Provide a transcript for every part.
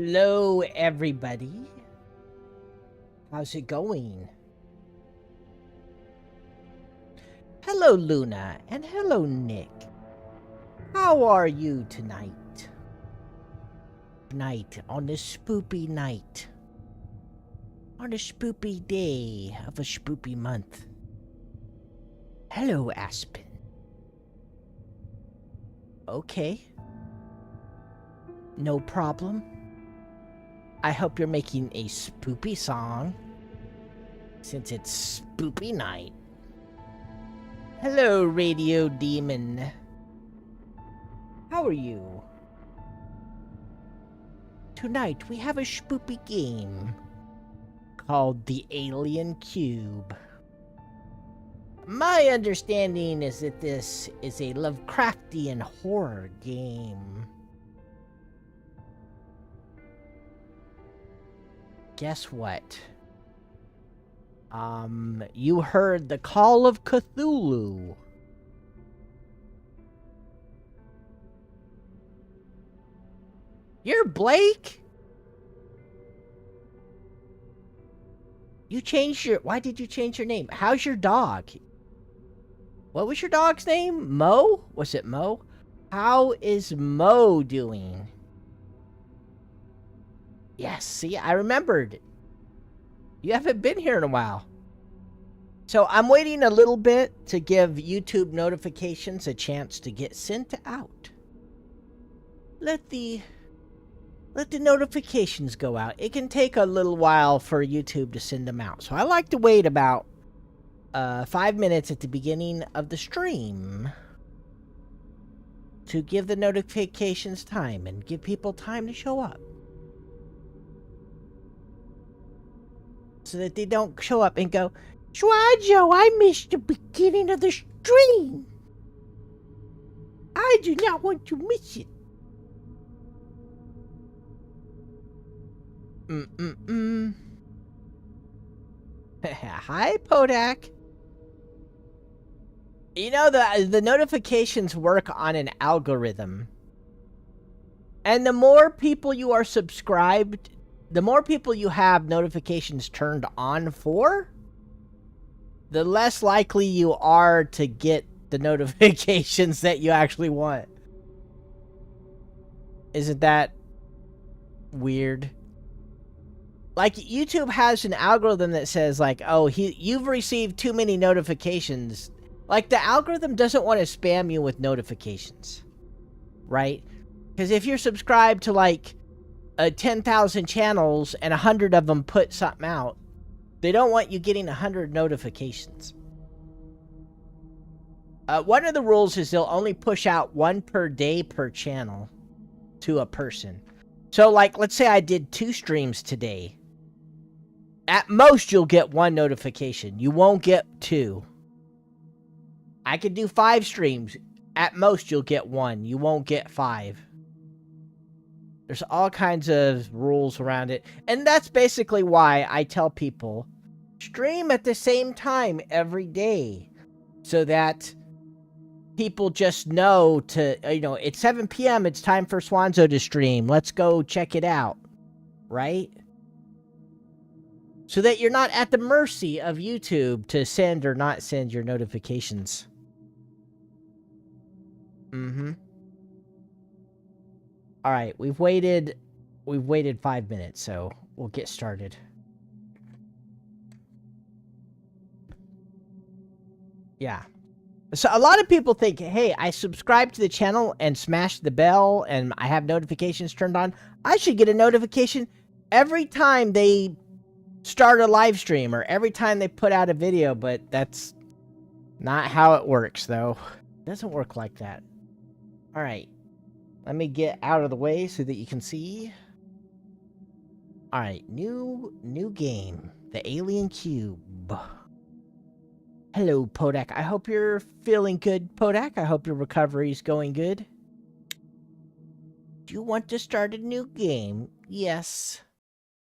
Hello, everybody. How's it going? Hello, Luna, and hello, Nick. How are you tonight? On this spoopy night. On a spoopy day of a spoopy month. Hello, Aspen. Okay. No problem. I hope you're making a spoopy song, since it's spoopy night. Hello, Radio Demon. How are you? Tonight we have a spoopy game called the Alien Cube. My understanding is that this is a Lovecraftian horror game. Guess what? You heard the Call of Cthulhu. You're Blake? You changed your... Why did you change your name? How's your dog? What was your dog's name? Mo? Was it Mo? How is Mo doing? Yes, see, I remembered. You haven't been here in a while. So I'm waiting a little bit to give YouTube notifications a chance to get sent out. Let the notifications go out. It can take a little while for YouTube to send them out. So I like to wait about 5 minutes at the beginning of the stream to give the notifications time and give people time to show up. So that they don't show up and go, Swanzo, I missed the beginning of the stream. I do not want to miss it. Hi, Podak. You know, the notifications work on an algorithm. And the more people you are subscribed, the more people you have notifications turned on for, the less likely you are to get the notifications that you actually want. Isn't that weird? Like, YouTube has an algorithm that says, like, oh, you've received too many notifications. Like, the algorithm doesn't want to spam you with notifications, right? Because if you're subscribed to, like, 10,000 channels and 100 of them put something out, they don't want you getting 100 notifications. One of the rules is they'll only push out one per day per channel to a person. So, like, let's say I did 2 streams today. At most, you'll get 1 notification. You won't get 2. I could do 5 streams. At most, you'll get 1. You won't get 5. There's all kinds of rules around it. And that's basically why I tell people, stream at the same time every day. So that people just know to, you know, it's 7 p.m. It's time for Swanzo to stream. Let's go check it out. Right? So that you're not at the mercy of YouTube to send or not send your notifications. Alright, we've waited 5 minutes, so we'll get started. Yeah. So a lot of people think, hey, I subscribe to the channel and smash the bell and I have notifications turned on. I should get a notification every time they start a live stream or every time they put out a video, but that's not how it works, though. It doesn't work like that. Alright. Let me get out of the way so that you can see. Alright, new game. The Alien Cube. Hello, Podak. I hope you're feeling good, Podak. I hope your recovery is going good. Do you want to start a new game? Yes.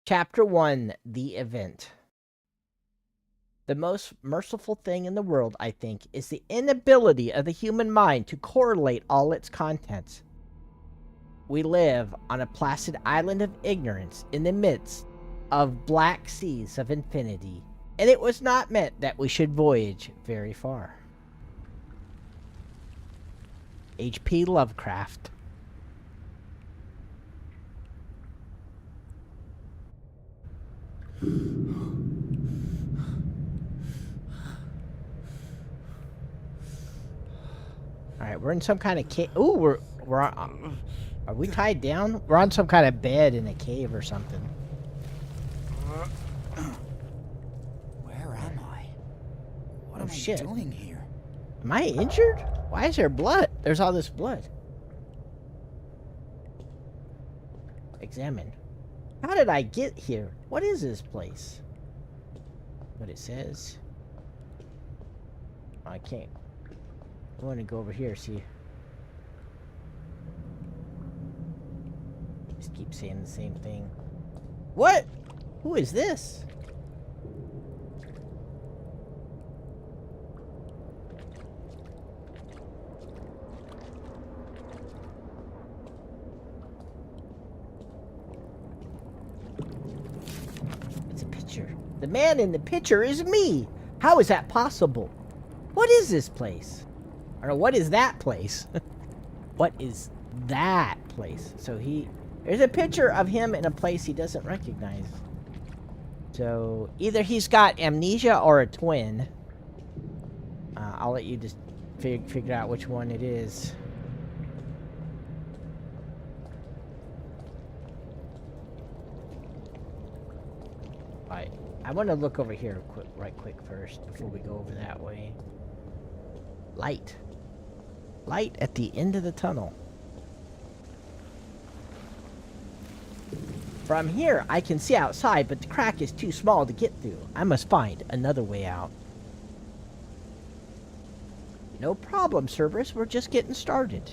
Chapter 1, The Event. The most merciful thing in the world, I think, is the inability of the human mind to correlate all its contents. we live on a placid island of ignorance in the midst of black seas of infinity, and it was not meant that we should voyage very far. H.P. Lovecraft. Alright, we're in some kind of cave. Ooh, we're on, are we tied down? We're on some kind of bed in a cave or something. Where am I? What am shit. I doing here? Am I injured? Why is there blood? There's all this blood. Examine. How did I get here? What is this place? What it says? I can't. I want to go over here, see. Just keep saying the same thing. What? Who is this? It's a picture. The man in the picture is me. How is that possible? What is this place? Or what is that place? What is that place? So there's a picture of him in a place he doesn't recognize. So either he's got amnesia or a twin. I'll let you just figure out which one it is. Alright, I want to look over here right quick first before we go over that way. Light. Light at the end of the tunnel. From here, I can see outside, but the crack is too small to get through. I must find another way out. No problem, Cerberus. We're just getting started.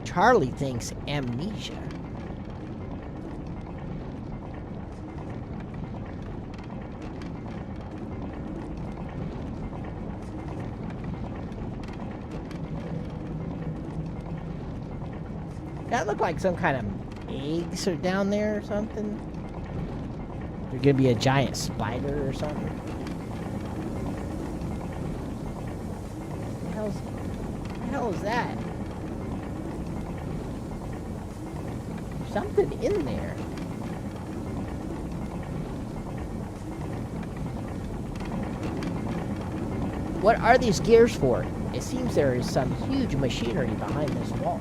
Charlie thinks amnesia. That looked like some kind of eggs are down there or something. There's gonna be a giant spider or something. What the hell is that? Something in there. What are these gears for? It seems there is some huge machinery behind this wall.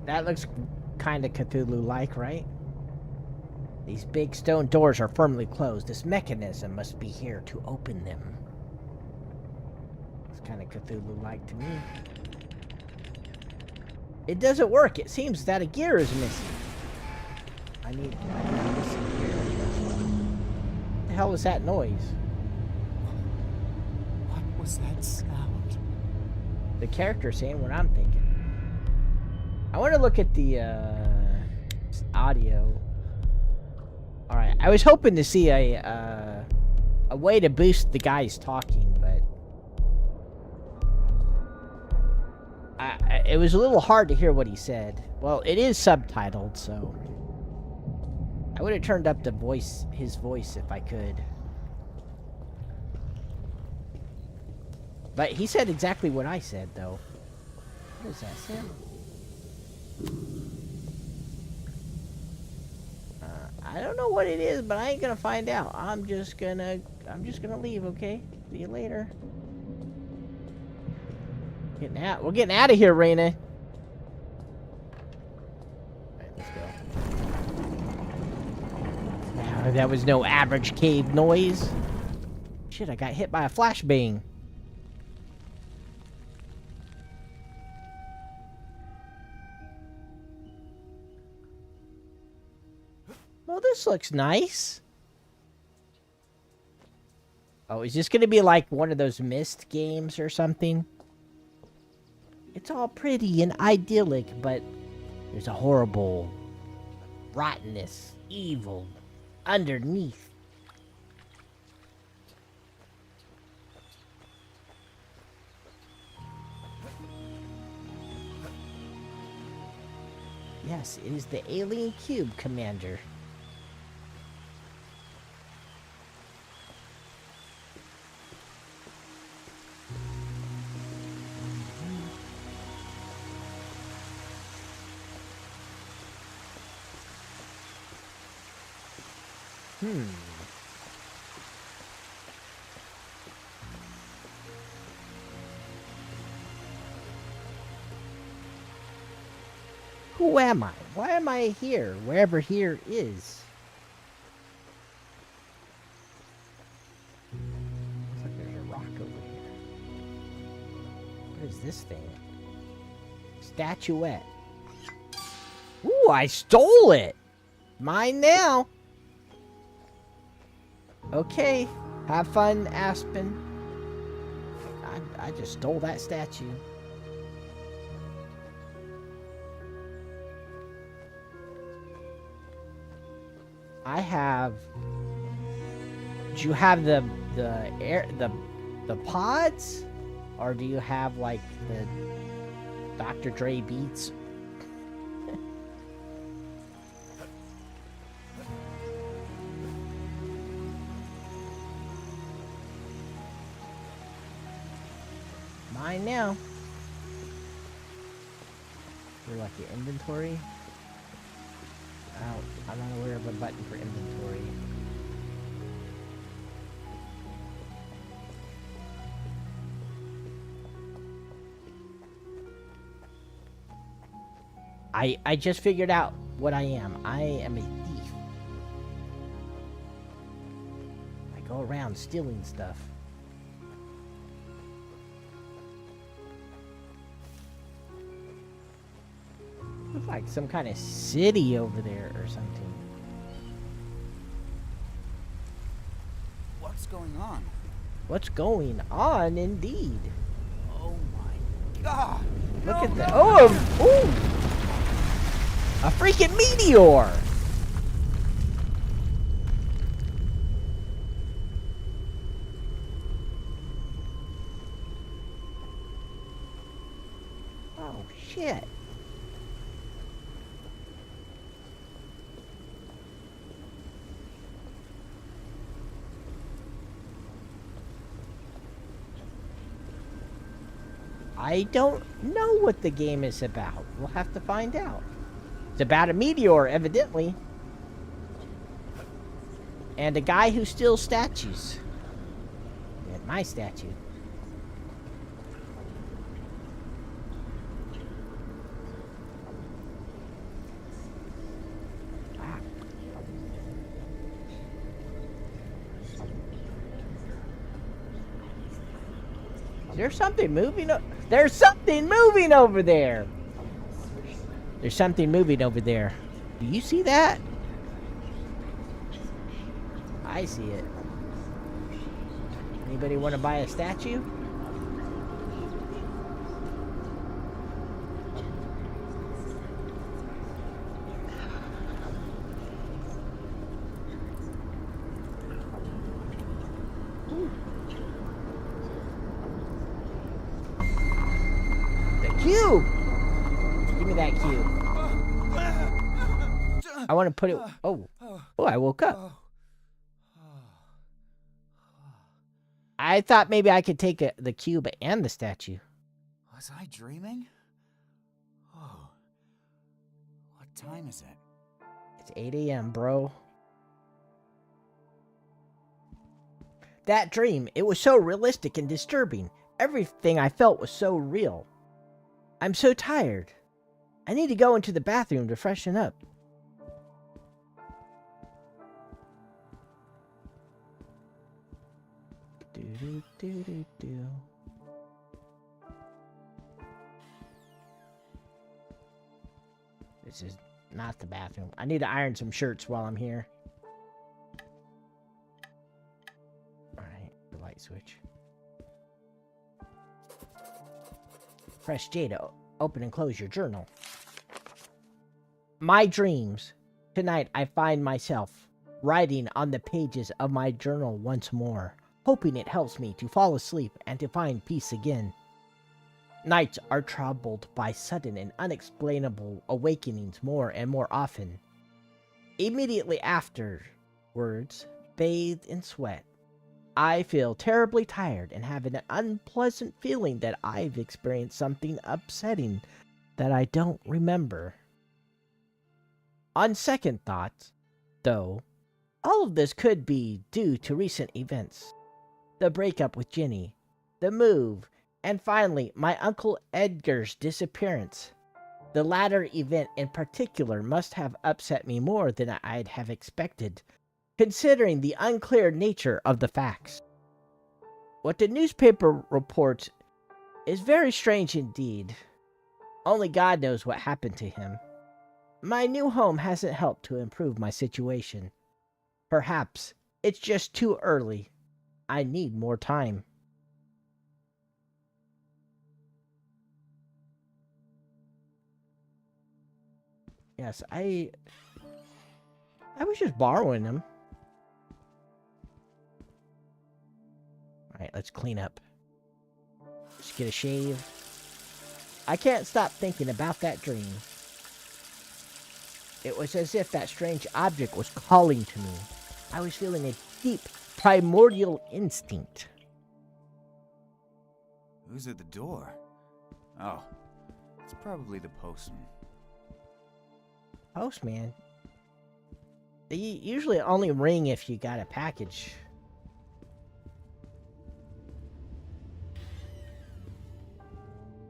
That looks kind of Cthulhu-like, right? These big stone doors are firmly closed. This mechanism must be here to open them. It's kind of Cthulhu-like to me. It doesn't work. It seems that a gear is missing. I need a missing gear. What the hell was that noise? What was that sound? The character saying what I'm thinking. I want to look at the audio. All right, I was hoping to see a way to boost the guys talking, but it was a little hard to hear what he said. Well, it is subtitled, so I would have turned up his voice if I could. But he said exactly what I said, though. What is that, Sam? I don't know what it is, but I ain't gonna find out. I'm just gonna leave, okay? See you later. We're getting out of here, Rayna. Alright, let's go. That was no average cave noise. Shit, I got hit by a flashbang. Well, this looks nice. Oh, is this going to be like one of those Myst games or something? It's all pretty and idyllic, but there's a horrible rottenness, evil underneath. Yes, it is the alien cube, Commander. Who am I? Why am I here? Wherever here is. Looks like there's a rock over here. What is this thing? Statuette. Ooh, I stole it! Mine now! Okay, have fun, Aspen. I just stole that statue. I have. Do you have the pods, or do you have like the Dr. Dre beats? Mine now. For like your inventory. I'm not aware of a button for inventory. I just figured out what I am. I am a thief. I go around stealing stuff. Looks like some kind of city over there or something. What's going on? What's going on, indeed? Oh my god! Look at that. Oh! Ooh! A freaking meteor! Oh, shit. I don't know what the game is about. We'll have to find out. It's about a meteor, evidently. And a guy who steals statues. And my statue. Ah. Is there something moving? There's something moving over there. There's something moving over there. Do you see that? I see it. Anybody want to buy a statue? The cube! Give me that cube. I want to put it... Oh, I woke up. I thought maybe I could take the cube and the statue. Was I dreaming? Oh. What time is it? It's 8 a.m., bro. That dream, it was so realistic and disturbing. Everything I felt was so real. I'm so tired. I need to go into the bathroom to freshen up. Do-do-do-do-do. This is not the bathroom. I need to iron some shirts while I'm here. Alright, the light switch. Press J to open and close your journal. My dreams. Tonight I find myself writing on the pages of my journal once more, hoping it helps me to fall asleep and to find peace again. Nights are troubled by sudden and unexplainable awakenings more and more often. Immediately afterwards, bathed in sweat, I feel terribly tired and have an unpleasant feeling that I've experienced something upsetting that I don't remember. On second thoughts, though, all of this could be due to recent events. The breakup with Jenny, the move, and finally, my Uncle Edgar's disappearance. The latter event in particular must have upset me more than I'd have expected, considering the unclear nature of the facts. What the newspaper reports is very strange indeed. Only God knows what happened to him. My new home hasn't helped to improve my situation. Perhaps it's just too early. I need more time. Yes, I was just borrowing them. Alright, let's clean up. Just get a shave. I can't stop thinking about that dream. It was as if that strange object was calling to me. I was feeling a deep, primordial instinct. Who's at the door? Oh, it's probably the postman. Postman? They usually only ring if you got a package.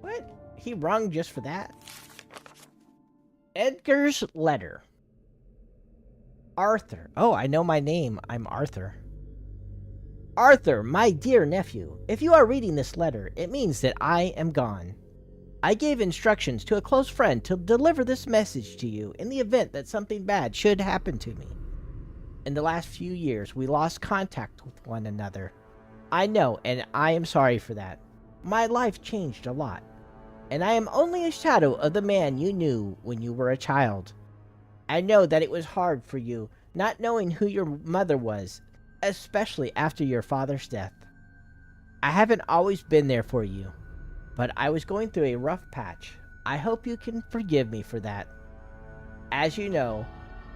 What? He rung just for that? Edgar's letter. Arthur. Oh, I know my name. I'm Arthur. Arthur, my dear nephew, if you are reading this letter, it means that I am gone. I gave instructions to a close friend to deliver this message to you in the event that something bad should happen to me. In the last few years, we lost contact with one another. I know, and I am sorry for that. My life changed a lot, and I am only a shadow of the man you knew when you were a child. I know that it was hard for you, not knowing who your mother was, especially after your father's death. I haven't always been there for you, but I was going through a rough patch. I hope you can forgive me for that. As you know,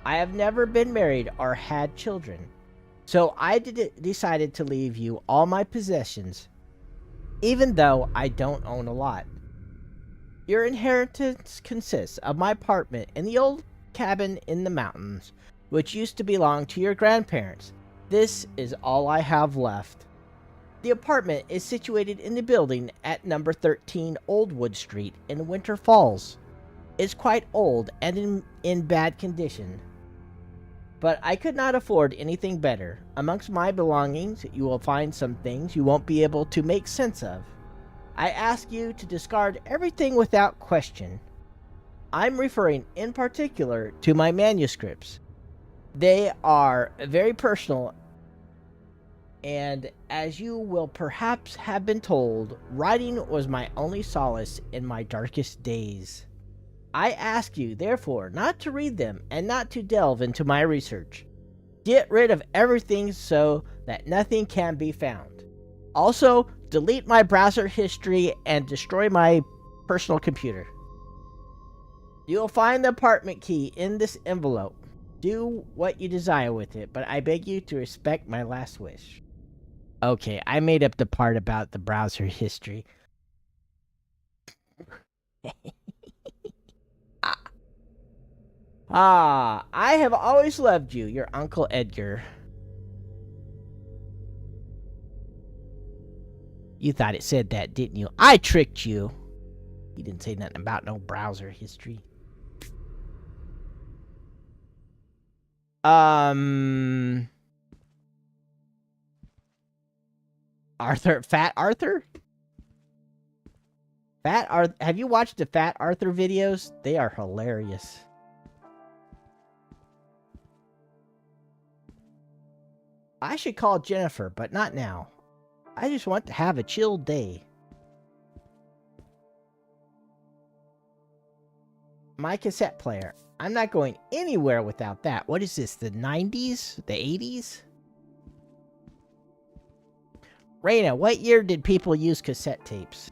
I have never been married or had children, so I decided to leave you all my possessions, even though I don't own a lot. Your inheritance consists of my apartment in the old cabin in the mountains, which used to belong to your grandparents. This is all I have left. The apartment is situated in the building at number 13 Oldwood Street in Winter Falls. It's quite old and in bad condition, but I could not afford anything better. Amongst my belongings, you will find some things you won't be able to make sense of. I ask you to discard everything without question. I'm referring in particular to my manuscripts. They are very personal, and as you will perhaps have been told, writing was my only solace in my darkest days. I ask you, therefore, not to read them and not to delve into my research. Get rid of everything so that nothing can be found. Also, delete my browser history and destroy my personal computer. You'll find the apartment key in this envelope. Do what you desire with it, but I beg you to respect my last wish. Okay, I made up the part about the browser history. I have always loved you, your Uncle Edgar. You thought it said that, didn't you? I tricked you. You didn't say nothing about no browser history. Fat Arthur? Fat Arthur. Have you watched the Fat Arthur videos? They are hilarious. I should call Jennifer, but not now. I just want to have a chill day. My cassette player. I'm not going anywhere without that. What is this? The 90s? The 80s? Rayna, what year did people use cassette tapes?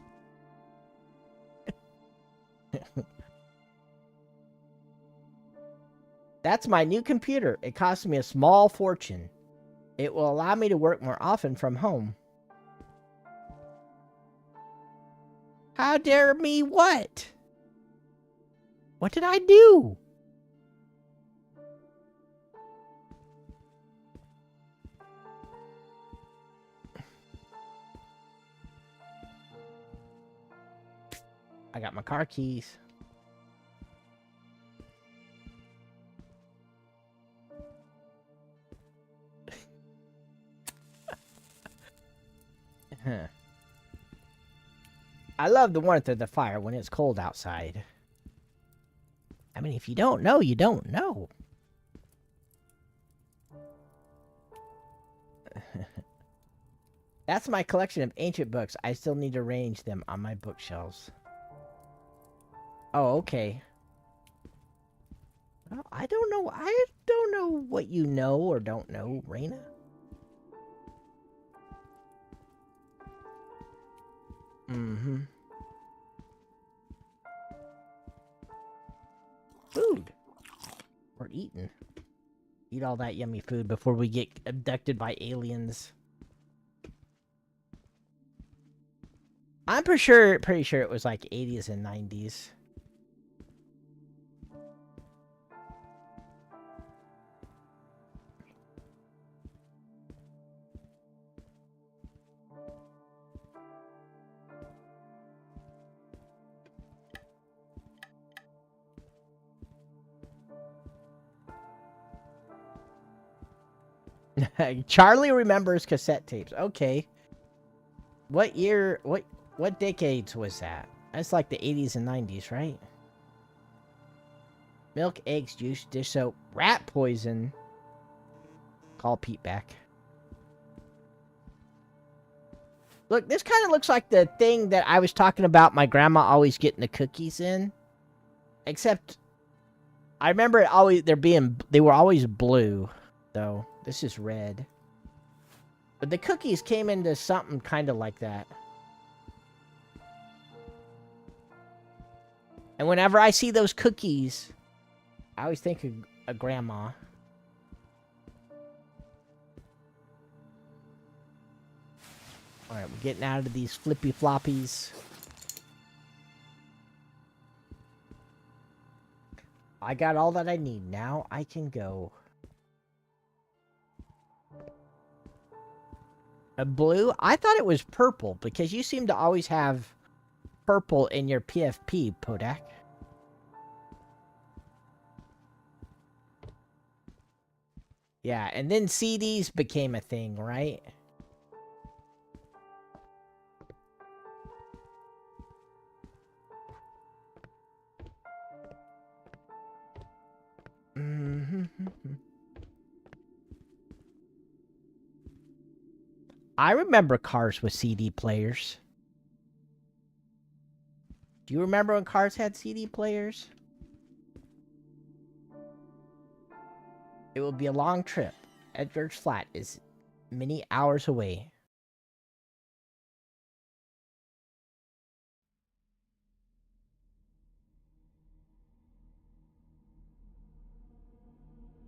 That's my new computer. It cost me a small fortune. It will allow me to work more often from home. How dare me what? What did I do? I got my car keys. I love the warmth of the fire when it's cold outside. I mean, if you don't know, you don't know. That's my collection of ancient books. I still need to arrange them on my bookshelves. Oh, okay. Well, I don't know. I don't know what you know or don't know, Rayna. Mm-hmm. Food. We're eating. Eat all that yummy food before we get abducted by aliens. I'm pretty sure it was like 80s and 90s. Charlie remembers cassette tapes. Okay. What year, what decades was that? That's like the 80s and 90s, right? Milk, eggs, juice, dish soap, rat poison. Call Pete back. Look, this kind of looks like the thing that I was talking about my grandma always getting the cookies in. Except, I remember it always, they were always blue, though. This is red. But the cookies came into something kind of like that. And whenever I see those cookies, I always think of a grandma. Alright, we're getting out of these flippy floppies. I got all that I need. Now I can go. A blue? I thought it was purple, because you seem to always have purple in your PFP, Podak. Yeah, and then CDs became a thing, right? I remember cars with CD players. Do you remember when cars had CD players? It will be a long trip. Edgar's flat is many hours away.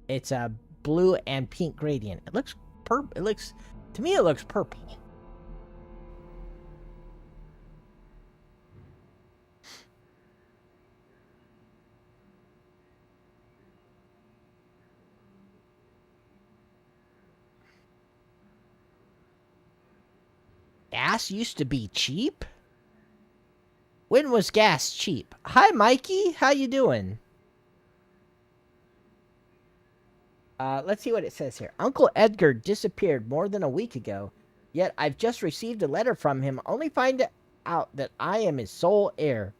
It's a blue and pink gradient. It looks purple. To me, it looks purple. Gas used to be cheap? When was gas cheap? Hi, Mikey. How you doing? Let's see what it says here. Uncle Edgar disappeared more than a week ago. Yet I've just received a letter from him, only find out that I am his sole heir.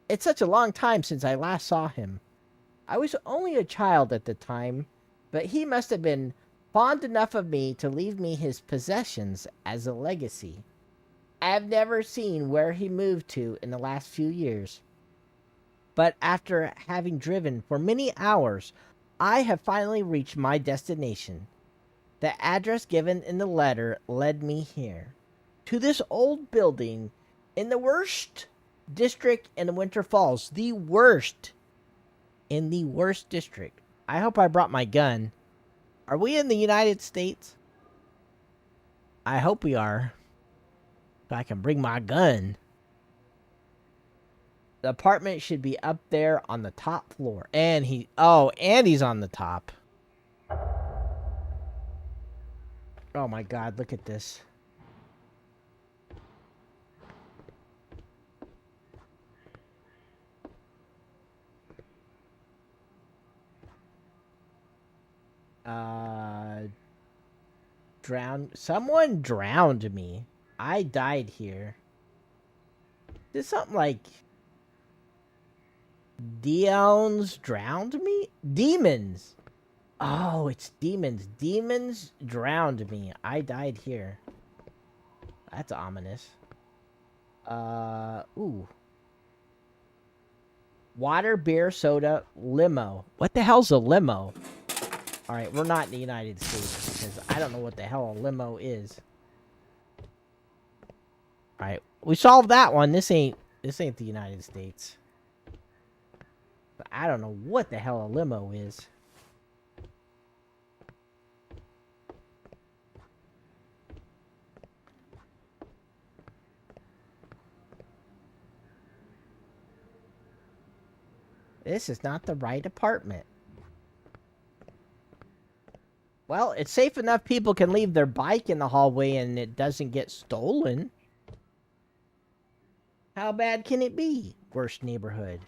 It's such a long time since I last saw him. I was only a child at the time, but he must have been fond enough of me to leave me his possessions as a legacy. I have never seen where he moved to in the last few years. But after having driven for many hours, I have finally reached my destination. The address given in the letter led me here, to this old building in the worst district in Winter Falls. The worst. In the worst district. I hope I brought my gun. Are we in the United States? I hope we are. So I can bring my gun. The apartment should be up there on the top floor. And he's on the top. Oh my god, look at this. Someone drowned me. I died here. There's something like Demons drowned me? Demons! Oh, it's demons. Demons drowned me. I died here. That's ominous. Ooh. Water, beer, soda, limo. What the hell's a limo? Alright, we're not in the United States because I don't know what the hell a limo is. Alright, we solved that one. This ain't the United States. But I don't know what the hell a limo is. This is not the right apartment. Well, it's safe enough people can leave their bike in the hallway and it doesn't get stolen. How bad can it be? Worst neighborhood.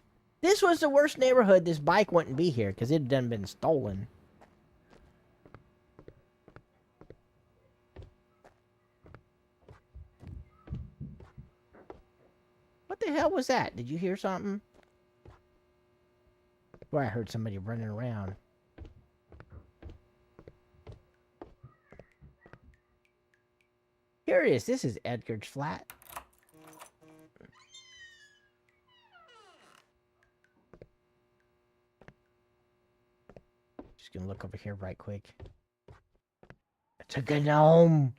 This was the worst neighborhood. This bike wouldn't be here because it had done been stolen. What the hell was that? Did you hear something? Or I heard somebody running around. Here it is. This is Edgar's flat. Just gonna look over here right quick. It's a gnome.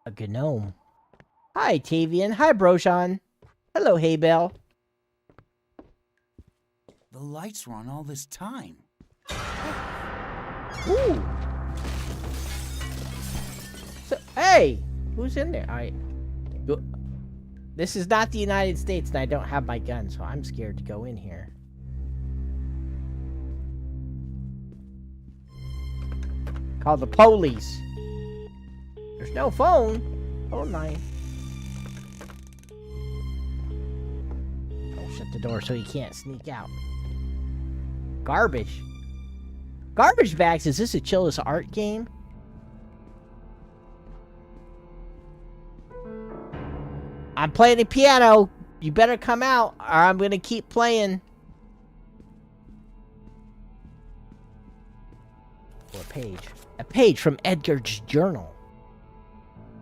A gnome. Hi, Tavian. Hi, Broshan. Hello, Haybell. The lights were on all this time. Ooh. So, hey, who's in there? This is not the United States, and I don't have my gun, so I'm scared to go in here. Call the police. There's no phone. Phone line. Oh, shut the door so he can't sneak out. Garbage. Garbage bags. Is this a Chillest art game? I'm playing the piano. You better come out or I'm gonna keep playing. Or a page. A page from Edgar's journal.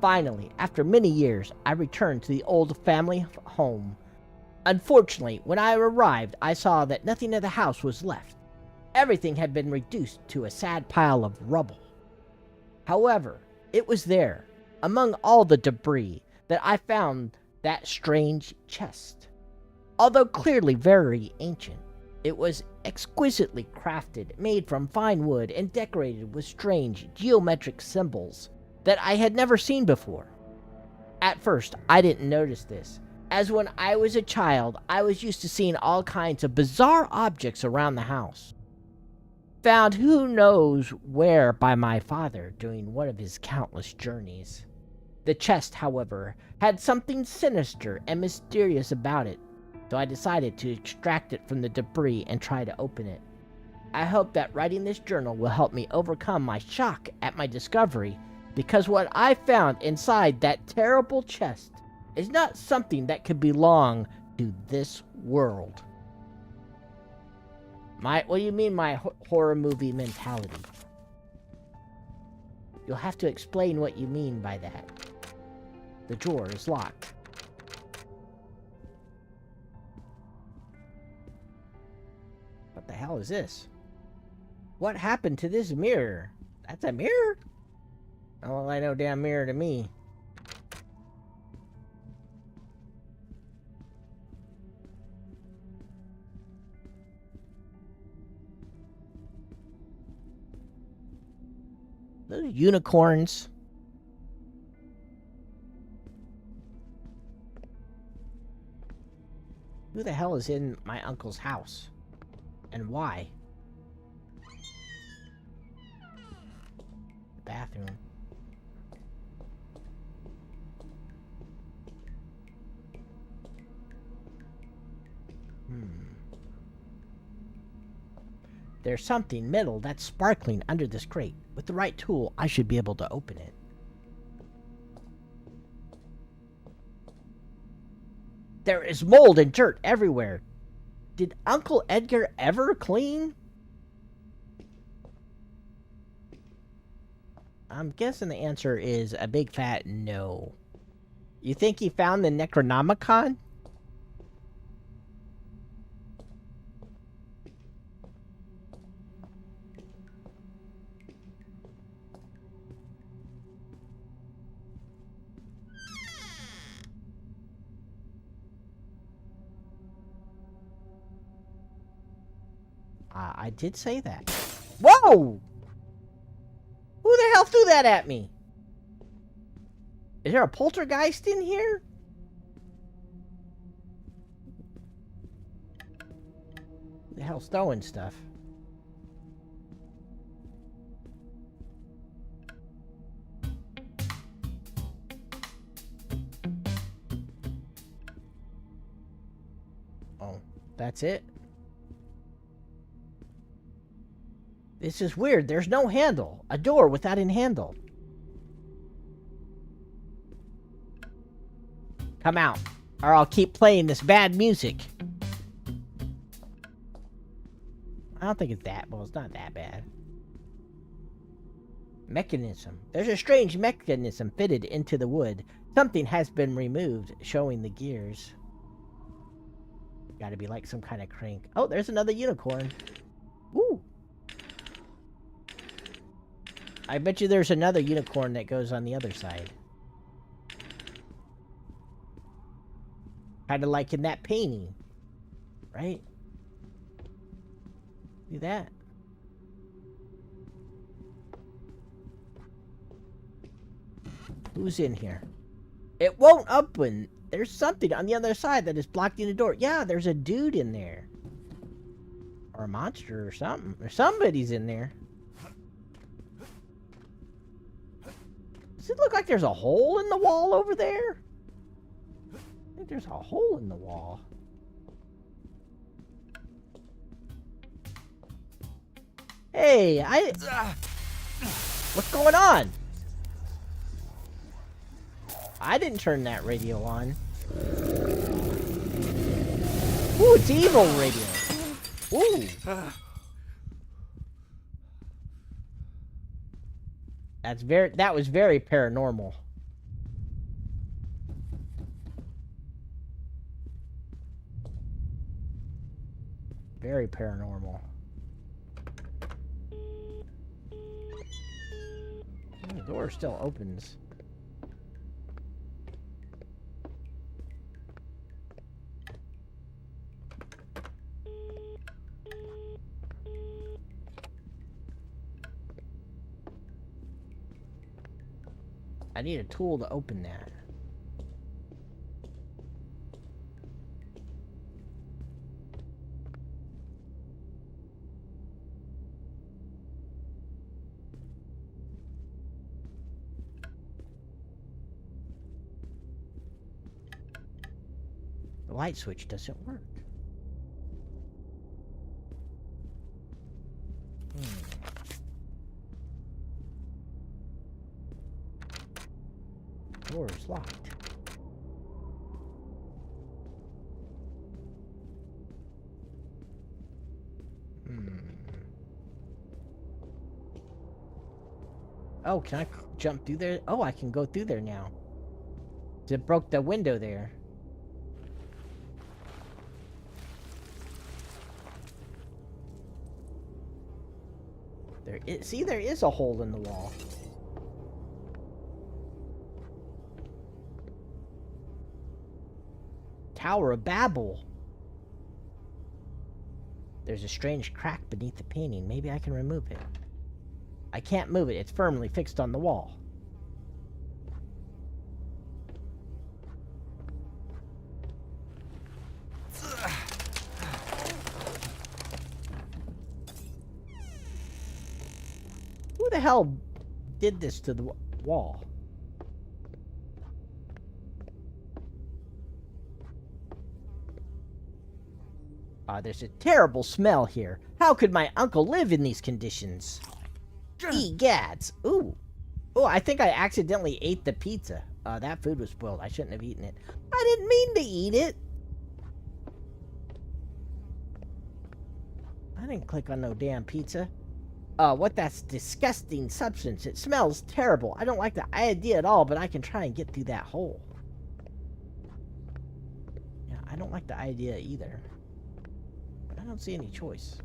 Finally, after many years, I returned to the old family home. Unfortunately, when I arrived, I saw that nothing of the house was left. Everything had been reduced to a sad pile of rubble. However, it was there, among all the debris, that I found that strange chest. Although clearly very ancient, it was exquisitely crafted, made from fine wood, and decorated with strange geometric symbols that I had never seen before. At first, I didn't notice this, as when I was a child, I was used to seeing all kinds of bizarre objects around the house. Found who knows where by my father during one of his countless journeys. The chest, however, had something sinister and mysterious about it, so I decided to extract it from the debris and try to open it. I hope that writing this journal will help me overcome my shock at my discovery Because what I found inside that terrible chest is not something that could belong to this world. What do you mean my horror movie mentality? You'll have to explain what you mean by that. The drawer is locked. What the hell is this? What happened to this mirror? That's a mirror? Oh, I know damn mirror to me. Those unicorns. Who the hell is in my uncle's house? And why? The bathroom. There's something metal that's sparkling under this crate. With the right tool, I should be able to open it. There is mold and dirt everywhere. Did Uncle Edgar ever clean? I'm guessing the answer is a big fat no. You think he found the Necronomicon? I did say that. Whoa! Who the hell threw that at me? Is there a poltergeist in here? Who the hell's throwing stuff? Oh, that's it? This is weird. There's no handle. A door without a handle. Come out, or I'll keep playing this bad music. I don't think it's that. Well, it's not that bad. Mechanism. There's a strange mechanism fitted into the wood. Something has been removed, showing the gears. Gotta be like some kind of crank. Oh, there's another unicorn. Woo! I bet you there's another unicorn that goes on the other side. Kind of like in that painting. Right? See that? Who's in here? It won't open. There's something on the other side that is blocking the door. Yeah, there's a dude in there. Or a monster or something. Or somebody's in there. Does it look like there's a hole in the wall over there? I think there's a hole in the wall. Hey, what's going on? I didn't turn that radio on. Ooh, it's evil radio. Ooh. That was very paranormal. Very paranormal. The door still opens. I need a tool to open that. The light switch doesn't work. Door is locked. Oh, can I jump through there? Oh, I can go through there now. It broke the window there. See, there is a hole in the wall. Tower of Babel. There's a strange crack beneath the painting. Maybe I can remove it. I can't move it. It's firmly fixed on the wall. Who the hell did this to the wall? There's a terrible smell here. How could my uncle live in these conditions? Egads! Ooh. Oh, I think I accidentally ate the pizza. That food was spoiled. I shouldn't have eaten it. I didn't mean to eat it. I didn't click on no damn pizza. What that's disgusting substance. It smells terrible. I don't like the idea at all, but I can try and get through that hole. Yeah, I don't like the idea either. I don't see any choice.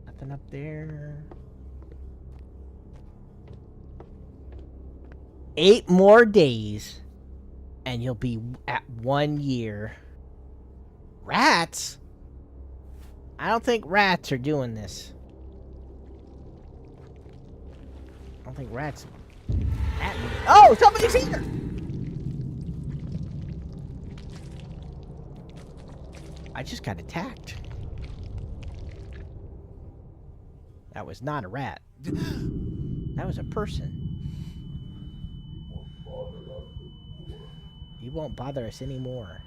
Nothing up there. 8 more days, and you'll be at 1 year. Rats? I don't think rats are doing this. I don't think rats at me. Oh, somebody's here! I just got attacked. That was not a rat. That was a person. You won't bother us anymore.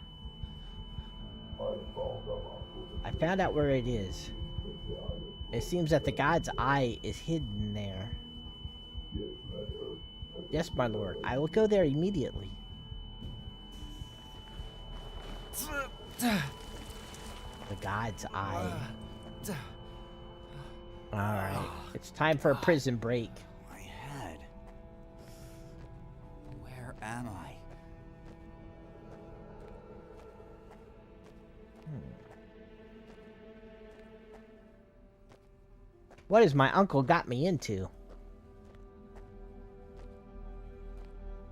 I found out where it is. It seems that the god's eye is hidden there. Yes, my lord. I will go there immediately. The god's eye. Alright. It's time for a prison break. My head. Where am I? What has my uncle got me into?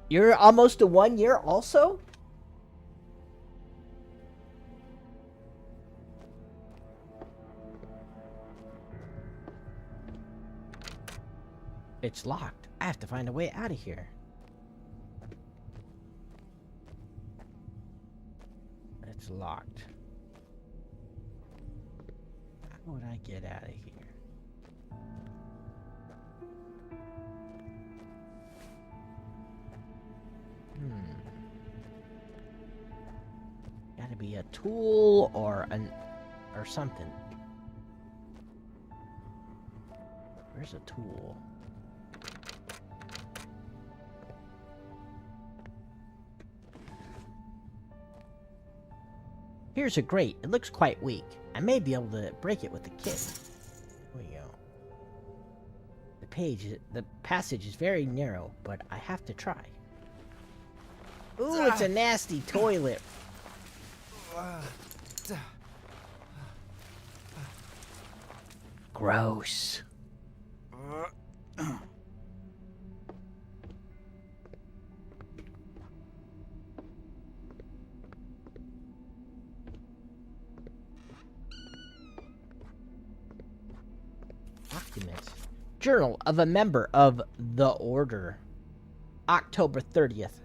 You're almost to 1 year also? It's locked. I have to find a way out of here. It's locked. How would I get out of here? Gotta be a tool or something. Where's a tool? Here's a grate. It looks quite weak. I may be able to break it with a kit. There we go. The passage is very narrow, but I have to try. Ooh, it's a nasty toilet. Gross. Documents. Journal of a member of the Order. October 30th.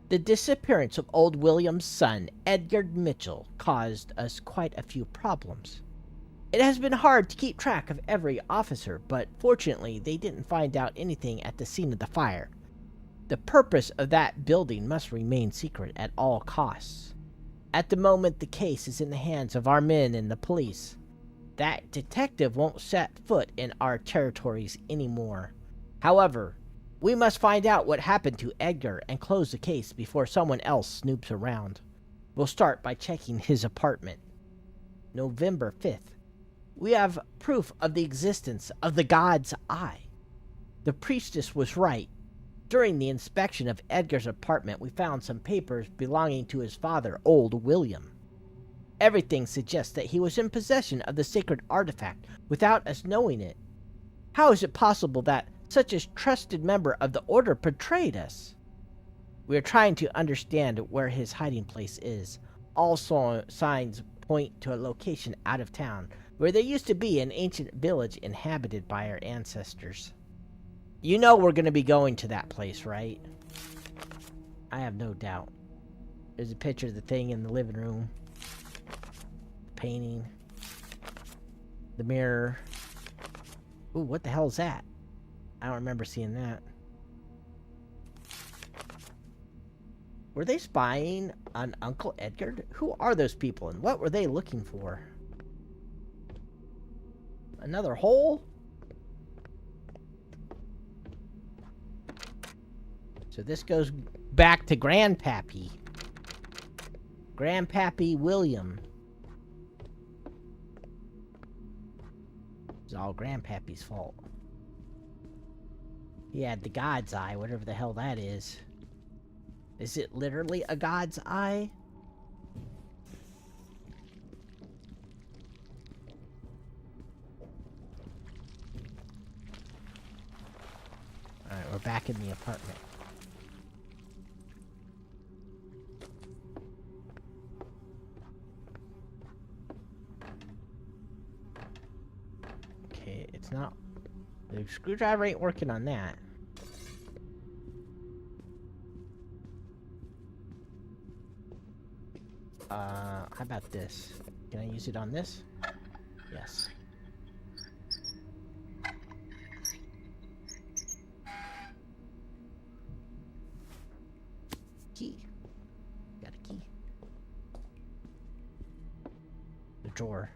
The disappearance of old William's son, Edgar Mitchell, caused us quite a few problems. It has been hard to keep track of every officer, but fortunately they didn't find out anything at the scene of the fire. The purpose of that building must remain secret at all costs. At the moment, the case is in the hands of our men and the police. That detective won't set foot in our territories anymore. However, we must find out what happened to Edgar and close the case before someone else snoops around. We'll start by checking his apartment. November 5th. We have proof of the existence of the God's Eye. The priestess was right. During the inspection of Edgar's apartment, we found some papers belonging to his father, old William. Everything suggests that he was in possession of the sacred artifact without us knowing it. How is it possible that such a trusted member of the order betrayed us? We are trying to understand where his hiding place is. All signs point to a location out of town, where there used to be an ancient village inhabited by our ancestors. You know we're going to be going to that place, right? I have no doubt. There's a picture of the thing in the living room. The painting. The mirror. Ooh, what the hell is that? I don't remember seeing that. Were they spying on Uncle Edgar? Who are those people and what were they looking for? Another hole? So this goes back to Grandpappy. Grandpappy William. It's all Grandpappy's fault. He had the God's Eye, whatever the hell that is. Is it literally a God's Eye? Alright, we're back in the apartment. Okay, it's not... The screwdriver ain't working on that. How about this? Can I use it on this? Yes. Key. Got a key. The drawer.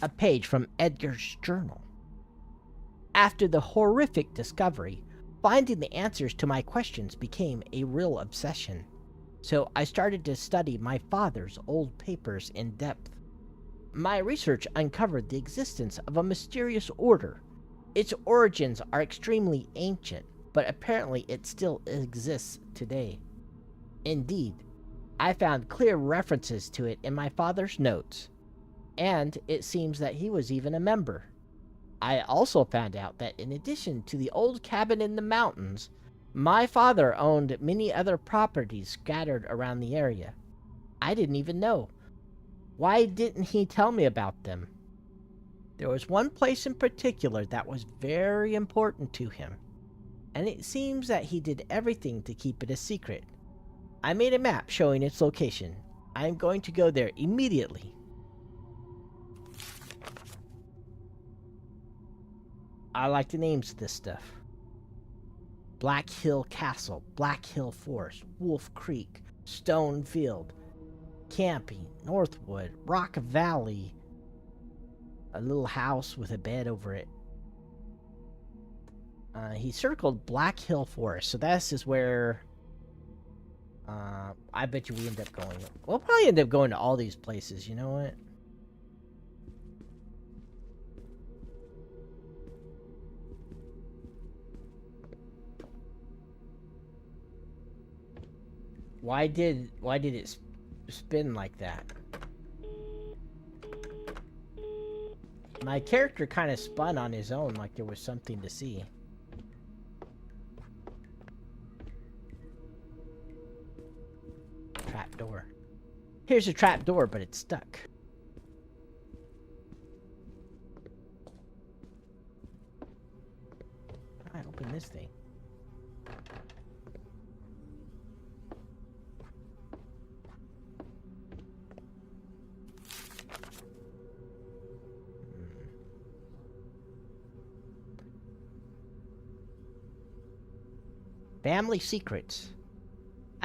A page from Edgar's journal. After the horrific discovery, finding the answers to my questions became a real obsession. So I started to study my father's old papers in depth. My research uncovered the existence of a mysterious order. Its origins are extremely ancient, but apparently it still exists today. Indeed, I found clear references to it in my father's notes, and it seems that he was even a member. I also found out that in addition to the old cabin in the mountains, my father owned many other properties scattered around the area. I didn't even know. Why didn't he tell me about them? There was one place in particular that was very important to him, and it seems that he did everything to keep it a secret. I made a map showing its location. I am going to go there immediately. I like the names of this stuff. Black Hill Castle, Black Hill Forest, Wolf Creek, Stone Field, Camping, Northwood, Rock Valley, a little house with a bed over it. He circled Black Hill Forest, so this is where I bet you we end up going. We'll probably end up going to all these places, you know what? Why did it spin like that? My character kind of spun on his own like there was something to see. Trap door. Here's a trap door, but it's stuck. I open this thing. Family secrets.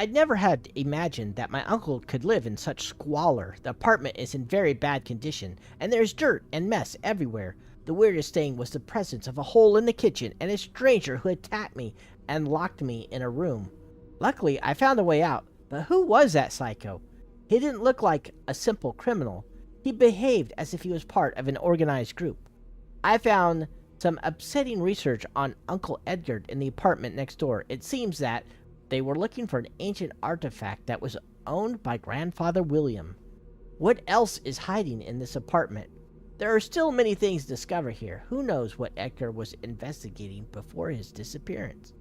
I'd never had imagined that my uncle could live in such squalor. The apartment is in very bad condition, and there's dirt and mess everywhere. The weirdest thing was the presence of a hole in the kitchen and a stranger who attacked me and locked me in a room. Luckily, I found a way out, but who was that psycho? He didn't look like a simple criminal. He behaved as if he was part of an organized group. I found some upsetting research on Uncle Edgar in the apartment next door. It seems that they were looking for an ancient artifact that was owned by Grandfather William. What else is hiding in this apartment? There are still many things to discover here. Who knows what Edgar was investigating before his disappearance?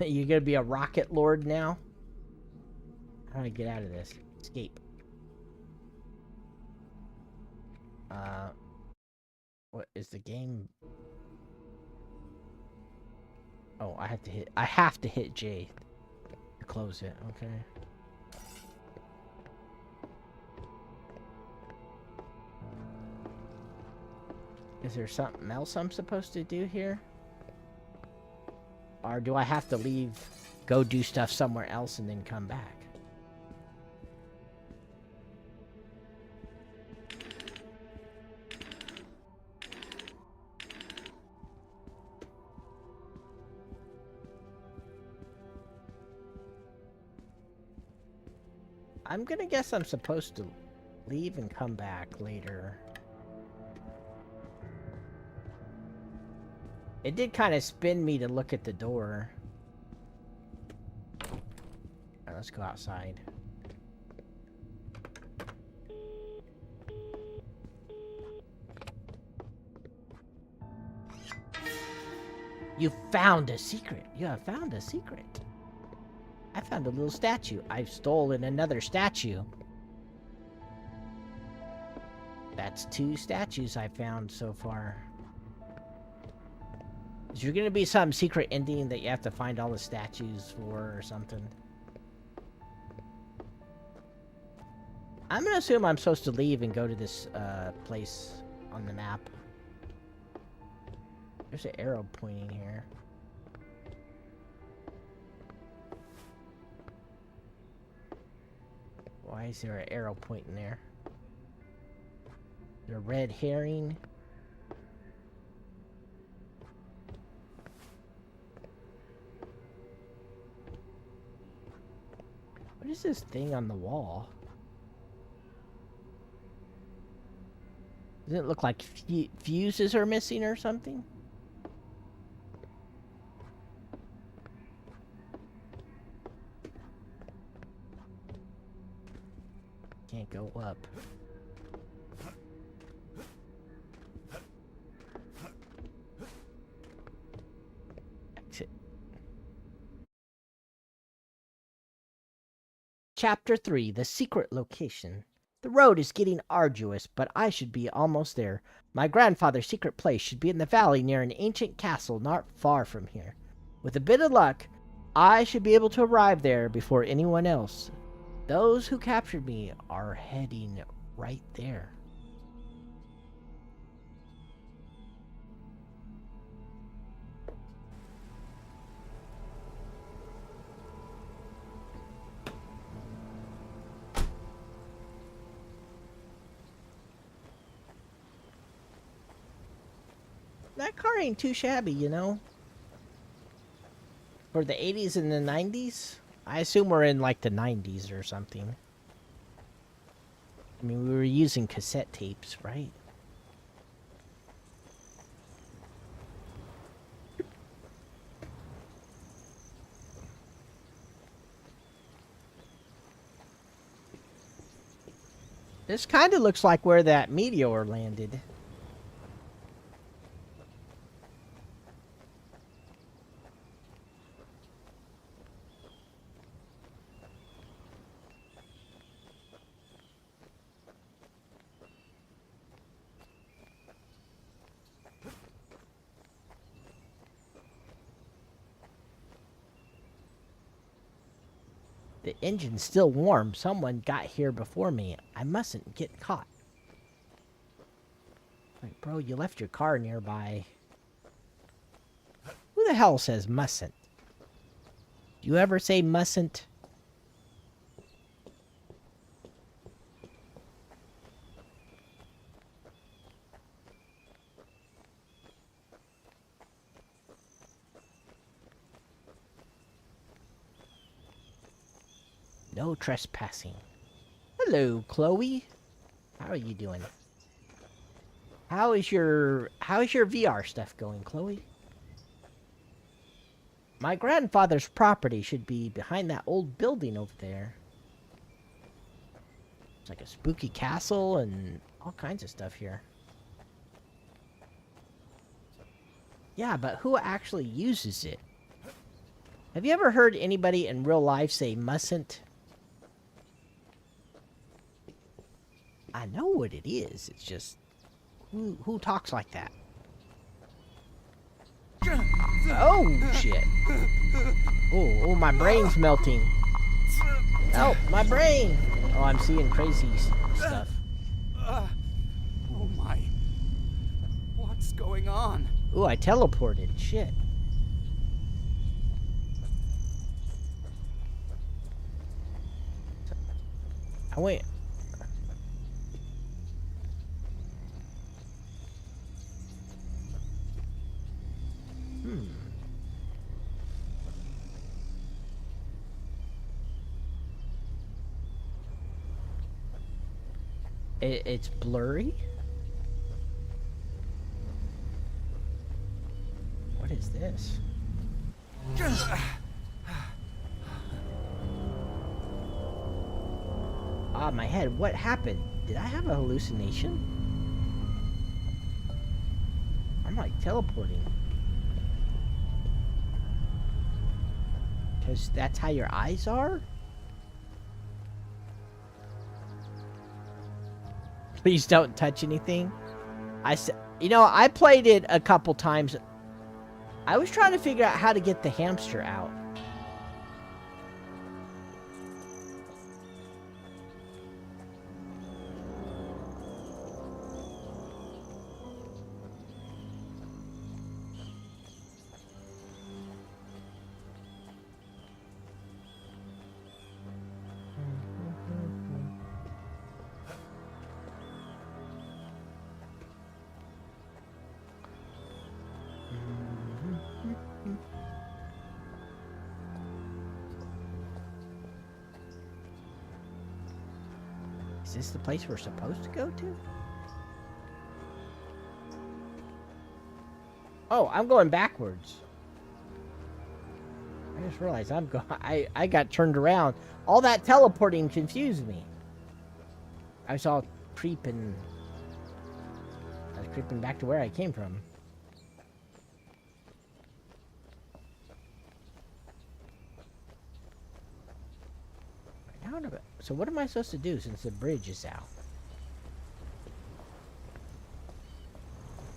You're gonna be a rocket lord now? How do I get out of this? Escape. What is the game? Oh, I have to hit J to close it, okay. Is there something else I'm supposed to do here? Or do I have to leave, go do stuff somewhere else and then come back? I'm gonna guess I'm supposed to leave and come back later. It did kind of spin me to look at the door. Alright, let's go outside. You found a secret. You have found a secret. I found a little statue. I've stolen another statue. That's 2 statues I found so far. Is there gonna be some secret ending that you have to find all the statues for or something? I'm gonna assume I'm supposed to leave and go to this place on the map. There's an arrow pointing here. Why is there an arrow pointing there? Is there a red herring? What is this thing on the wall? Does it look like fuses are missing or something? Can't go up. Exit. Chapter 3, The Secret Location. The road is getting arduous, but I should be almost there. My grandfather's secret place should be in the valley near an ancient castle not far from here. With a bit of luck, I should be able to arrive there before anyone else. Those who captured me are heading right there. That car ain't too shabby, you know. For the 80s and the 90s? I assume we're in like the 90s or something. I mean, we were using cassette tapes, right? This kind of looks like where that meteor landed. The engine's still warm. Someone got here before me. I mustn't get caught. Like, bro, you left your car nearby. Who the hell says mustn't? Do you ever say mustn't? No trespassing. Hello, Chloe. How are you doing? How is your VR stuff going, Chloe? My grandfather's property should be behind that old building over there. It's like a spooky castle and all kinds of stuff here. Yeah, but who actually uses it? Have you ever heard anybody in real life say mustn't? I know what it is. It's just, who talks like that? Oh, shit. Oh, my brain's melting. Help, my brain. Oh, I'm seeing crazy stuff. Oh my. What's going on? Ooh, I teleported. Shit. I went... It's blurry? What is this? Ah, my head. What happened? Did I have a hallucination? I'm like teleporting. Because that's how your eyes are? Please don't touch anything. You know, I played it a couple times. I was trying to figure out how to get the hamster out. Is this the place we're supposed to go to? Oh, I'm going backwards. I just realized I got turned around. All that teleporting confused me. I was all creeping. I was creeping back to where I came from. So what am I supposed to do since the bridge is out?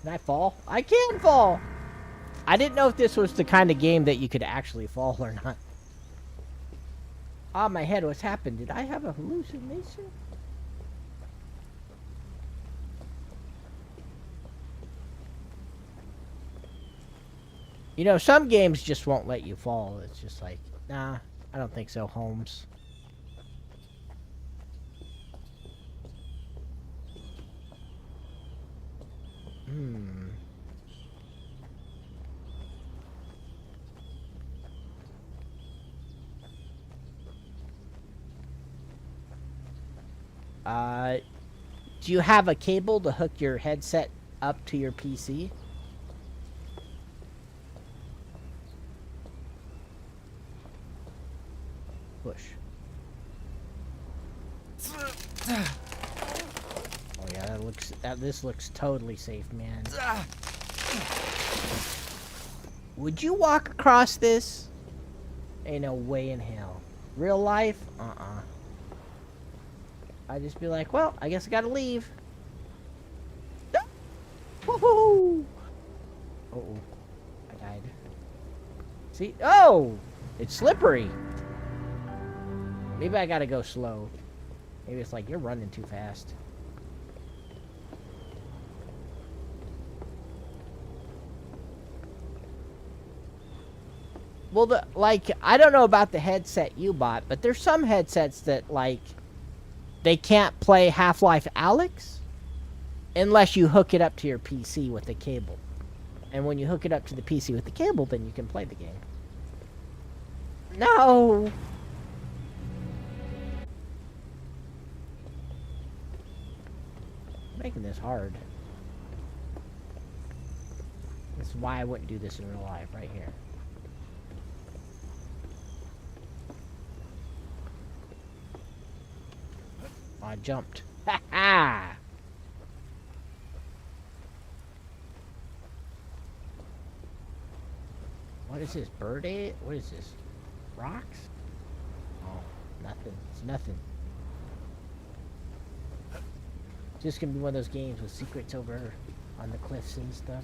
Can I fall? I can fall! I didn't know if this was the kind of game that you could actually fall or not. Ah, my head, what's happened? Did I have a hallucination? You know, some games just won't let you fall. It's just like, nah, I don't think so, Holmes. Do you have a cable to hook your headset up to your PC? Push. Oh yeah, this looks totally safe, man. Would you walk across this? Ain't no way in hell. Real life? I'd just be like, well, I guess I gotta leave. Woohoo! Uh-oh. I died. See? Oh! It's slippery. Maybe I gotta go slow. Maybe it's like, you're running too fast. Well, I don't know about the headset you bought, but there's some headsets that, like, they can't play Half-Life Alyx unless you hook it up to your PC with a cable. And when you hook it up to the PC with the cable, then you can play the game. No! Making this hard. This is why I wouldn't do this in real life, right here. I jumped. Ha ha! What is this? Bird egg? What is this? Rocks? Oh, nothing. It's nothing. Just gonna be one of those games with secrets over on the cliffs and stuff.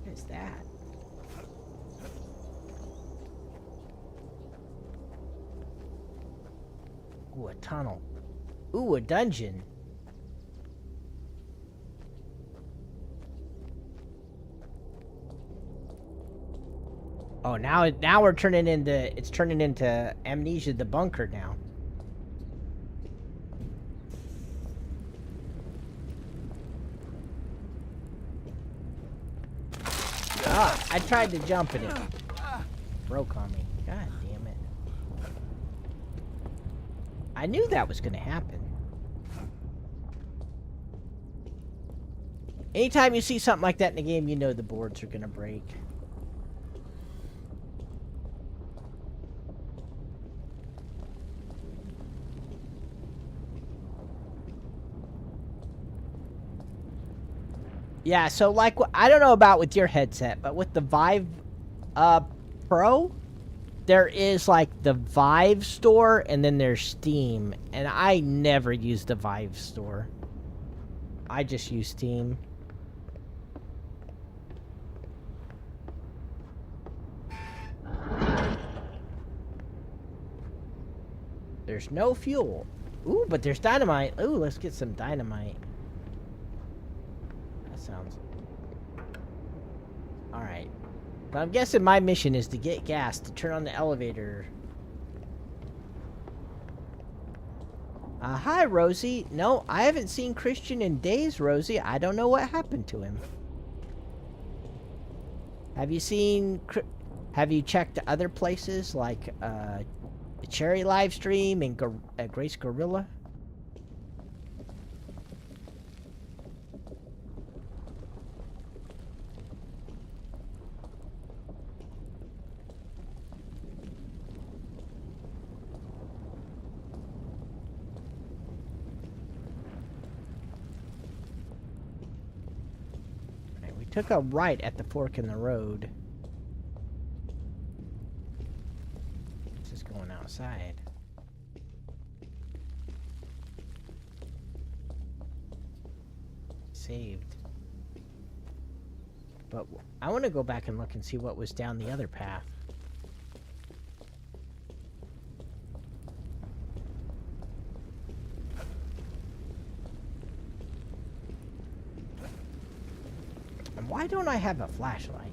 What is that? Ooh, a tunnel. Ooh, a dungeon. Oh, now we're turning into, it's turning into Amnesia the bunker now. Ah, I tried to jump in it. Broke on me. God damn it. I knew that was gonna happen. Anytime you see something like that in the game, you know the boards are gonna break. Yeah, so like, I don't know about with your headset, but with the Vive Pro, there is like the Vive store and then there's Steam. And I never use the Vive store. I just use Steam. There's no fuel. Ooh, but there's dynamite. Ooh, let's get some dynamite. Sounds alright. But I'm guessing my mission is to get gas to turn on the elevator. Hi, Rosie. No, I haven't seen Christian in days, Rosie. I don't know what happened to him. Have you checked other places like the Cherry Livestream and Grace Gorilla? Took a right at the fork in the road. This is going outside. Saved. But I want to go back and look and see what was down the other path. Why don't I have a flashlight?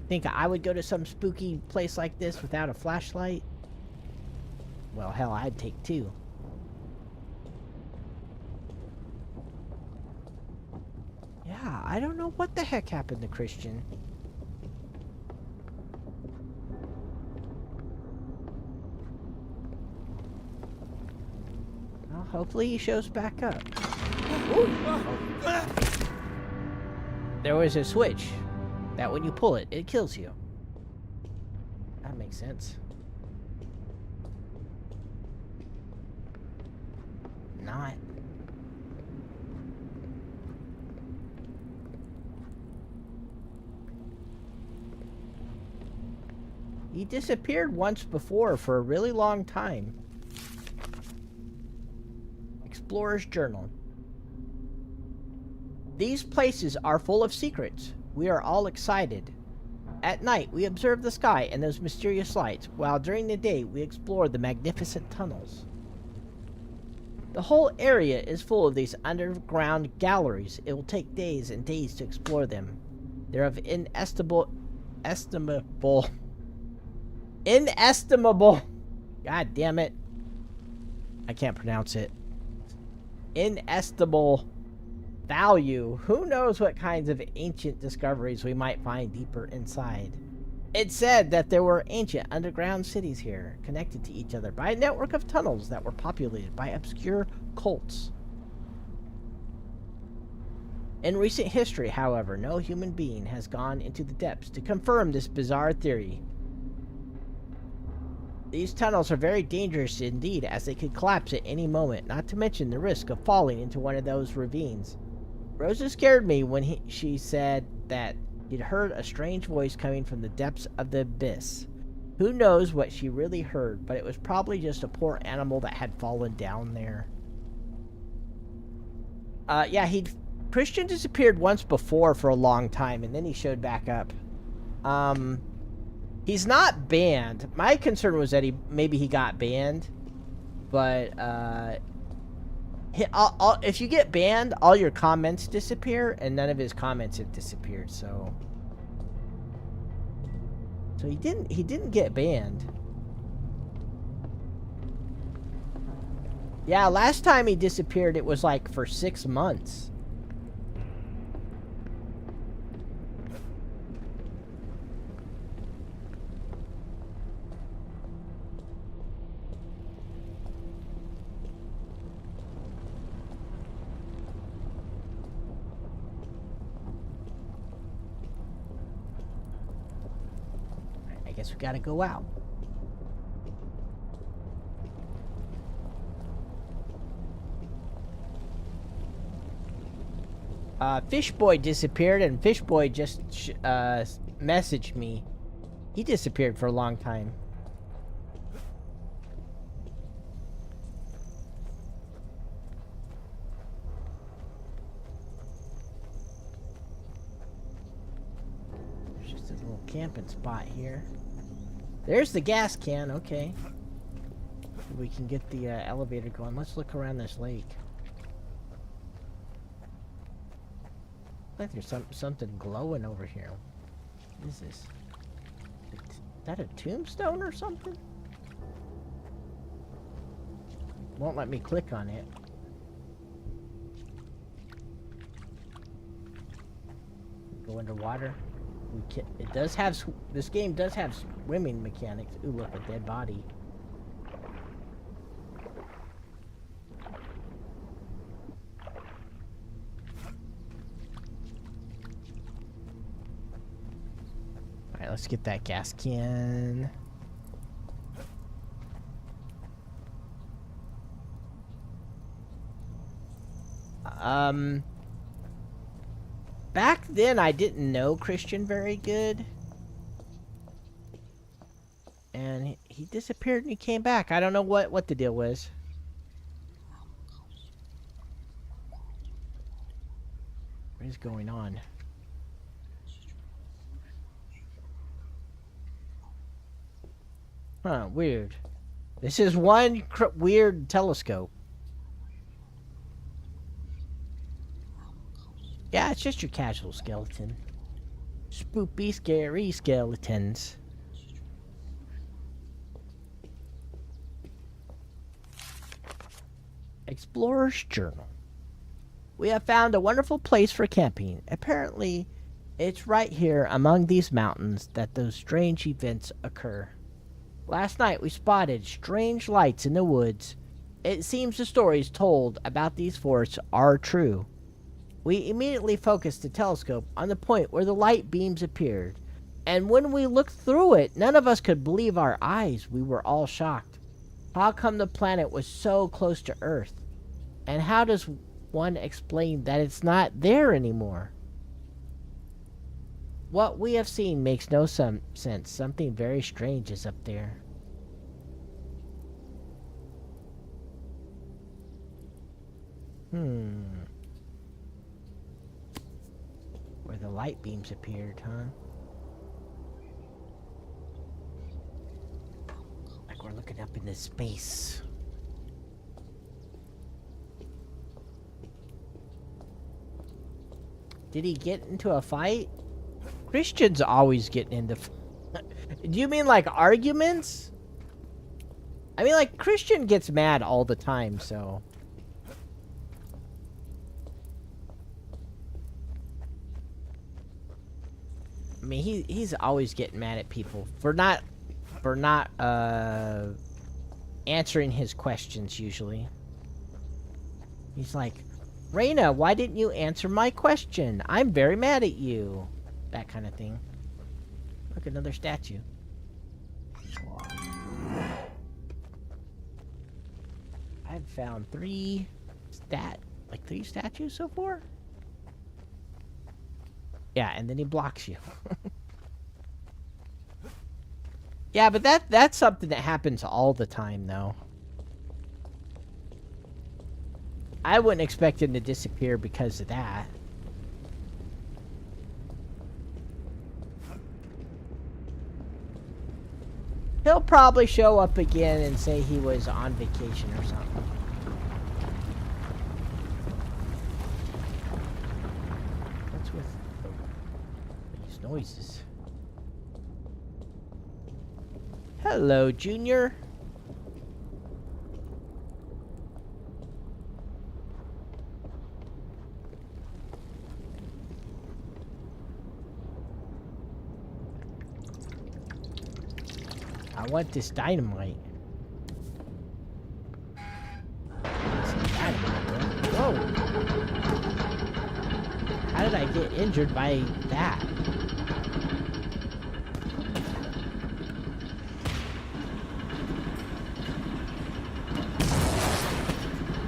Think I would go to some spooky place like this without a flashlight? Well, hell, I'd take two. Yeah, I don't know what the heck happened to Christian. Well, hopefully he shows back up. Ooh. Oh. There was a switch that when you pull it, it kills you. That makes sense. not. He disappeared once before for a really long time. Explorer's Journal. These places are full of secrets. We are all excited. At night, we observe the sky and those mysterious lights, while during the day, we explore the magnificent tunnels. The whole area is full of these underground galleries. It will take days and days to explore them. They're of inestimable, god damn it, I can't pronounce it, inestimable value. Who knows what kinds of ancient discoveries we might find deeper inside. It said that there were ancient underground cities here, connected to each other by a network of tunnels that were populated by obscure cults. In recent history, however, no human being has gone into the depths to confirm this bizarre theory. These tunnels are very dangerous indeed, as they could collapse at any moment, not to mention the risk of falling into one of those ravines. Rosa scared me when she said that he'd heard a strange voice coming from the depths of the abyss. Who knows what she really heard, but it was probably just a poor animal that had fallen down there. Yeah, Christian disappeared once before for a long time, and then he showed back up. He's not banned. My concern was that maybe he got banned, but if you get banned, all your comments disappear, and none of his comments have disappeared. So he didn't get banned. Yeah, last time he disappeared, it was like for 6 months. I guess we gotta go out. Fish Boy disappeared, and Fish Boy just messaged me. He disappeared for a long time. There's just a little camping spot here. There's the gas can, okay. We can get the elevator going. Let's look around this lake. I think there's something glowing over here. What is this? Is that a tombstone or something? Won't let me click on it. Go underwater. It does have. This game does have swimming mechanics. Ooh, look, a dead body. Alright, let's get that gas can. Back then, I didn't know Christian very good. And he disappeared and he came back. I don't know what the deal was. What is going on? Huh, weird. This is one weird telescope. Yeah, it's just your casual skeleton. Spoopy, scary skeletons. Explorer's Journal. We have found a wonderful place for camping. Apparently, it's right here among these mountains that those strange events occur. Last night we spotted strange lights in the woods. It seems the stories told about these forests are true. We immediately focused the telescope on the point where the light beams appeared, and when we looked through it, none of us could believe our eyes. We were all shocked. How come the planet was so close to Earth? And how does one explain that it's not there anymore? What we have seen makes no sense. Something very strange is up there. Where the light beams appeared, huh? Like we're looking up into space. Did he get into a fight? Christians always getting into Do you mean like arguments? I mean like Christian gets mad all the time, so. I mean he's always getting mad at people for not answering his questions usually. He's like, Rayna, why didn't you answer my question? I'm very mad at you. That kind of thing. Look, another statue. I've found three statues so far? Yeah, and then he blocks you. Yeah, but that's something that happens all the time, though. I wouldn't expect him to disappear because of that. He'll probably show up again and say he was on vacation or something. What's with these noises? Hello, Junior. I want this dynamite. Whoa. How did I get injured by that?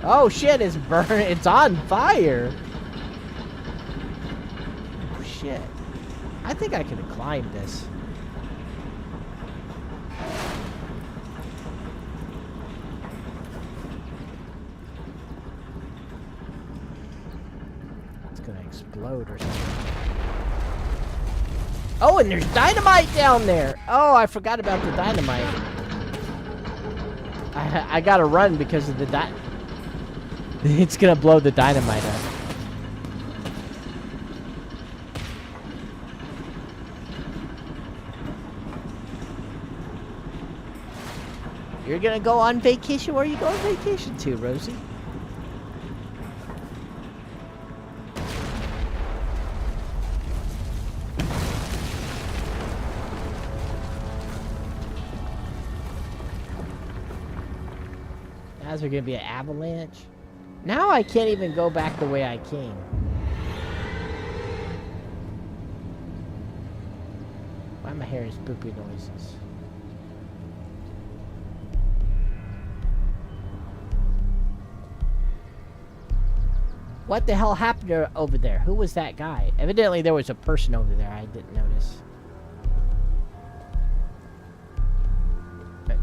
Oh shit, it's burning. It's on fire. Oh shit. I think I could have climbed this. Explode or something. Oh, and there's dynamite down there. Oh, I forgot about the dynamite. I gotta run because of the it's gonna blow the dynamite up. You're gonna go on vacation? Where are you going on vacation to, Rosie? Is there gonna be an avalanche? Now I can't even go back the way I came. Why my hair is poopy noises? What the hell happened over there? Who was that guy? Evidently there was a person over there I didn't notice.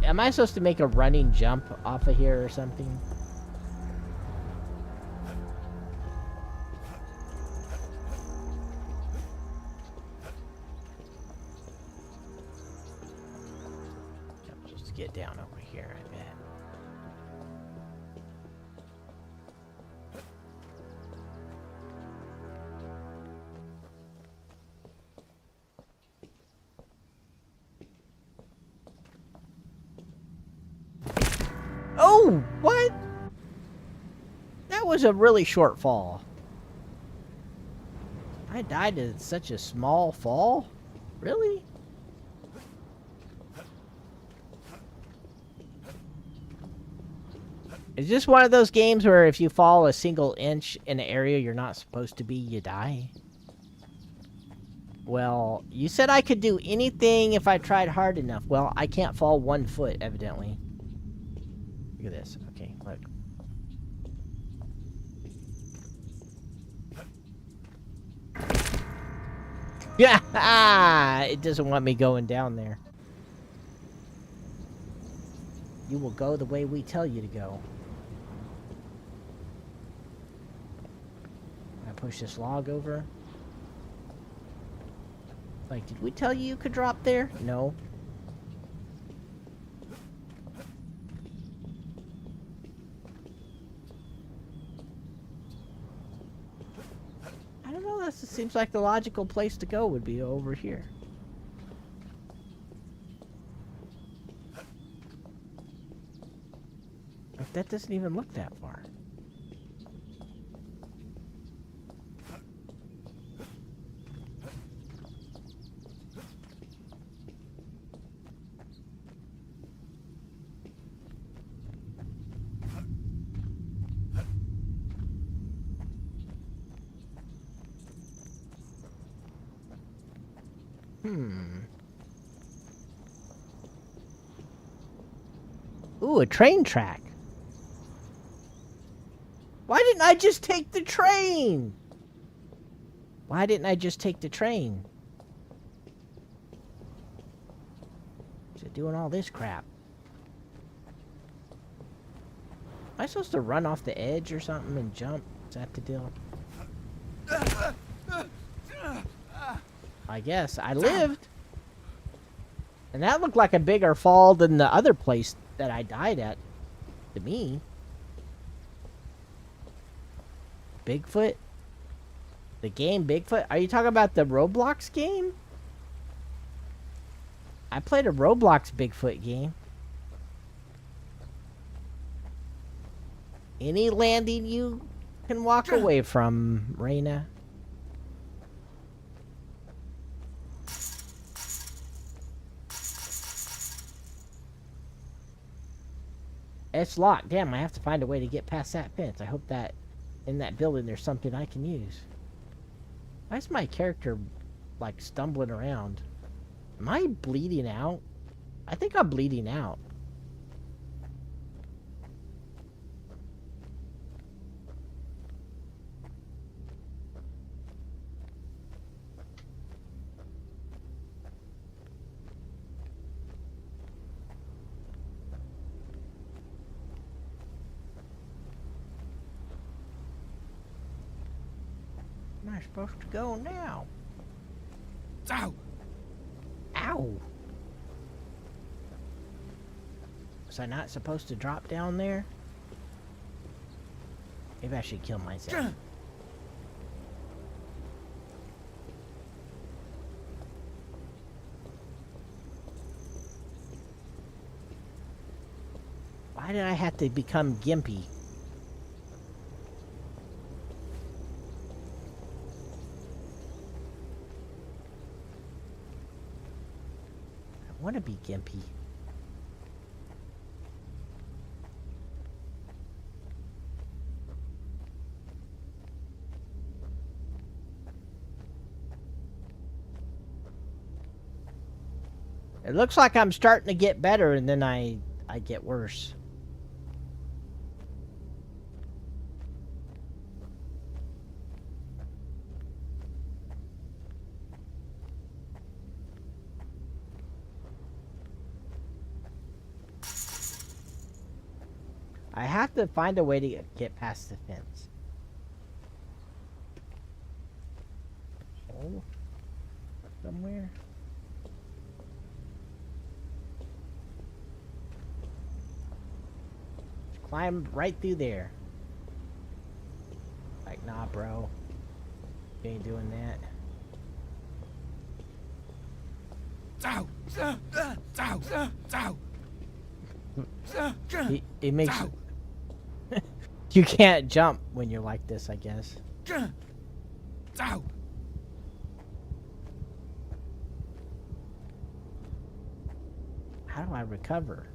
Am I supposed to make a running jump off of here or something? Just get down over here, I bet. Oh, what? That was a really short fall. I died in such a small fall? Really? Is this one of those games where if you fall a single inch in an area you're not supposed to be, you die? Well, you said I could do anything if I tried hard enough. Well, I can't fall 1 foot, evidently. Look at this. Okay, look. Yeah, it doesn't want me going down there. You will go the way we tell you to go. I push this log over. Like, did we tell you could drop there? No. I don't know, that seems like the logical place to go would be over here. Like, that doesn't even look that far. Ooh, a train track. Why didn't I just take the train? Why didn't I just take the train? Just doing all this crap. Am I supposed to run off the edge or something and jump? Is that the deal? I guess. I lived. And that looked like a bigger fall than the other place that I died at. To me. Bigfoot? The game Bigfoot? Are you talking about the Roblox game? I played a Roblox Bigfoot game. Any landing you can walk away from, Rayna. It's locked. Damn, I have to find a way to get past that fence. I hope that in that building there's something I can use. Why is my character, like, stumbling around? Am I bleeding out? I think I'm bleeding out. Where am I supposed to go now? Ow! Ow! Was I not supposed to drop down there? Maybe I should kill myself. Why did I have to become gimpy? I want to be gimpy. It looks like I'm starting to get better, and then I get worse. I have to find a way to get past the fence. Oh, somewhere. Just climb right through there. Like, nah, bro. You ain't doing that. It makes you can't jump when you're like this, I guess. How do I recover?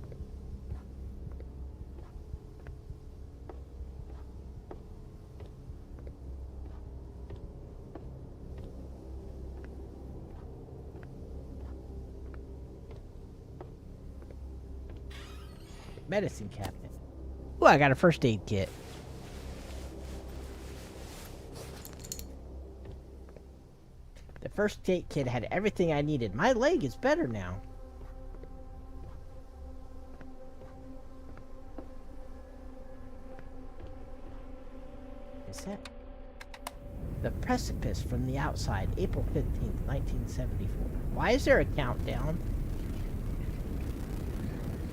Medicine cabinet. Oh, I got a first aid kit. The first aid kit had everything I needed. My leg is better now. Is that the precipice from the outside, April 15th, 1974? Why is there a countdown?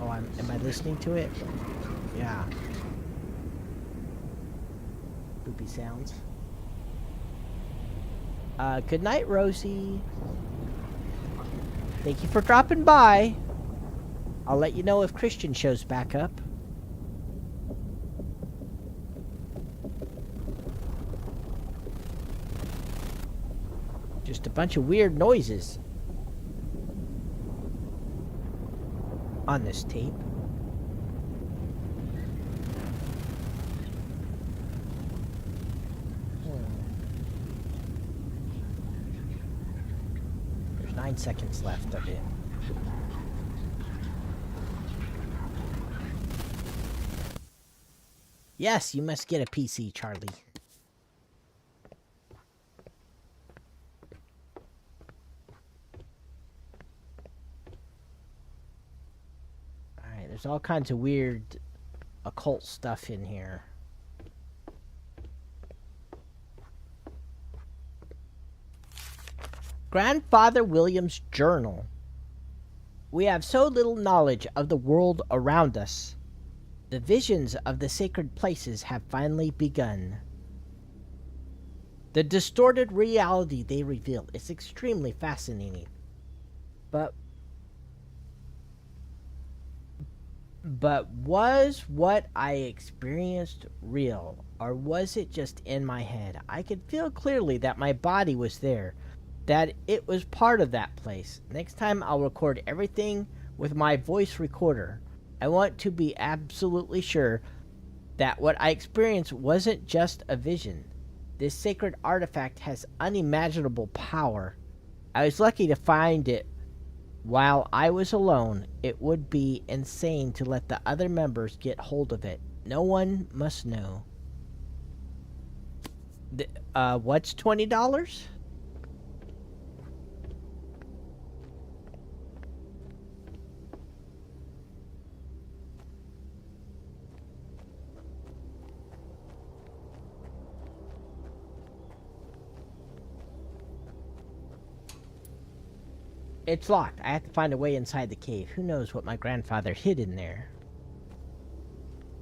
Oh, am I listening to it? Yeah. Poopy sounds. Good night, Rosie. Thank you for dropping by. I'll let you know if Christian shows back up. Just a bunch of weird noises on this tape. There's 9 seconds left of it. Yes, you must get a PC, Charlie. There's all kinds of weird occult stuff in here. Grandfather William's journal. We have so little knowledge of the world around us. The visions of the sacred places have finally begun. The distorted reality they reveal is extremely fascinating. But was what I experienced real, or was it just in my head? I could feel clearly that my body was there, that it was part of that place. Next time I'll record everything with my voice recorder. I want to be absolutely sure that what I experienced wasn't just a vision. This sacred artifact has unimaginable power. I was lucky to find it while I was alone. It would be insane to let the other members get hold of it. No one must know. What's $20? It's locked. I have to find a way inside the cave. Who knows what my grandfather hid in there?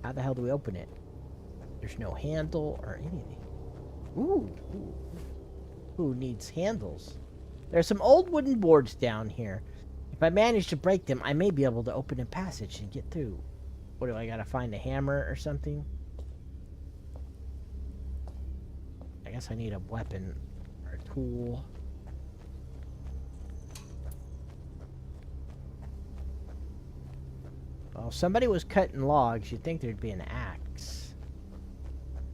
How the hell do we open it? There's no handle or anything. Ooh. Who needs handles? There's some old wooden boards down here. If I manage to break them, I may be able to open a passage and get through. What do I gotta find, a hammer or something? I guess I need a weapon or a tool. Well, if somebody was cutting logs, you'd think there'd be an axe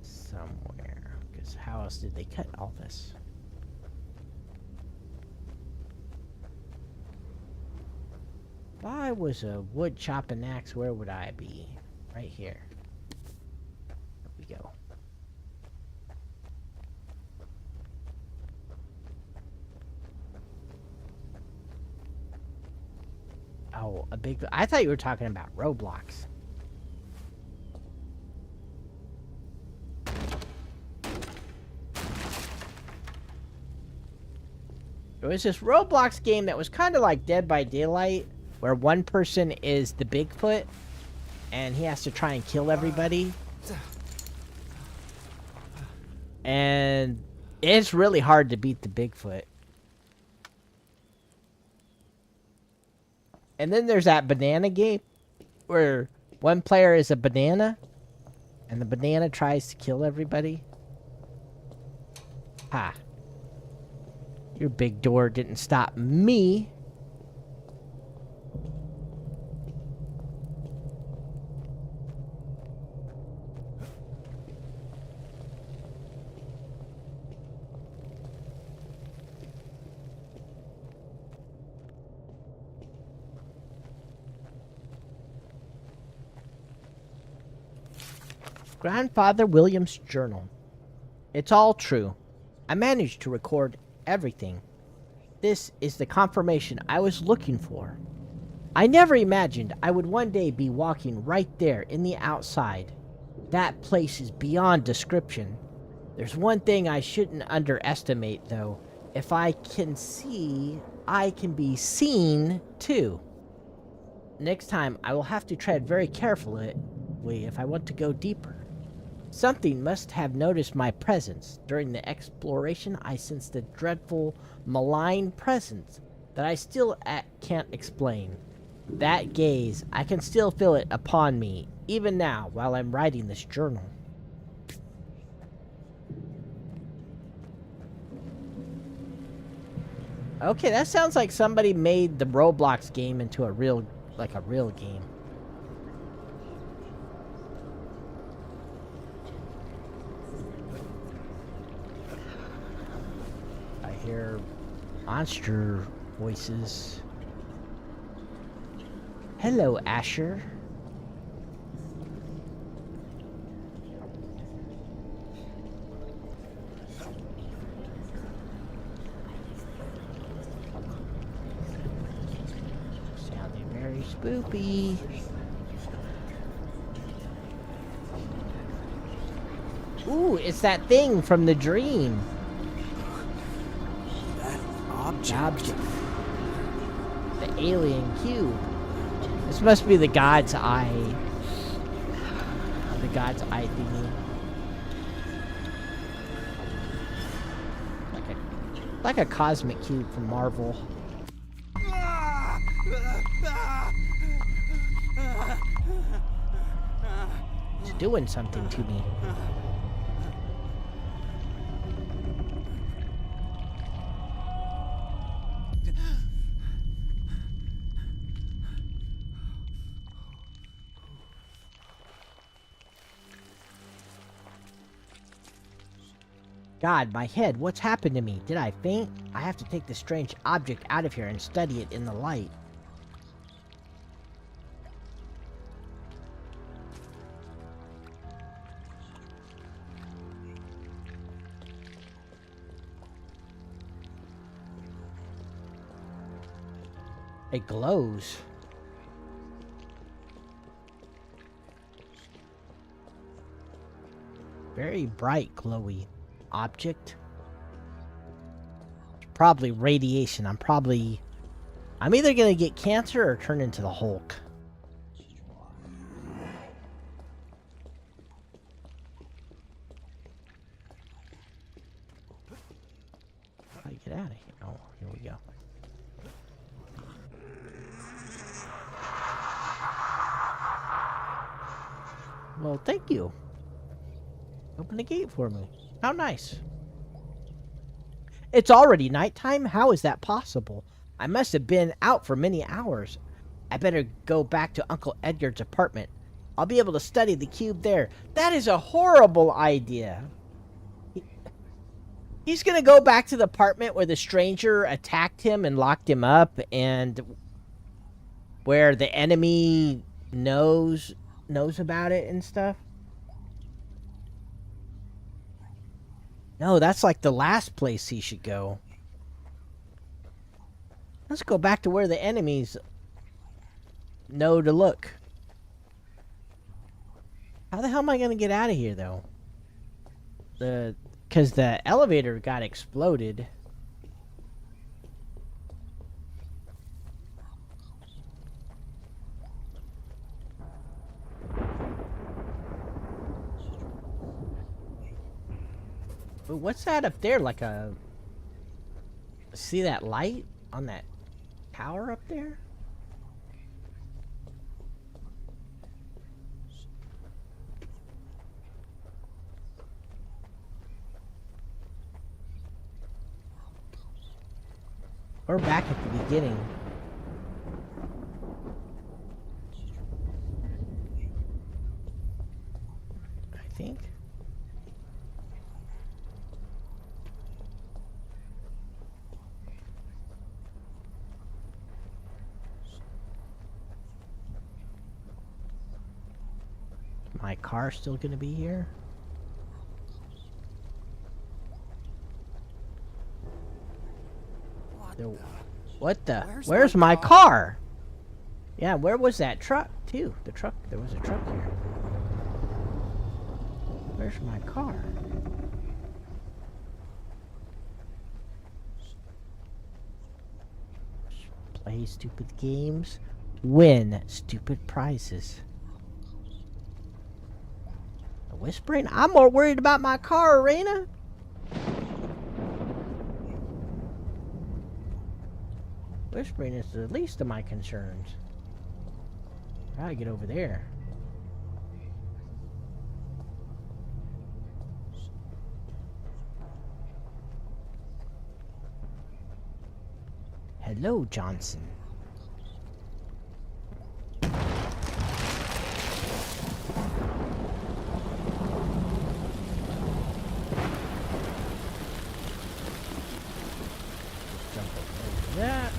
somewhere. Because how else did they cut all this? If I was a wood chopping axe, where would I be? Right here. There we go. Oh, a big... I thought you were talking about Roblox. There was this Roblox game that was kind of like Dead by Daylight, where one person is the Bigfoot, and he has to try and kill everybody. And it's really hard to beat the Bigfoot. And then there's that banana game where one player is a banana and the banana tries to kill everybody. Ha. Your big door didn't stop me. Grandfather William's journal. It's all true. I managed to record everything. This is the confirmation I was looking for. I never imagined I would one day be walking right there in the outside. That place is beyond description. There's one thing I shouldn't underestimate, though. If I can see, I can be seen, too. Next time, I will have to tread very carefully if I want to go deeper. Something must have noticed my presence. During the exploration, I sensed a dreadful, malign presence that I still can't explain. That gaze, I can still feel it upon me, even now, while I'm writing this journal. Okay, that sounds like somebody made the Roblox game into a real game. I hear monster voices. Hello, Asher. Sounding very spoopy. Ooh, it's that thing from the dream. That object. The alien cube. This must be the God's Eye. The God's Eye thingy. Like a cosmic cube from Marvel. It's doing something to me. God, my head, what's happened to me? Did I faint? I have to take this strange object out of here and study it in the light. It glows. Very bright, glowy object. Probably radiation. I'm either gonna get cancer or turn into the Hulk. How do you get out of here? Oh, here we go. Well, thank you. Open the gate for me. How nice. It's already nighttime? How is that possible? I must have been out for many hours. I better go back to Uncle Edgar's apartment. I'll be able to study the cube there. That is a horrible idea. He's gonna go back to the apartment where the stranger attacked him and locked him up, and where the enemy knows about it and stuff. No, that's like the last place he should go. Let's go back to where the enemies know to look. How the hell am I gonna get out of here, though? Because the elevator got exploded. What's that up there? Like a... See that light on that tower up there? We're back at the beginning. I think. My car still gonna be here? What the? Where's my car? Yeah, where was that truck, too? The truck, there was a truck here. Where's my car? Play stupid games, win stupid prizes. Whispering? I'm more worried about my car, Rayna. Whispering is the least of my concerns. I gotta get over there. Hello, Johnson. Jump over that.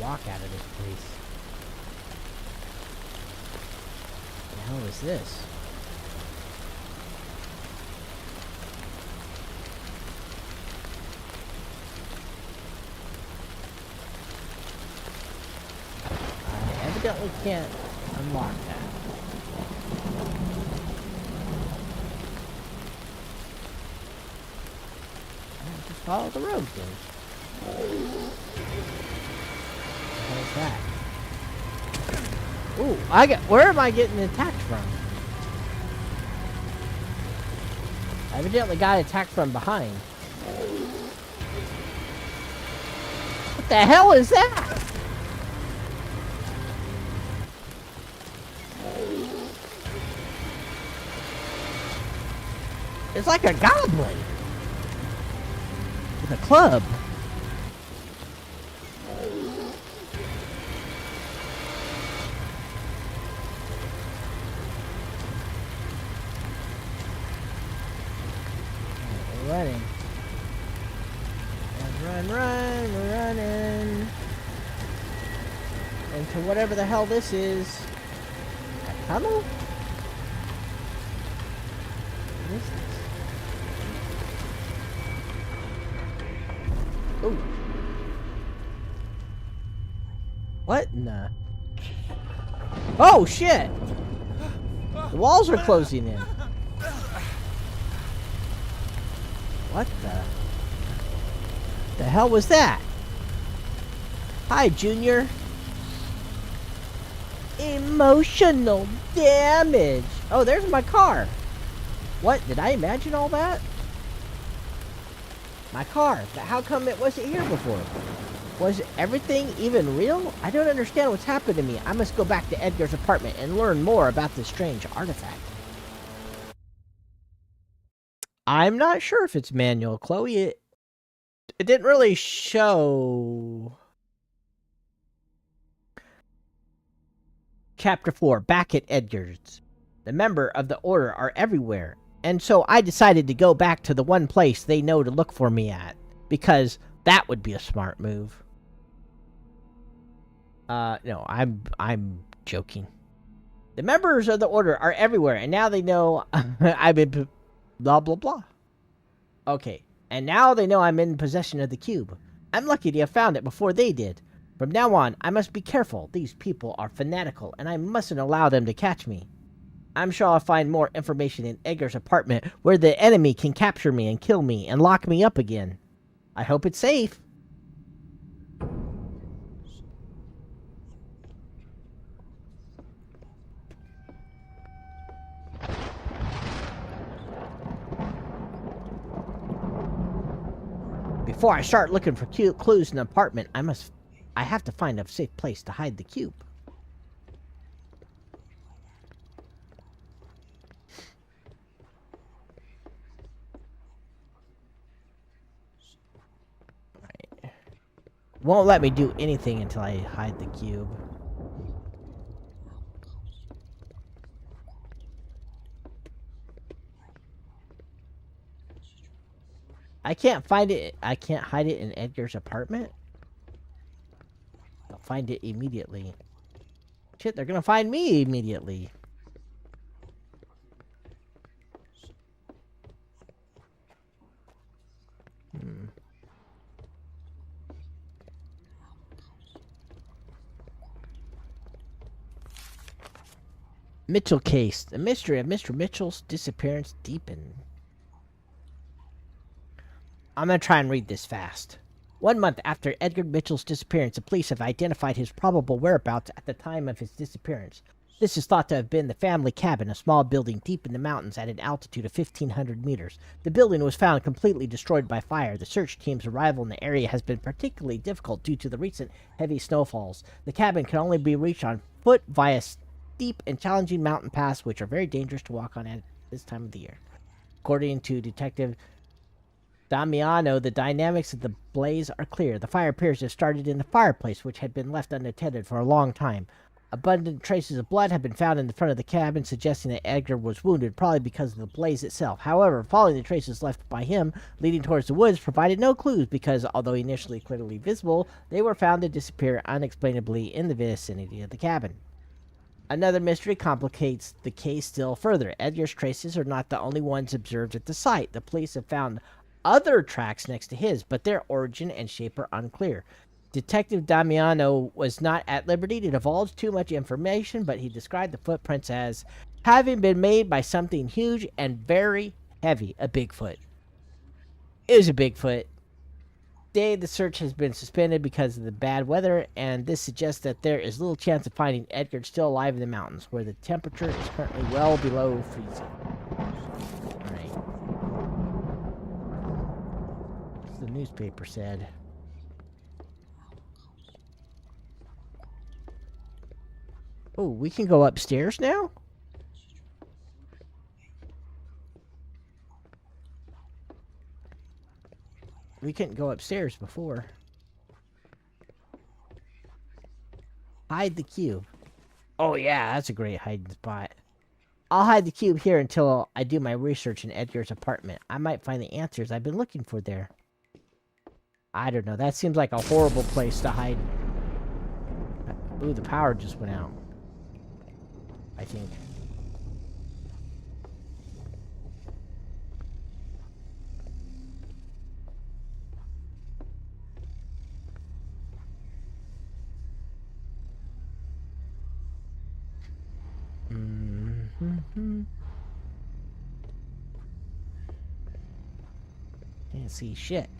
Walk out of this place. What the hell is this? I evidently can't unlock that. I'll just follow the road then. What's that? Ooh, where am I getting attacked from? I evidently got attacked from behind. What the hell is that? It's like a goblin with a club. Running. Run, we're running. Into whatever the hell this is. A tunnel? What is this? Ooh. What in the... Oh, shit! The walls are closing in. What the hell was that? Hi, Junior. Emotional damage. Oh, there's my car. What? Did I imagine all that? My car. But how come it wasn't here before? Was everything even real? I don't understand what's happened to me. I must go back to Edgar's apartment and learn more about this strange artifact. I'm not sure if it's manual, Chloe. It didn't really show. Chapter 4, back at Edgar's. The member of the Order are everywhere, and so I decided to go back to the one place they know to look for me at, because that would be a smart move. No, I'm joking. The members of the Order are everywhere, and now they know I've been... Blah, blah, blah. Okay, and now they know I'm in possession of the cube. I'm lucky to have found it before they did. From now on, I must be careful. These people are fanatical, and I mustn't allow them to catch me. I'm sure I'll find more information in Edgar's apartment, where the enemy can capture me and kill me and lock me up again. I hope it's safe. Before I start looking for clues in the apartment, I have to find a safe place to hide the cube. Right. Won't let me do anything until I hide the cube. I can't find it. I can't hide it in Edgar's apartment. I'll find it immediately. Shit, they're gonna find me immediately. Mitchell case. The mystery of Mr. Mitchell's disappearance deepened. I'm going to try and read this fast. 1 month after Edgar Mitchell's disappearance, the police have identified his probable whereabouts at the time of his disappearance. This is thought to have been the family cabin, a small building deep in the mountains at an altitude of 1,500 meters. The building was found completely destroyed by fire. The search team's arrival in the area has been particularly difficult due to the recent heavy snowfalls. The cabin can only be reached on foot via steep and challenging mountain paths, which are very dangerous to walk on at this time of the year. According to Detective Damiano, the dynamics of the blaze are clear. The fire appears to have started in the fireplace, which had been left unattended for a long time. Abundant traces of blood have been found in the front of the cabin, suggesting that Edgar was wounded, probably because of the blaze itself. However, following the traces left by him, leading towards the woods, provided no clues because, although initially clearly visible, they were found to disappear unexplainably in the vicinity of the cabin. Another mystery complicates the case still further. Edgar's traces are not the only ones observed at the site. The police have found other tracks next to his, but their origin and shape are unclear. Detective Damiano was not at liberty to divulge too much information, but he described the footprints as having been made by something huge and very heavy, a Bigfoot. It was a Bigfoot. Today, the search has been suspended because of the bad weather, and this suggests that there is little chance of finding Edgar still alive in the mountains, where the temperature is currently well below freezing. Alright. As the newspaper said. Oh, we can go upstairs now? We couldn't go upstairs before. Hide the cube. Oh yeah, that's a great hiding spot. I'll hide the cube here until I do my research in Edgar's apartment. I might find the answers I've been looking for there. I don't know, that seems like a horrible place to hide. Ooh, the power just went out. I think. Can't see shit.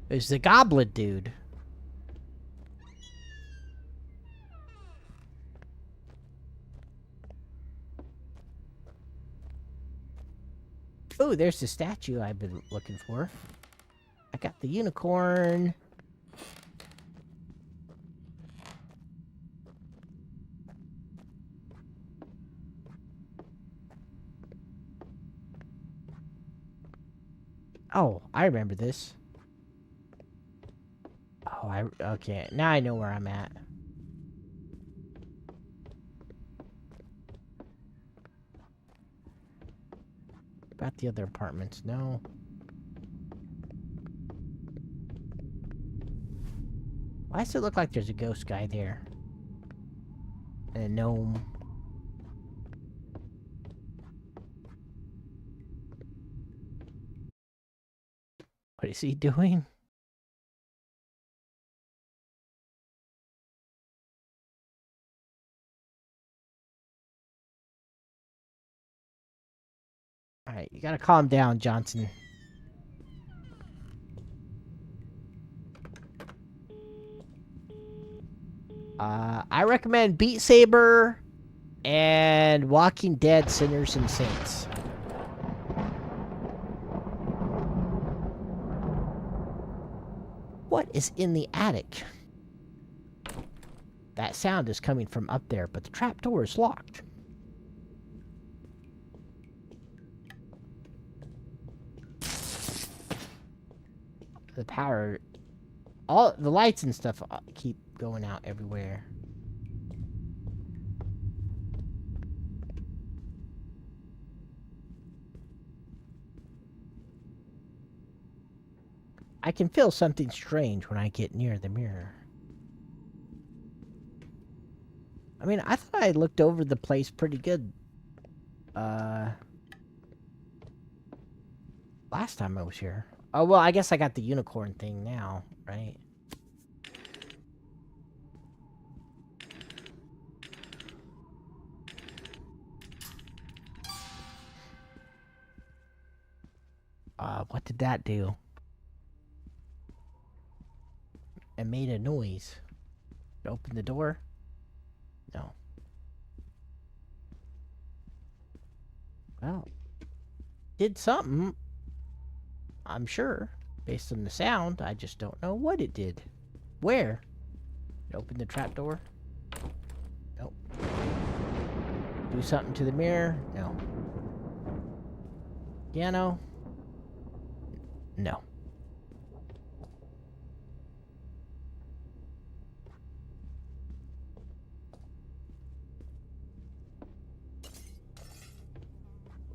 It's the goblin dude. Oh, there's the statue I've been looking for. I got the unicorn. Oh, I remember this. Oh, okay. Now I know where I'm at. About the other apartments, no. Why does it look like there's a ghost guy there? And a gnome. What is he doing? Alright, you gotta calm down, Johnson. I recommend Beat Saber and Walking Dead Sinners and Saints. What is in the attic? That sound is coming from up there, but the trapdoor is locked. The power... all the lights and stuff keep going out everywhere. I can feel something strange when I get near the mirror. I mean, I thought I looked over the place pretty good. Last time I was here. Oh, well, I guess I got the unicorn thing now, right? What did that do? It made a noise. Open the door? No. Well, did something. I'm sure. Based on the sound, I just don't know what it did. Where? It opened the trapdoor? Nope. Do something to the mirror? No. Piano? No.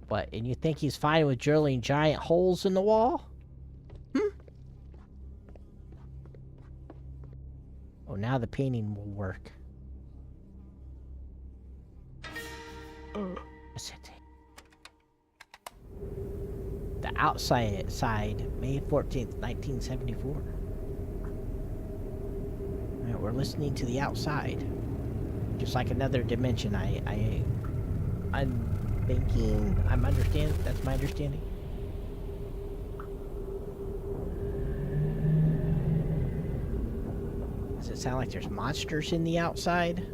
What, and you think he's fine with drilling giant holes in the wall? Oh, now the painting will work. What's it? The outside side, May 14th, 1974. Alright, we're listening to the outside. Just like another dimension. I'm thinking, I'm understanding, that's my understanding. Does it sound like there's monsters in the outside?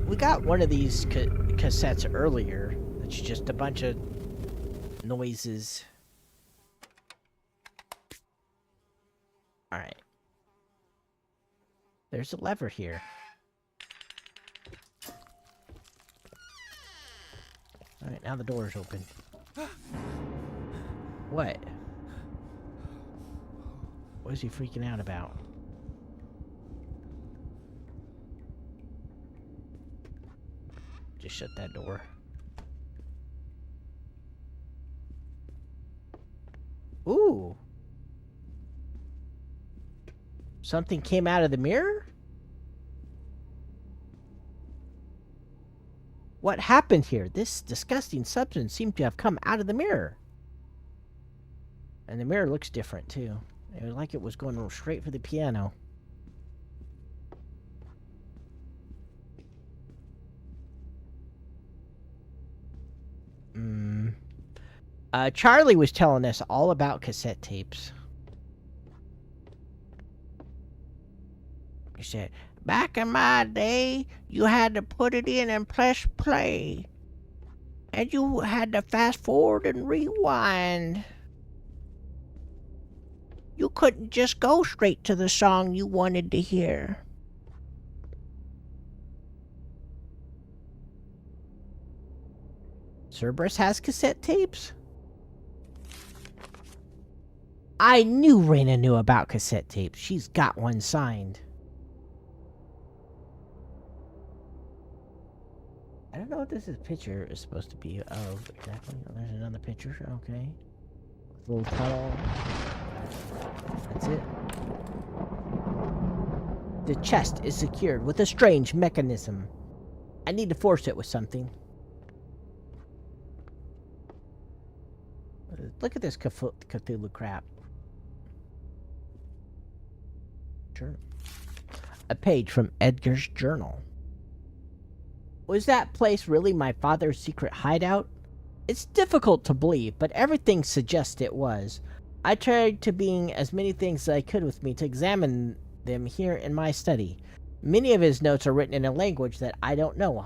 We got one of these cassettes earlier. It's just a bunch of noises. All right. There's a lever here. All right, now the door's open. What? What is he freaking out about? Just shut that door. Ooh. Something came out of the mirror? What happened here? This disgusting substance seemed to have come out of the mirror. And the mirror looks different, too. It was like it was going straight for the piano. Charlie was telling us all about cassette tapes. He said, back in my day, you had to put it in and press play. And you had to fast forward and rewind. You couldn't just go straight to the song you wanted to hear. Cerberus has cassette tapes? I knew Rayna knew about cassette tapes. She's got one signed. I don't know what this picture is supposed to be of exactly. Oh, there's another picture. Okay. A little tunnel. That's it. The chest is secured with a strange mechanism. I need to force it with something. Look at this Cthulhu crap. Journal. A page from Edgar's journal. Was that place really my father's secret hideout? It's difficult to believe, but everything suggests it was. I tried to bring as many things as I could with me to examine them here in my study. Many of his notes are written in a language that I don't know.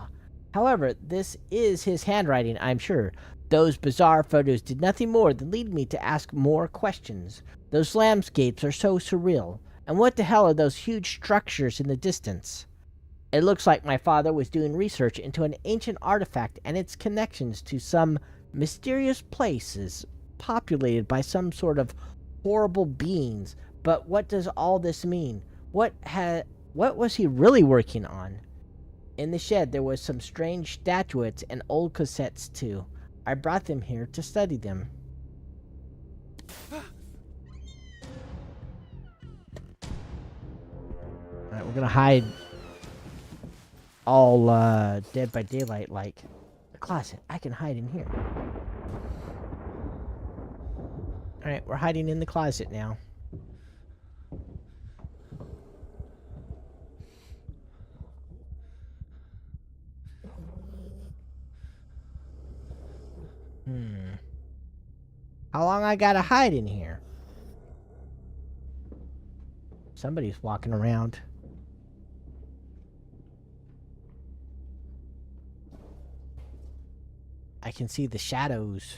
However, this is his handwriting, I'm sure. Those bizarre photos did nothing more than lead me to ask more questions. Those landscapes are so surreal. And what the hell are those huge structures in the distance? It looks like my father was doing research into an ancient artifact and its connections to some mysterious places populated by some sort of horrible beings. But what does all this mean? What was he really working on? In the shed there was some strange statuettes and old cassettes too. I brought them here to study them. Alright, we're gonna hide all Dead by Daylight like the closet. I can hide in here. Alright, we're hiding in the closet now. How long I gotta hide in here? Somebody's walking around. I can see the shadows.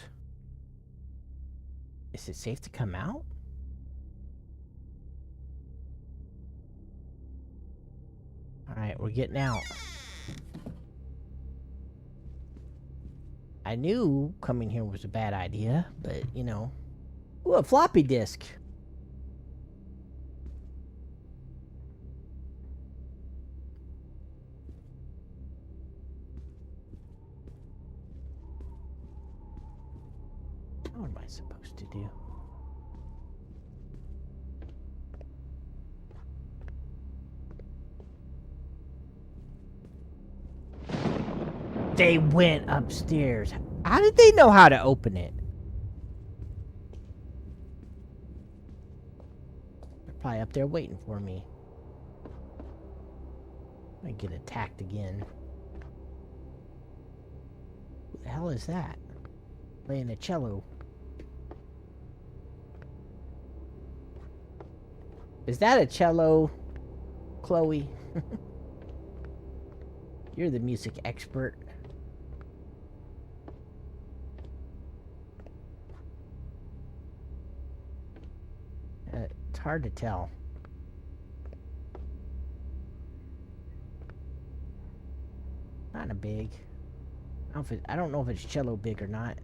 Is it safe to come out? Alright, we're getting out. I knew coming here was a bad idea, but, you know. Ooh, a floppy disk. What am I supposed to do? They went upstairs. How did they know how to open it? They're probably up there waiting for me. I get attacked again. Who the hell is that? Playing a cello. Is that a cello, Chloe? You're the music expert. It's hard to tell. Kind of big. I don't know if it's cello big or not.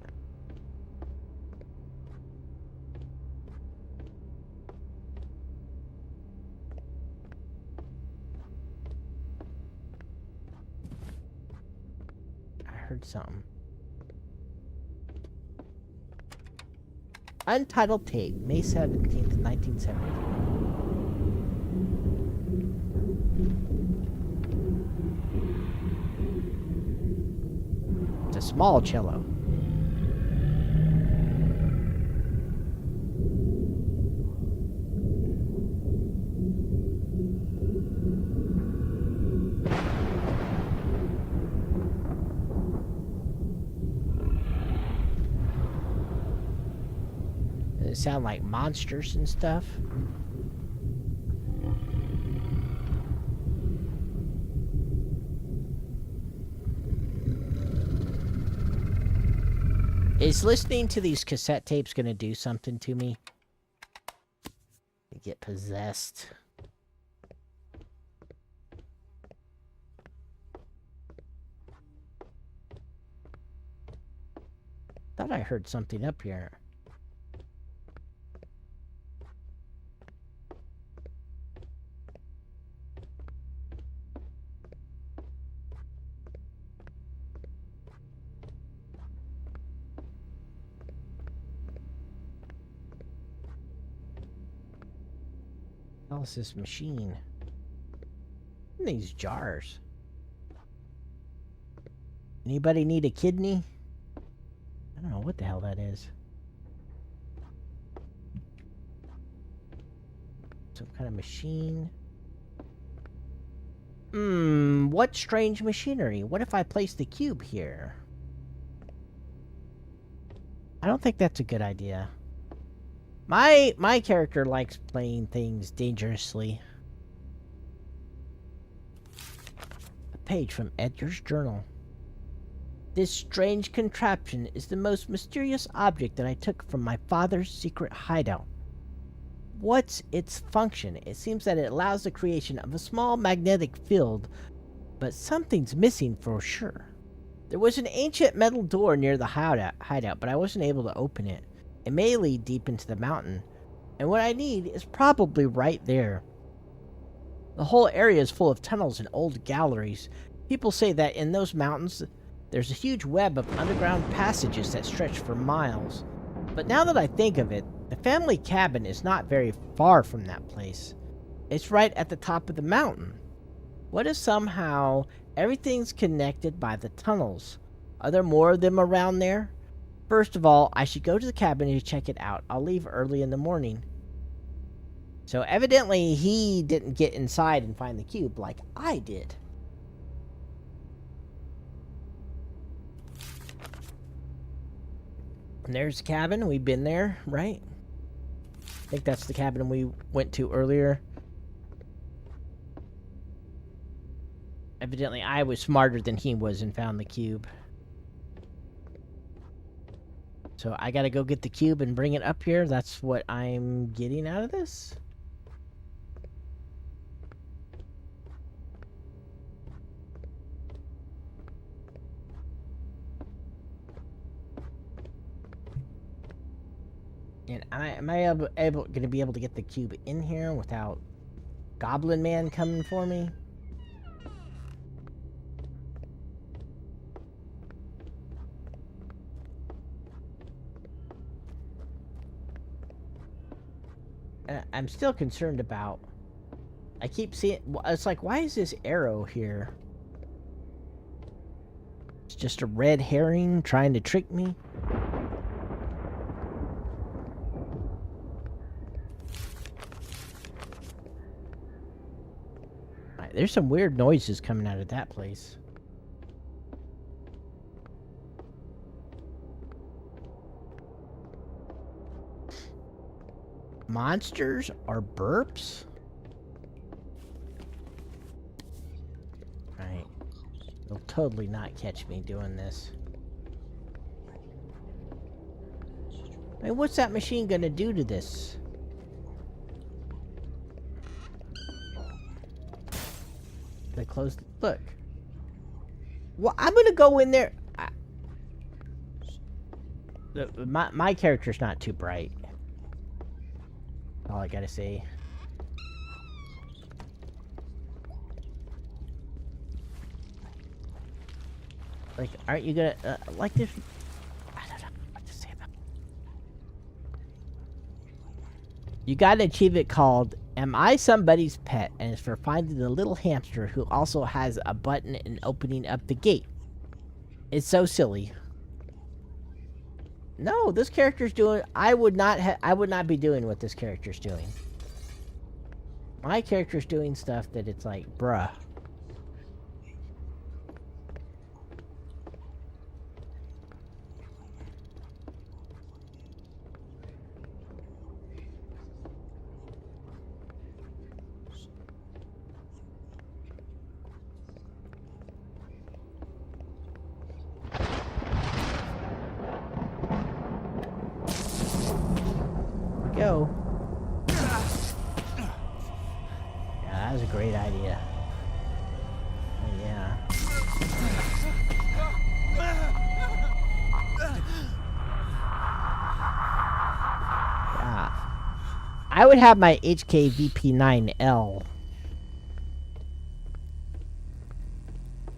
I heard something. Untitled tape, May 17th, 1970. It's a small cello. Does it sound like monsters and stuff? Is listening to these cassette tapes gonna do something to me? I get possessed. Thought I heard something up here. What's this machine? In these jars. Anybody need a kidney? I don't know what the hell that is. Some kind of machine. What strange machinery? What if I place the cube here? I don't think that's a good idea. My character likes playing things dangerously. A page from Edgar's journal. This strange contraption is the most mysterious object that I took from my father's secret hideout. What's its function? It seems that it allows the creation of a small magnetic field, but something's missing for sure. There was an ancient metal door near the hideout, but I wasn't able to open it. It may lead deep into the mountain, and what I need is probably right there. The whole area is full of tunnels and old galleries. People say that in those mountains, there's a huge web of underground passages that stretch for miles. But now that I think of it, the family cabin is not very far from that place. It's right at the top of the mountain. What if somehow everything's connected by the tunnels? Are there more of them around there? First of all, I should go to the cabin to check it out. I'll leave early in the morning. So evidently he didn't get inside and find the cube like I did. And there's the cabin. We've been there, right? I think that's the cabin we went to earlier. Evidently I was smarter than he was and found the cube. So I gotta go get the cube and bring it up here. That's what I'm getting out of this. And am I gonna be able to get the cube in here without Goblin Man coming for me? I'm still concerned about... I keep seeing... It's like, why is this arrow here? It's just a red herring trying to trick me? Alright, there's some weird noises coming out of that place. Monsters are burps? Right. They'll totally not catch me doing this. I mean, what's that machine gonna do to this? They closed. Look. Well, I'm gonna go in there. My character's not too bright. All I gotta say. Like, aren't you gonna like this? I don't know what to say about. You got an achievement called "Am I Somebody's Pet?" and it's for finding the little hamster who also has a button and opening up the gate. It's so silly. No, this character's doing... I would not be doing what this character's doing. My character's doing stuff that it's like, bruh. Go. Yeah, that was a great idea. Oh, yeah. Yeah. I would have my HKVP9L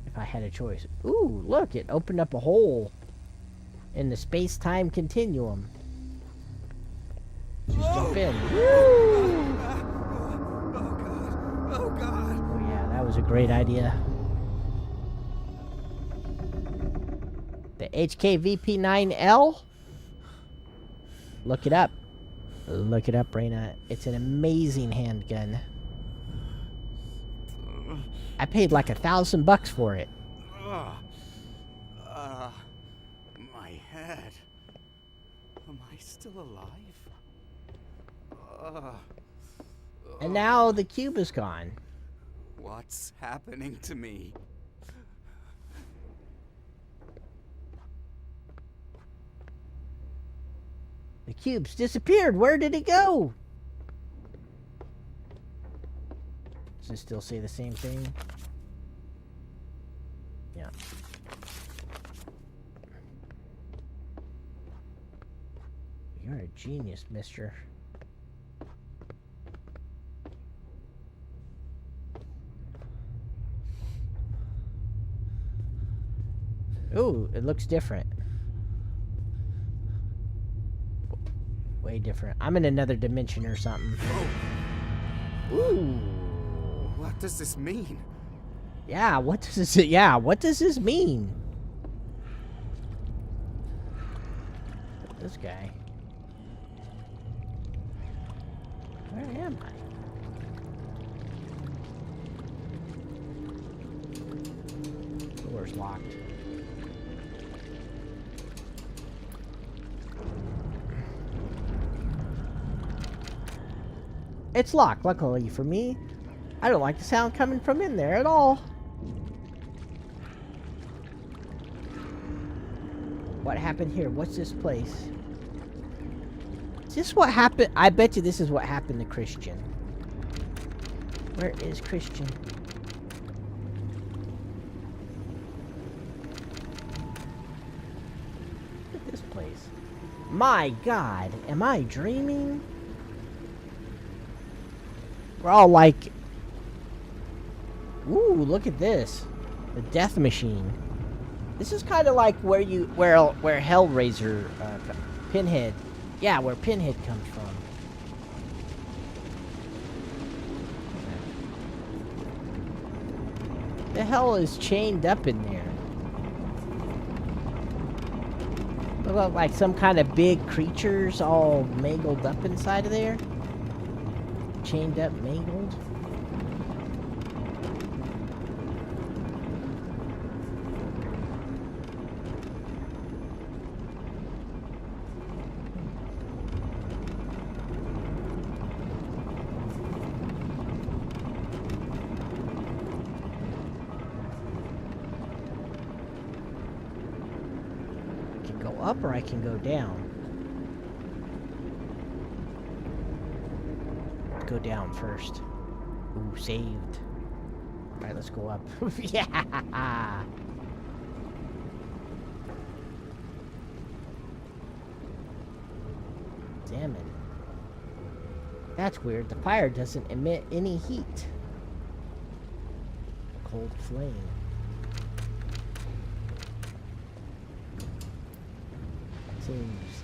if I had a choice. Ooh, look, it opened up a hole in the space-time continuum. Just jump in. Woo! Oh god. Oh god. Oh yeah, that was a great idea. The HKVP9L? Look it up. Look it up, Rayna. It's an amazing handgun. I paid like $1,000 for it. My head. Am I still alive? And now the cube is gone. What's happening to me? The cube's disappeared. Where did it go? Does it still say the same thing? Yeah. You're a genius, mister. Ooh, it looks different. Way different. I'm in another dimension or something. Ooh. What does this mean? Yeah, what does this mean? This guy. Where am I? Door's locked. It's locked, luckily for me. I don't like the sound coming from in there at all. What happened here? What's this place? Is this what happened? I bet you this is what happened to Christian. Where is Christian? Look at this place. My God, am I dreaming? We're all like... Ooh, look at this. The death machine. This is kind of like where Hellraiser, Pinhead, yeah, where Pinhead comes from. The hell is chained up in there? Look like some kind of big creatures all mangled up inside of there. Chained up, mangled. Up or I can go down. Go down first. Ooh, saved. Alright, let's go up. Yeah! Damn it. That's weird. The fire doesn't emit any heat. Cold flame. Seems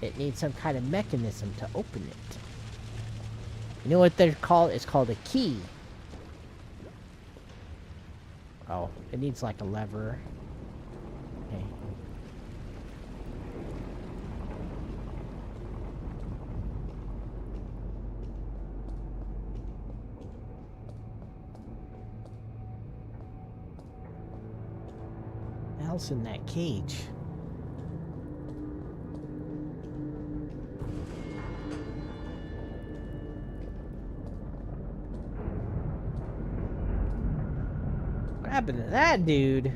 it needs some kind of mechanism to open it. You know what they're called? It's called a key. Oh, it needs like a lever. Okay. What else in that cage? What happened to that dude?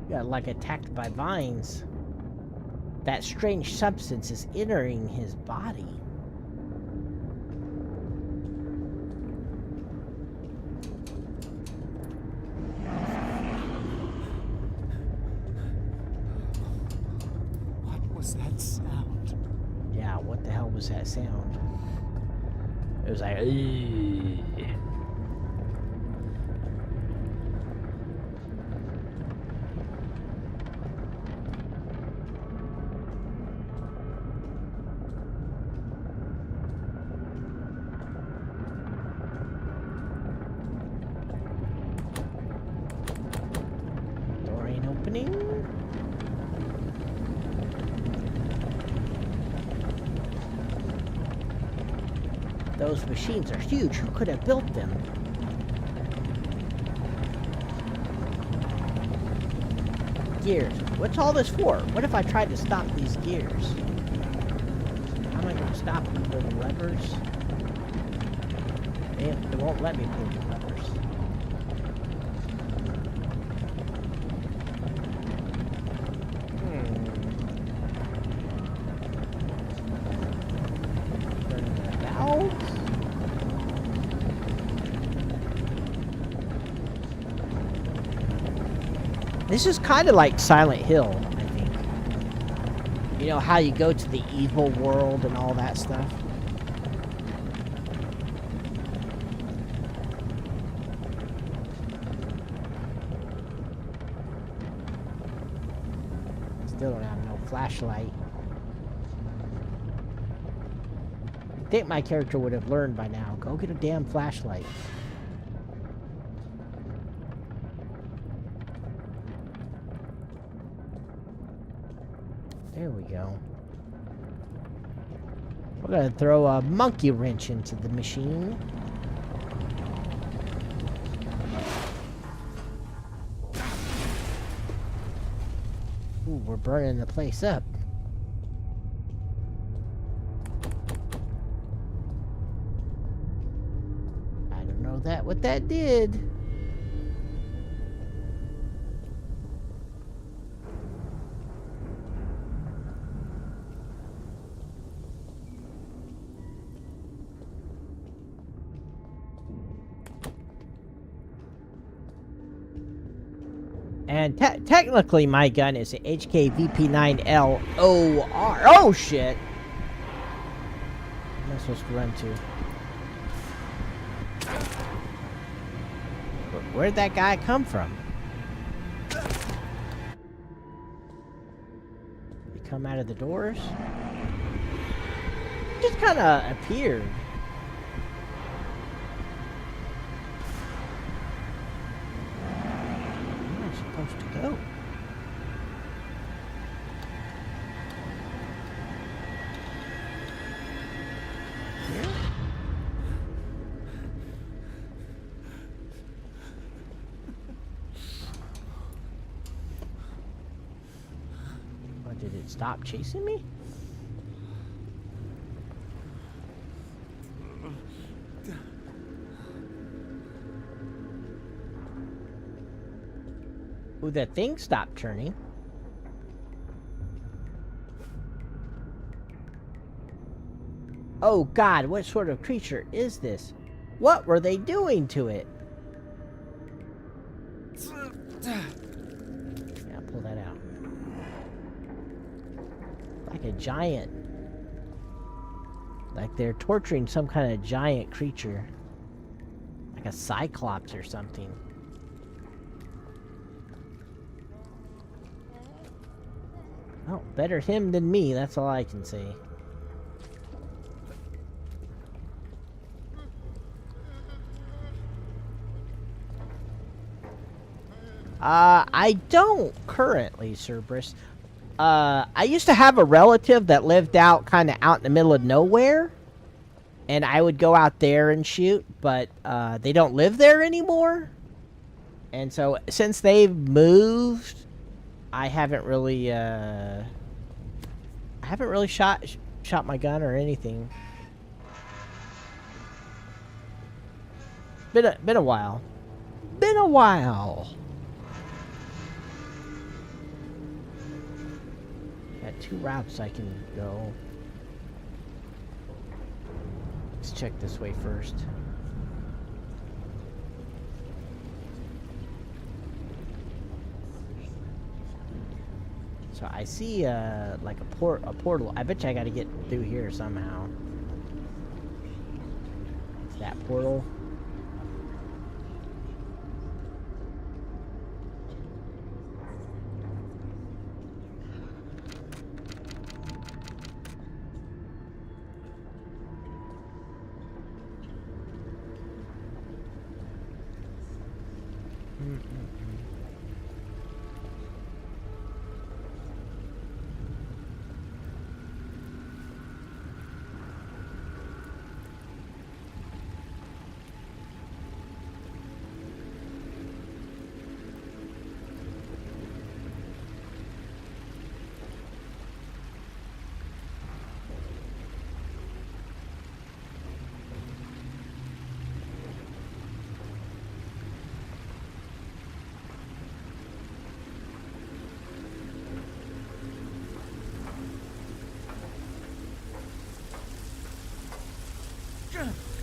Got like attacked by vines. That strange substance is entering his body. What was that sound? Yeah, what the hell was that sound? It was like, "Ugh." Those machines are huge. Who could have built them? Gears. What's all this for? What if I tried to stop these gears? How am I going to stop them? Little levers? It won't let me pull the levers. This is kind of like Silent Hill, I think. You know how you go to the evil world and all that stuff? Still don't have no flashlight. I think my character would have learned by now. Go get a damn flashlight. There we go. We're gonna throw a monkey wrench into the machine. Ooh, we're burning the place up. I don't know what that did. And technically, my gun is a HKVP9LOR. Oh, shit! Am I supposed to run to? Where'd that guy come from? He come out of the doors? Just kind of appeared. To go. Here? What, did it stop chasing me? Ooh, that thing stopped turning. Oh god, what sort of creature is this? What were they doing to it? Yeah, pull that out. Like a giant. Like they're torturing some kind of giant creature. Like a cyclops or something. Oh, better him than me, that's all I can say. I don't currently, Cerberus. I used to have a relative that lived out kind of out in the middle of nowhere. And I would go out there and shoot, but they don't live there anymore. And so, since they've moved, I haven't really shot my gun or anything. Been a while. Been a while. Got 2 routes I can go. Let's check this way first. So I see like a portal. I bet you I gotta get through here somehow. It's that portal.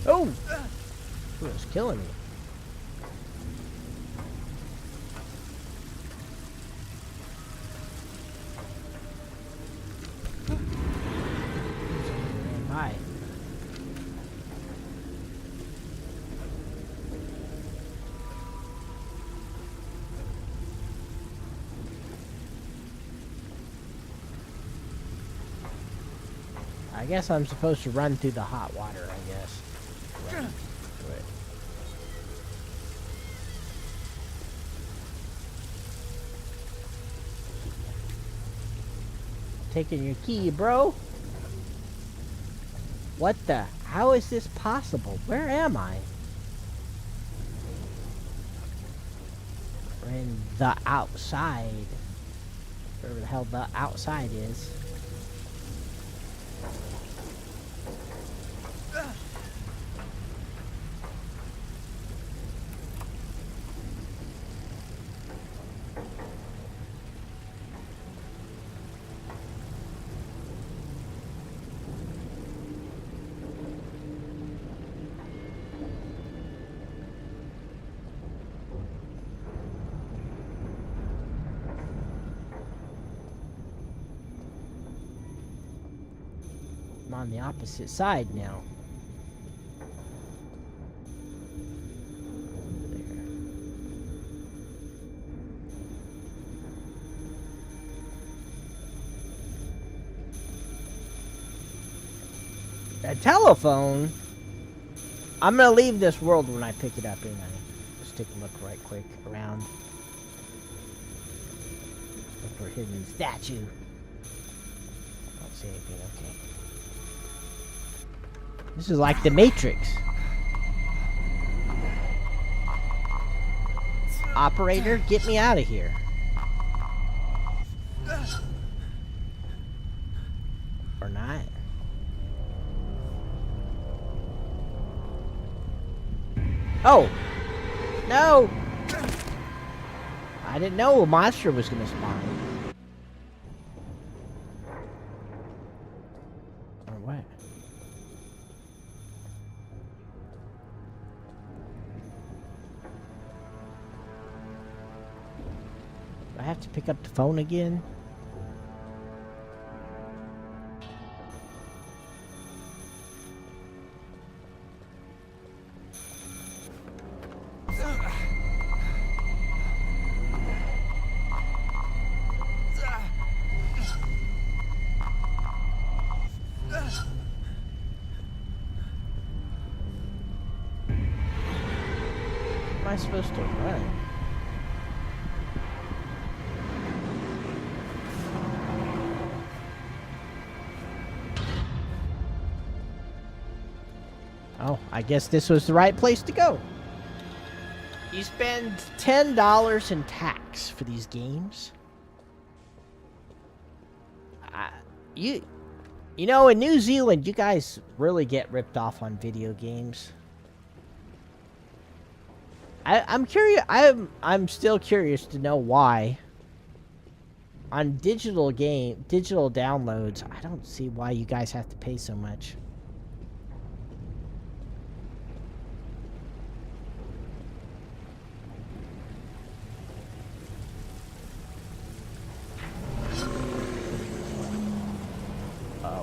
Oh! It was killing me. Bye. I guess I'm supposed to run through the hot water, I guess. Run through it. Taking your key, bro. What the? How is this possible? Where am I? We're in the outside. Wherever the hell the outside is. I'm on the opposite side now. A telephone? I'm gonna leave this world when I pick it up, ain't I? Let's take a look right quick around. Look for a hidden statue. I don't see anything, okay. This is like the Matrix. Operator, get me out of here. Or not. Oh! No! I didn't know a monster was gonna spawn. Or what? Do I have to pick up the phone again? Am I supposed to run? Oh, I guess this was the right place to go. You spend $10 in tax for these games. You know, in New Zealand, you guys really get ripped off on video games. I'm curious. I'm still curious to know why. On digital downloads, I don't see why you guys have to pay so much.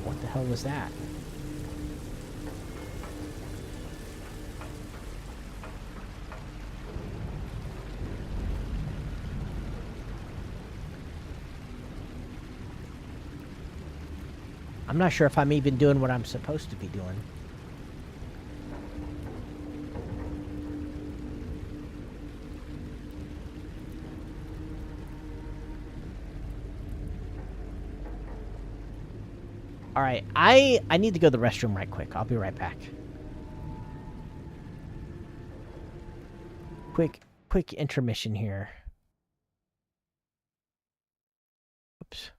What the hell was that? I'm not sure if I'm even doing what I'm supposed to be doing. Alright, I need to go to the restroom right quick. I'll be right back. Quick intermission here. Oops.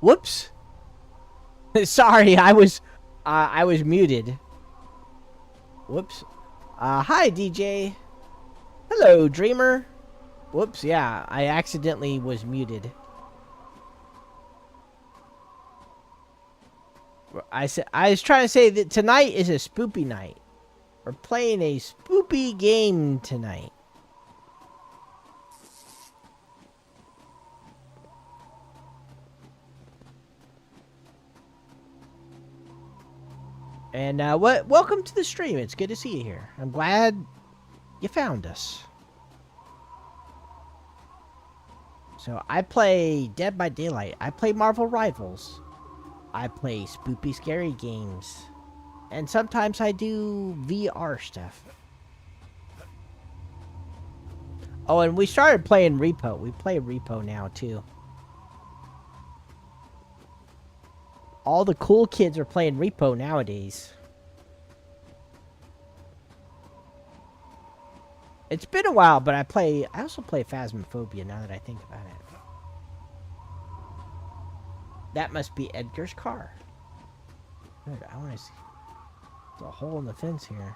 Whoops. Sorry, I was muted. Whoops. Hi, DJ. Hello, Dreamer. Whoops, yeah, I accidentally was muted. I was trying to say that tonight is a spoopy night. We're playing a spoopy game tonight. And welcome to the stream. It's good to see you here. I'm glad you found us. So I play Dead by Daylight. I play Marvel Rivals. I play spoopy scary games. And sometimes I do VR stuff. Oh, and we started playing Repo. We play Repo now too. All the cool kids are playing Repo nowadays. It's been a while, but I also play Phasmophobia now that I think about it. That must be Edgar's car. Good, I want to see. There's a hole in the fence here.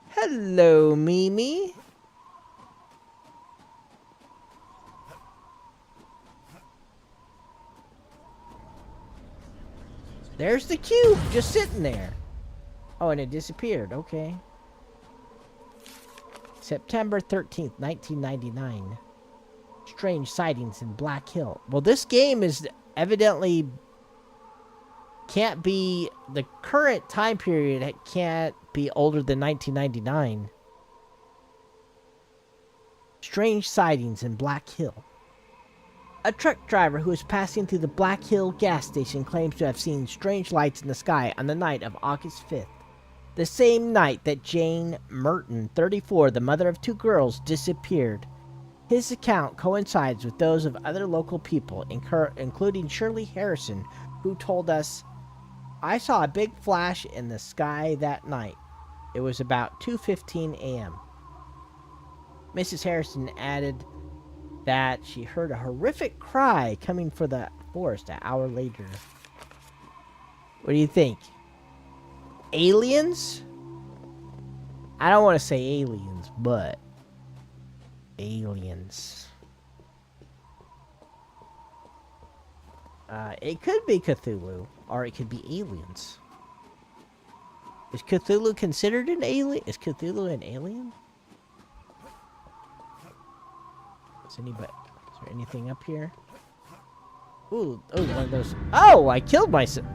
Hello, Mimi. There's the cube, just sitting there. Oh, and it disappeared. Okay. September 13th, 1999. Strange sightings in Black Hill. Well, this game is evidently can't be the current time period. It can't be older than 1999. Strange sightings in Black Hill. A truck driver who is passing through the Black Hill gas station claims to have seen strange lights in the sky on the night of August 5th. The same night that Jane Merton, 34, the mother of 2 girls, disappeared. His account coincides with those of other local people, including Shirley Harrison, who told us, "I saw a big flash in the sky that night. It was about 2:15 a.m. Mrs. Harrison added that she heard a horrific cry coming from the forest an hour later. What do you think? Aliens? I don't want to say aliens, but aliens. It could be Cthulhu, or it could be aliens. Is Cthulhu considered an alien? Is Cthulhu an alien? Is there anything up here? Ooh, one of those. Oh, I killed myself.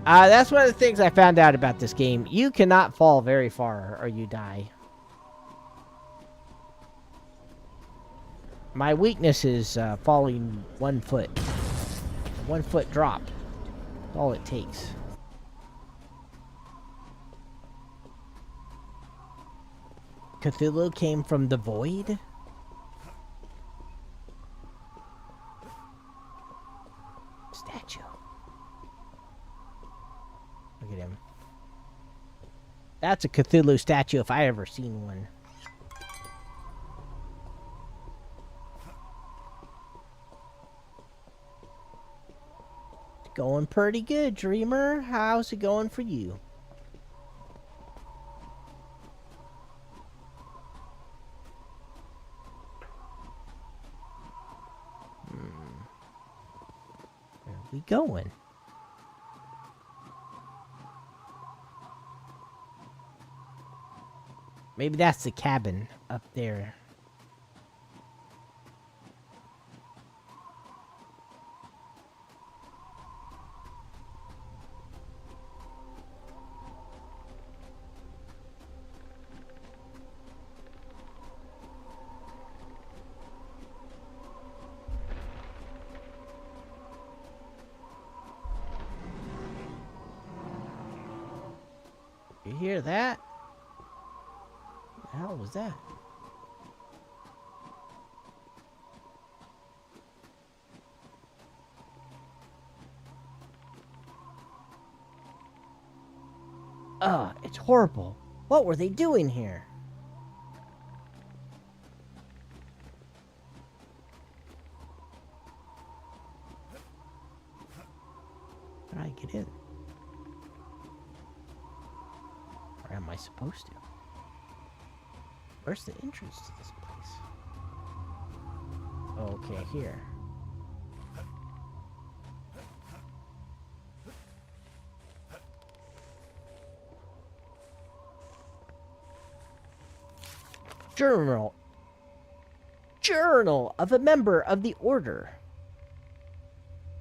That's one of the things I found out about this game. You cannot fall very far or you die. My weakness is falling 1 foot. A 1 foot drop. That's all it takes. Cthulhu came from the void? Statue. Look at him. That's a Cthulhu statue if I ever seen one. It's going pretty good, Dreamer. How's it going for you? Where are we going? Maybe that's the cabin up there. You hear that? What the hell was that? It's horrible. What were they doing here? How do I get in? Or am I supposed to? Where's the entrance to this place? Okay, here. Journal of a member of the Order.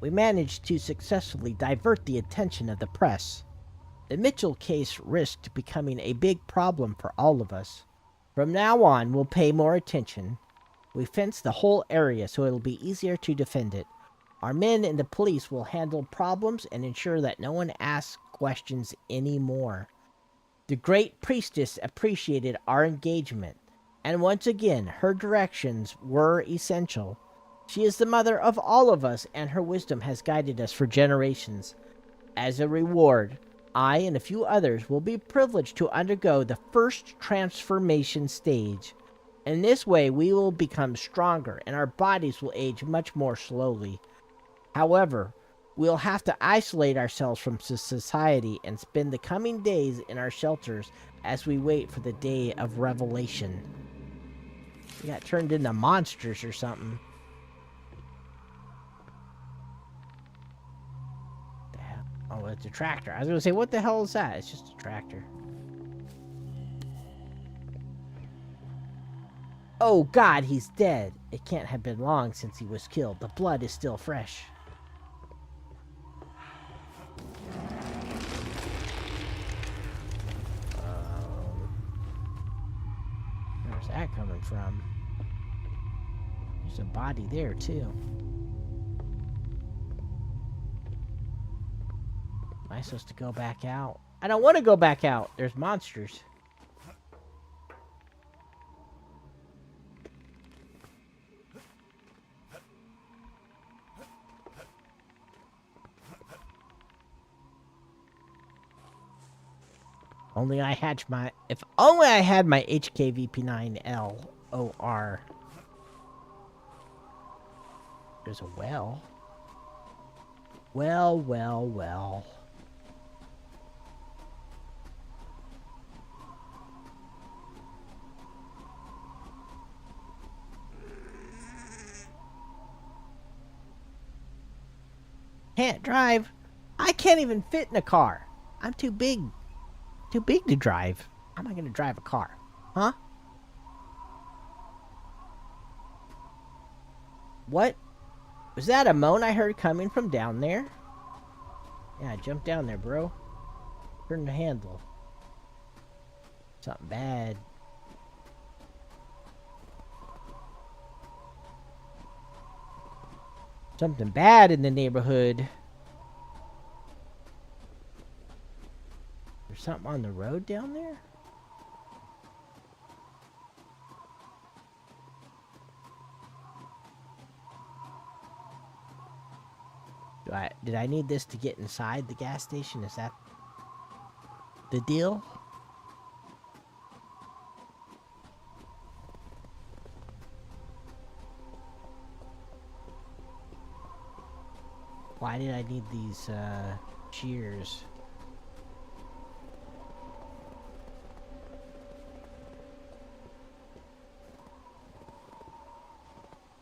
We managed to successfully divert the attention of the press. The Mitchell case risked becoming a big problem for all of us. From now on, we'll pay more attention. We fenced the whole area so it'll be easier to defend it. Our men and the police will handle problems and ensure that no one asks questions anymore. The Great Priestess appreciated our engagement, and once again, her directions were essential. She is the mother of all of us, and her wisdom has guided us for generations. As a reward, I and a few others will be privileged to undergo the first transformation stage. In this way, we will become stronger, and our bodies will age much more slowly. However, we'll have to isolate ourselves from society and spend the coming days in our shelters as we wait for the day of revelation. We got turned into monsters or something. What the hell? Oh, it's a tractor. I was gonna say, what the hell is that? It's just a tractor. Oh God, he's dead. It can't have been long since he was killed. The blood is still fresh. Where's that coming from? There's a body there, too. Am I supposed to go back out? I don't want to go back out. There's monsters. Only I had my... If only I had my HKVP9LOR. There's a well. Well. Can't drive. I can't even fit in a car. I'm too big. Too big to drive. How am I going to drive a car? Huh? What? Was that a moan I heard coming from down there? Yeah, jump down there, bro. Turn the handle. Something bad. Something bad in the neighborhood. There's something on the road down there? Did I need this to get inside the gas station? Is that the deal? Why did I need these shears?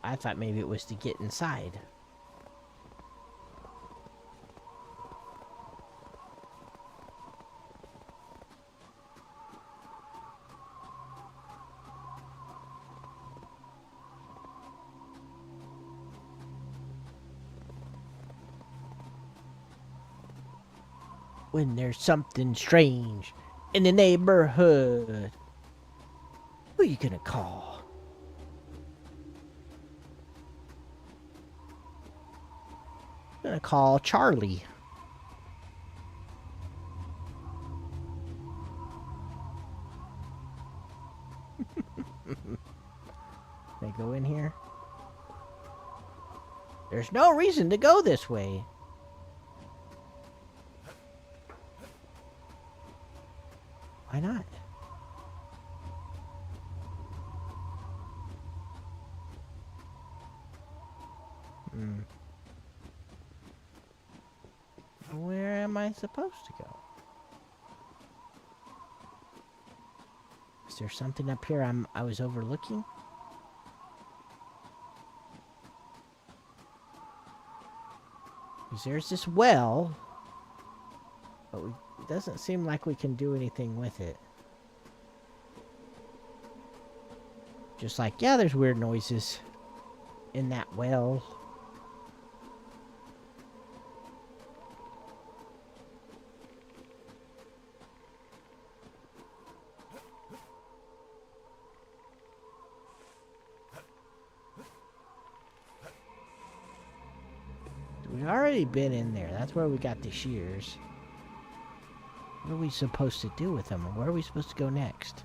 I thought maybe it was to get inside. When there's something strange in the neighborhood, who you gonna call? I'm gonna call Charlie. Can I go in here? There's no reason to go this way. Why not? Where am I supposed to go? Is there something up here I was overlooking? Because there's this well, but it doesn't seem like we can do anything with it. Just like, yeah, there's weird noises in that well. We already been in there. That's where we got the shears. What are we supposed to do with them? Or where are we supposed to go next?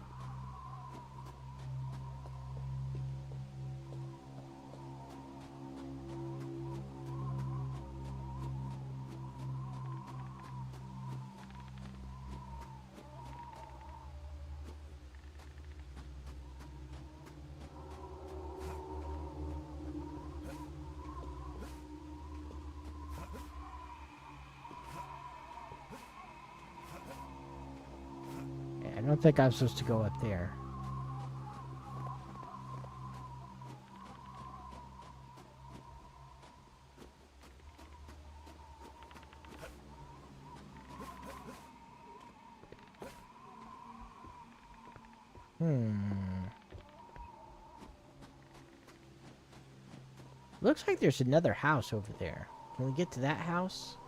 I don't think I'm supposed to go up there. Looks like there's another house over there. Can we get to that house?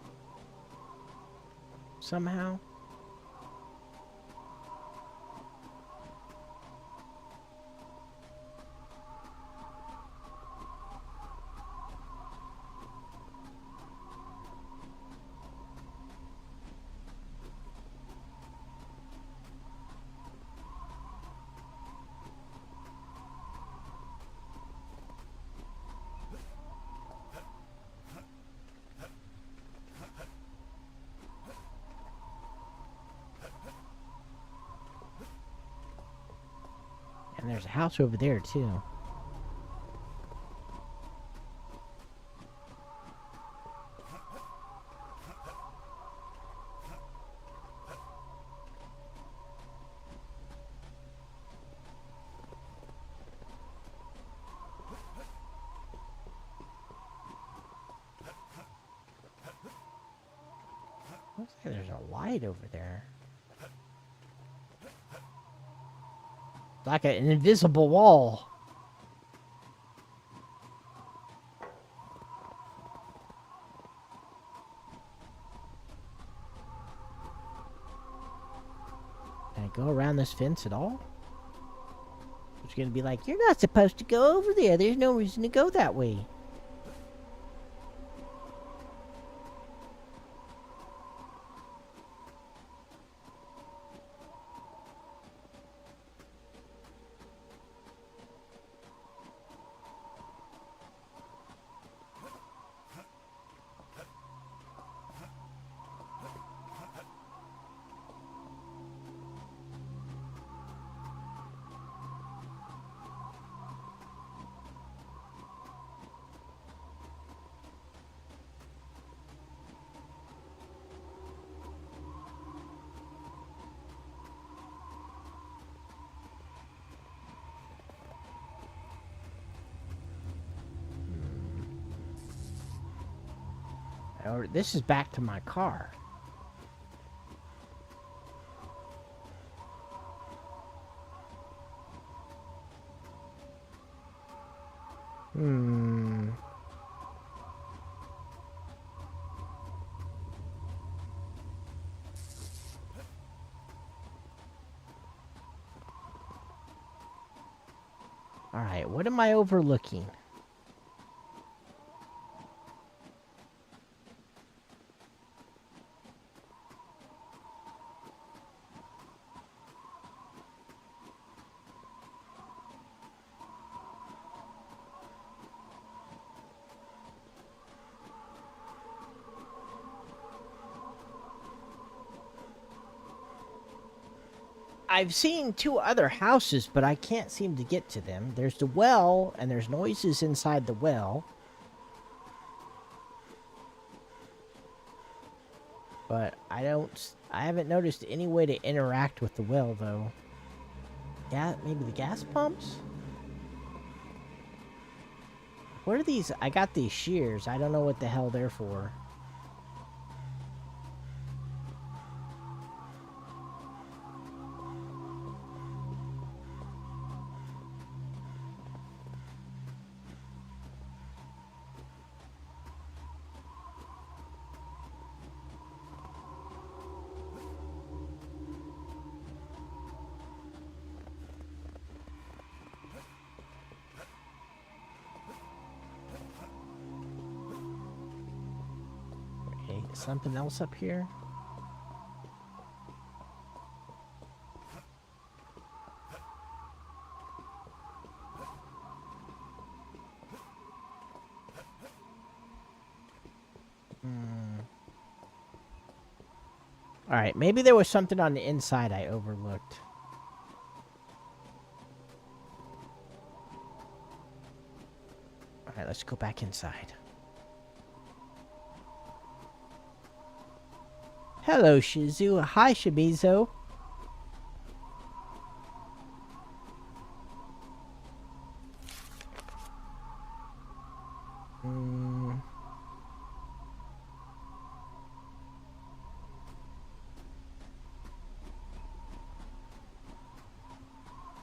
Somehow? And there's a house over there, too. Looks like there's a light over there. Like an invisible wall. Can I go around this fence at all? It's gonna be like, you're not supposed to go over there. There's no reason to go that way. Or this is back to my car. Alright, what am I overlooking? I've seen two other houses, but I can't seem to get to them. There's the well, and there's noises inside the well. But I haven't noticed any way to interact with the well, though. Yeah, maybe the gas pumps? What are these? I got these shears. I don't know what the hell they're for. Okay, something else up here? Alright, maybe there was something on the inside I overlooked. Alright, let's go back inside. Hello, Shizu. Hi, Shimizu.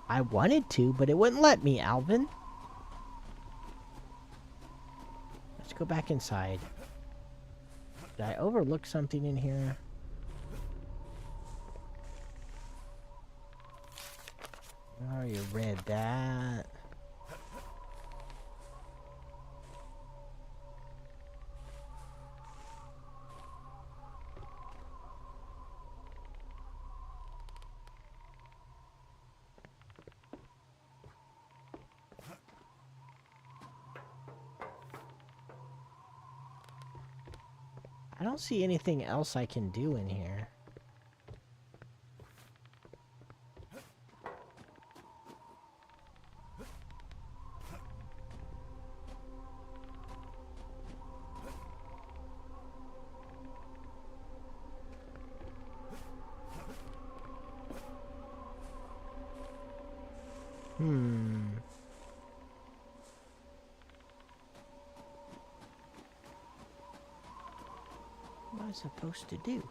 I wanted to, but it wouldn't let me, Alvin. Let's go back inside. Did I overlook something in here? Oh, you read that. I don't see anything else I can do in here. What am I supposed to do?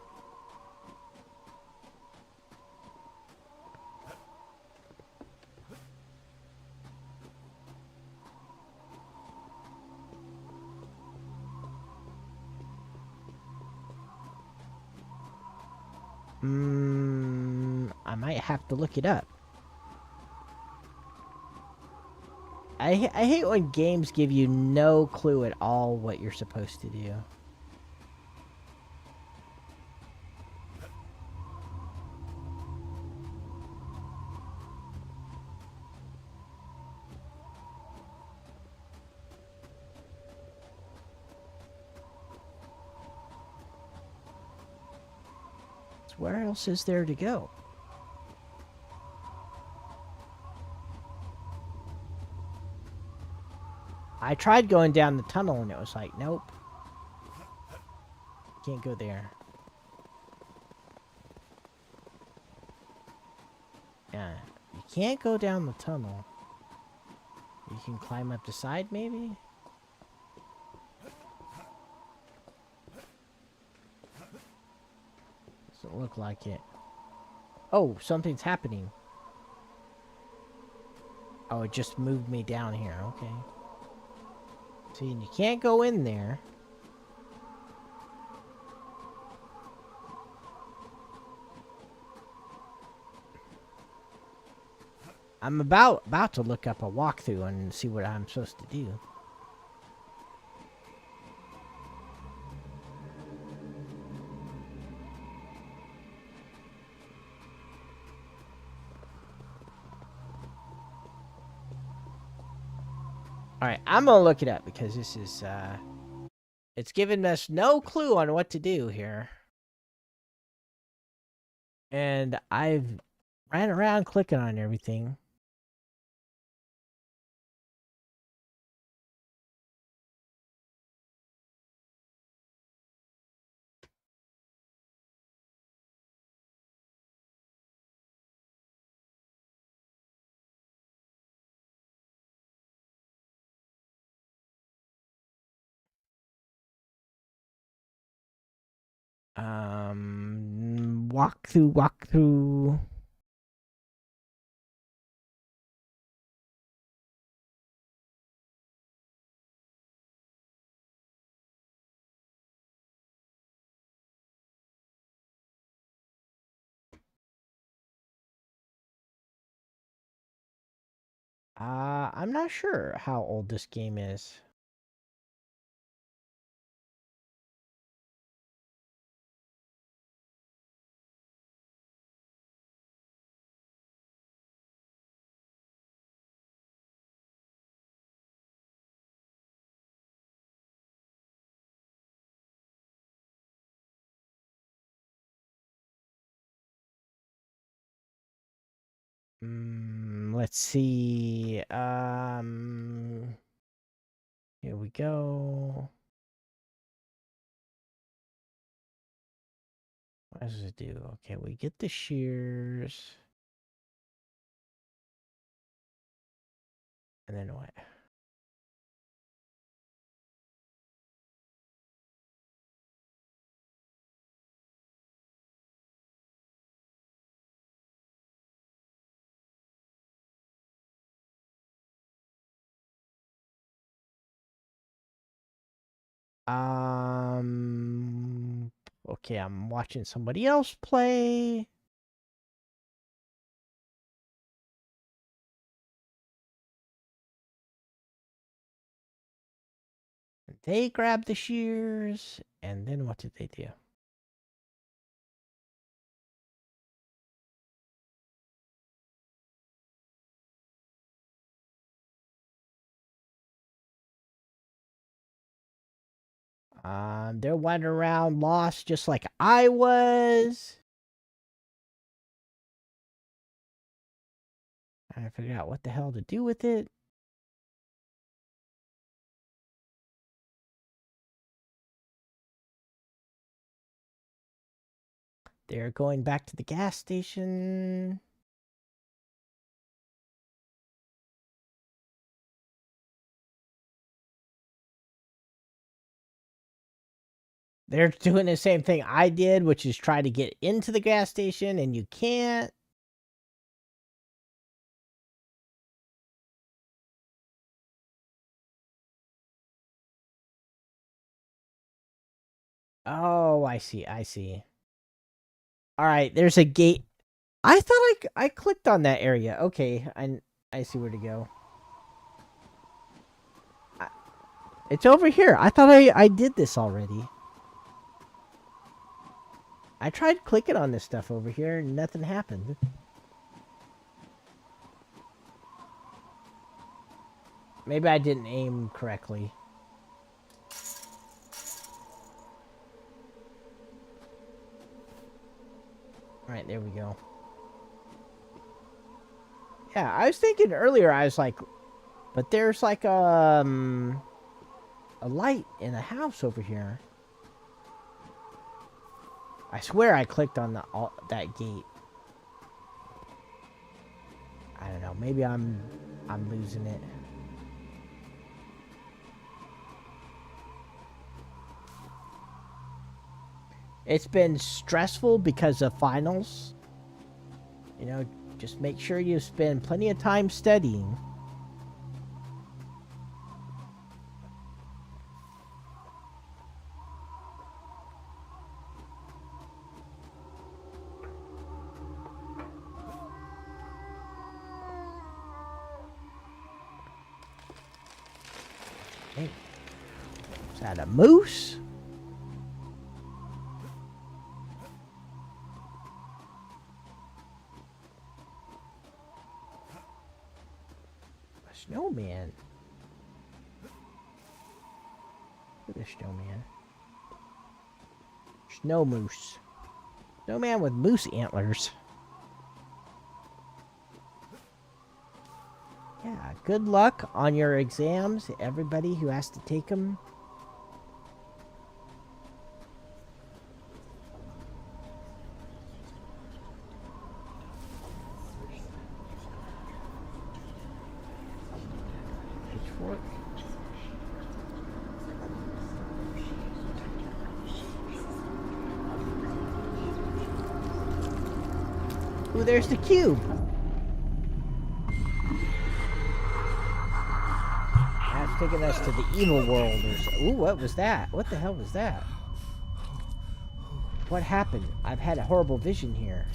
I might have to look it up. I hate when games give you no clue at all what you're supposed to do. So where else is there to go? I tried going down the tunnel and it was like, nope. Can't go there. Yeah, you can't go down the tunnel. You can climb up the side, maybe? Doesn't look like it. Oh, something's happening. Oh, it just moved me down here. Okay. See, you can't go in there. I'm about to look up a walkthrough and see what I'm supposed to do. Alright, I'm gonna look it up because this is, it's giving us no clue on what to do here. And I've ran around clicking on everything. Walk through. I'm not sure how old this game is. Let's see. Here we go. What does it do? Okay, we get the shears. And then what? Okay, I'm watching somebody else play. They grab the shears, and then what did they do? They're wandering around lost just like I was. Trying to figure out what the hell to do with it. They're going back to the gas station. They're doing the same thing I did, which is try to get into the gas station, and you can't. Oh, I see. I see. All right, there's a gate. I thought I clicked on that area. Okay, I see where to go. It's over here. I thought I did this already. I tried clicking on this stuff over here and nothing happened. Maybe I didn't aim correctly. Alright, there we go. Yeah, I was thinking earlier, I was like, but there's like a light in a house over here. I swear I clicked on that gate. I don't know. Maybe I'm losing it. It's been stressful because of finals. You know, just make sure you spend plenty of time studying. Hey, is that a moose? A snowman. Look at the snowman. Snow moose. Snowman with moose antlers. Yeah, good luck on your exams, everybody who has to take them. Pitchfork. Ooh, there's the cube. That's taking us to the evil world. Ooh, what was that? What the hell was that? What happened? I've had a horrible vision here.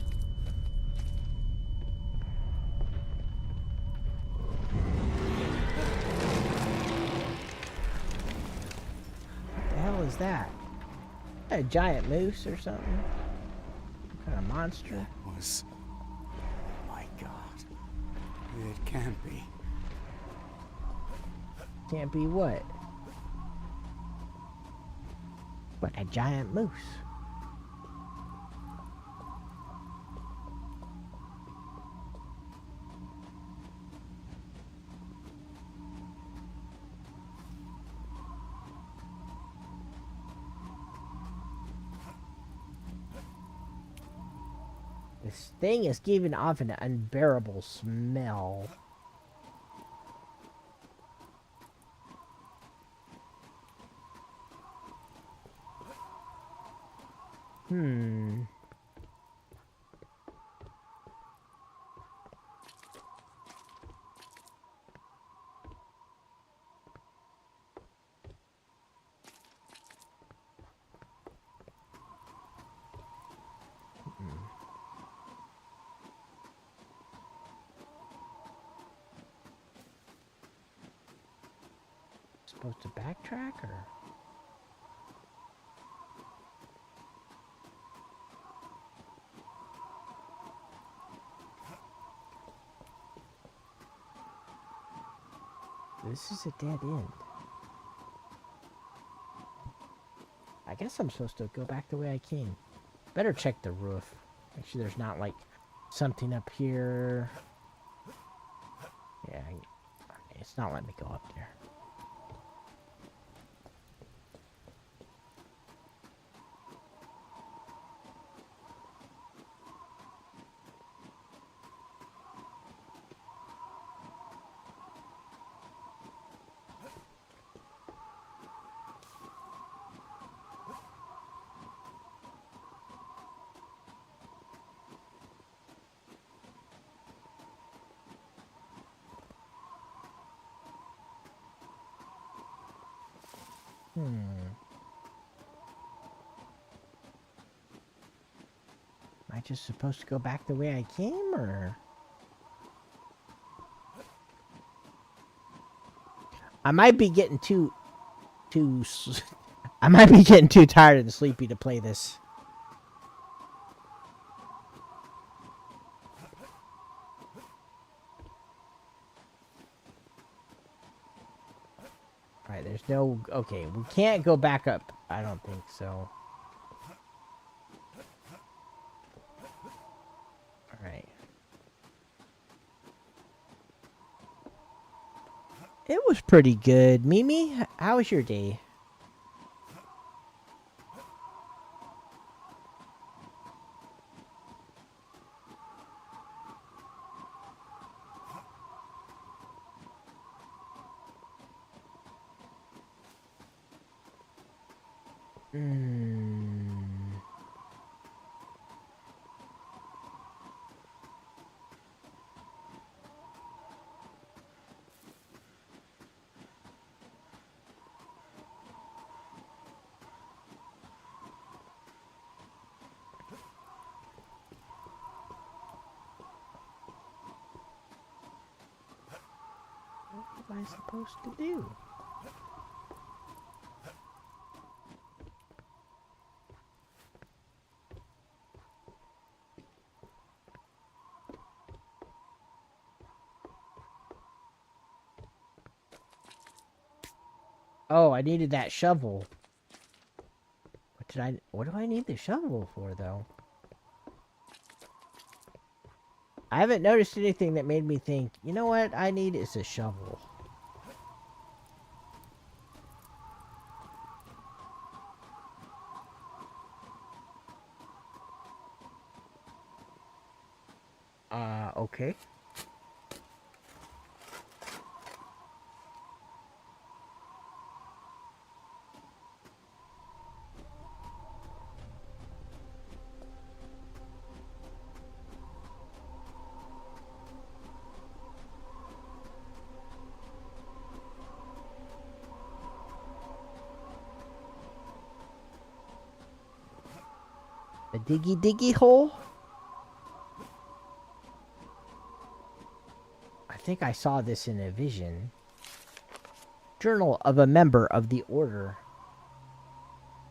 What the hell is that? A giant moose or something? What kind of monster? That was... Oh my god. It can't be. Can't be what? But a giant moose. This thing is giving off an unbearable smell. Supposed to backtrack or? This is a dead end. I guess I'm supposed to go back the way I came. Better check the roof. Make sure there's not like something up here. Yeah, it's not letting me go up there. Am I just supposed to go back the way I came, or? I might be getting I might be getting too tired and sleepy to play this. Alright, there's no... Okay, we can't go back up. I don't think so. Alright. It was pretty good. Mimi, how was your day? What am I supposed to do? Oh, I needed that shovel. What do I need the shovel for, though? I haven't noticed anything that made me think, you know what I need is a shovel. Okay. A diggy diggy hole? I think I saw this in a vision. Journal of a member of the Order.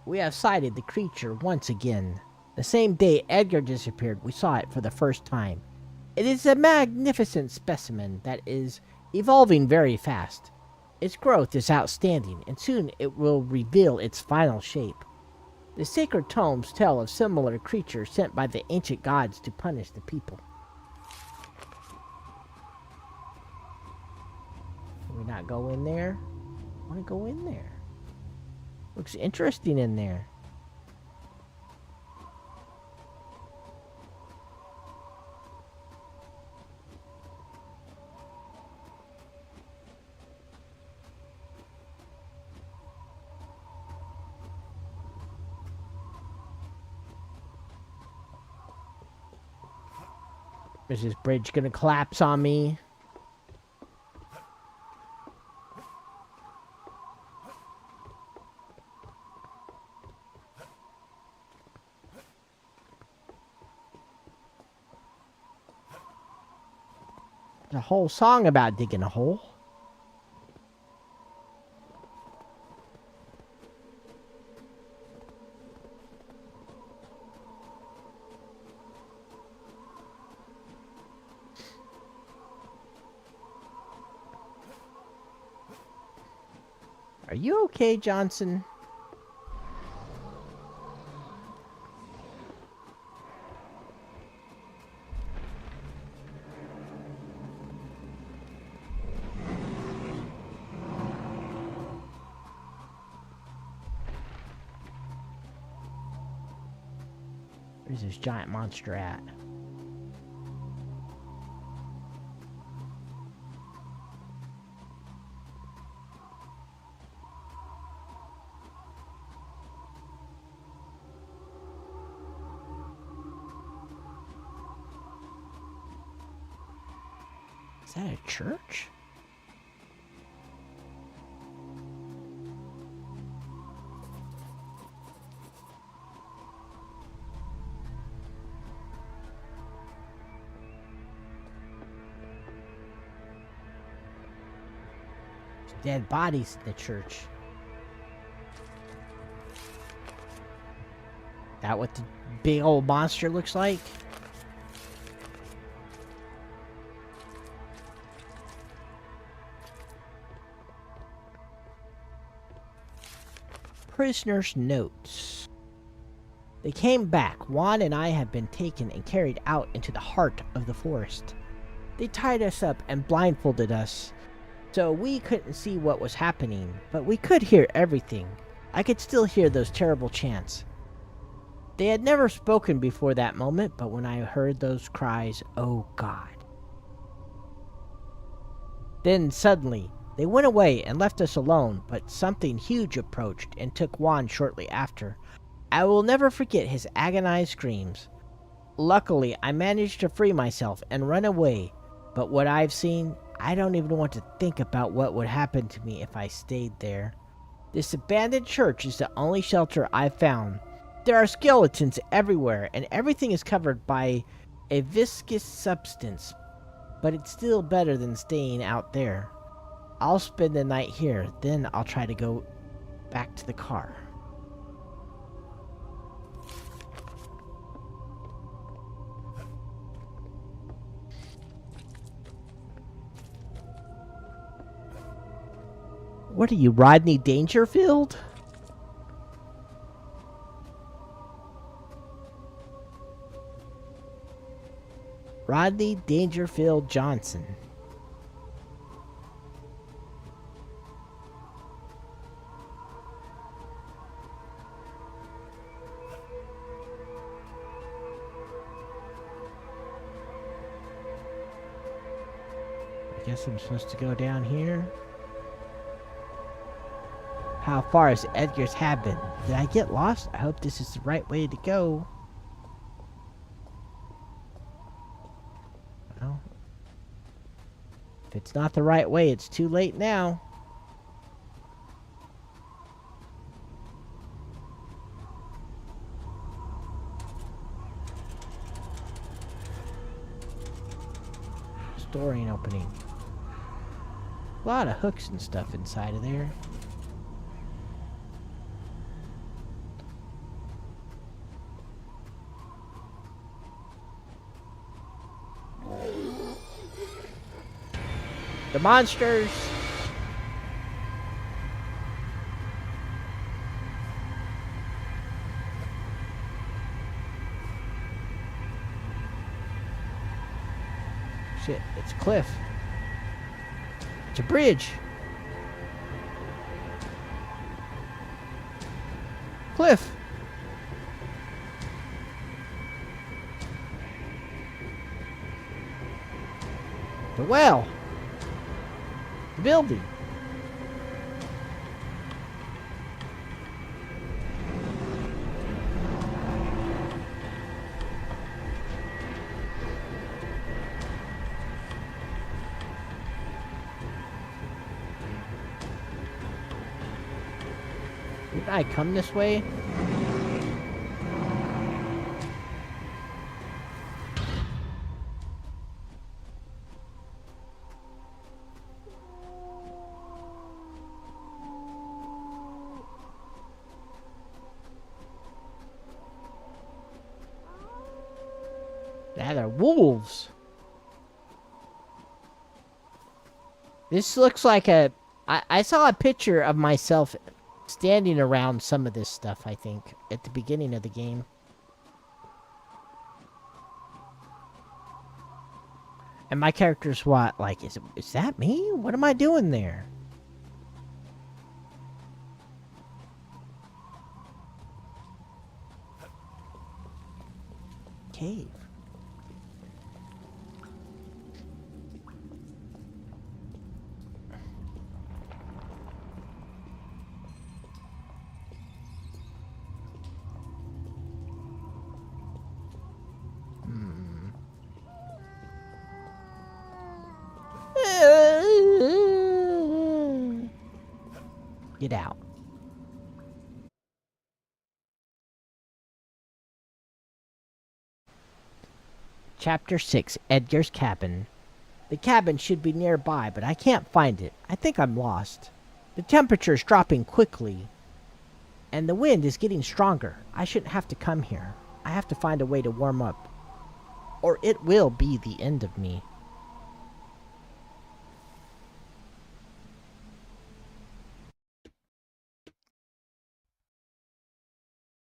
We have sighted the creature once again. The same day Edgar disappeared, we saw it for the first time. It is a magnificent specimen that is evolving very fast. Its growth is outstanding, and soon it will reveal its final shape. The sacred tomes tell of similar creatures sent by the ancient gods to punish the people. Can we not go in there? I want to go in there. Looks interesting in there. Is this bridge gonna collapse on me? There's a whole song about digging a hole. Are you okay, Johnson? Where's this giant monster at? Is that a church? There's dead bodies in the church. That what the big old monster looks like? Prisoner's notes. They came back. Juan and I have been taken and carried out into the heart of the forest. They tied us up and blindfolded us, so we couldn't see what was happening, but we could hear everything. I could still hear those terrible chants. They had never spoken before that moment, but when I heard those cries, oh God. Then suddenly, they went away and left us alone, but something huge approached and took Juan shortly after. I will never forget his agonized screams. Luckily, I managed to free myself and run away, but what I've seen, I don't even want to think about what would happen to me if I stayed there. This abandoned church is the only shelter I've found. There are skeletons everywhere, and everything is covered by a viscous substance, but it's still better than staying out there. I'll spend the night here, then I'll try to go back to the car. What are you, Rodney Dangerfield? Rodney Dangerfield Johnson. I guess I'm supposed to go down here. How far is Edgar's cabin? Did I get lost? I hope this is the right way to go. Well, if it's not the right way, it's too late now. door ain't opening. A lot of hooks and stuff inside of there. The monsters! Shit, it's a cliff. It's a bridge. Cliff. The well. The building. Did I come this way? Yeah, they're wolves. This looks like a... I saw a picture of myself standing around some of this stuff, I think, at the beginning of the game. And my character's what? Like, is that me? What am I doing there? Cave. Get out. Chapter 6, Edgar's Cabin. The cabin should be nearby, but I can't find it. I think I'm lost. The temperature is dropping quickly, and the wind is getting stronger. I shouldn't have to come here. I have to find a way to warm up, or it will be the end of me.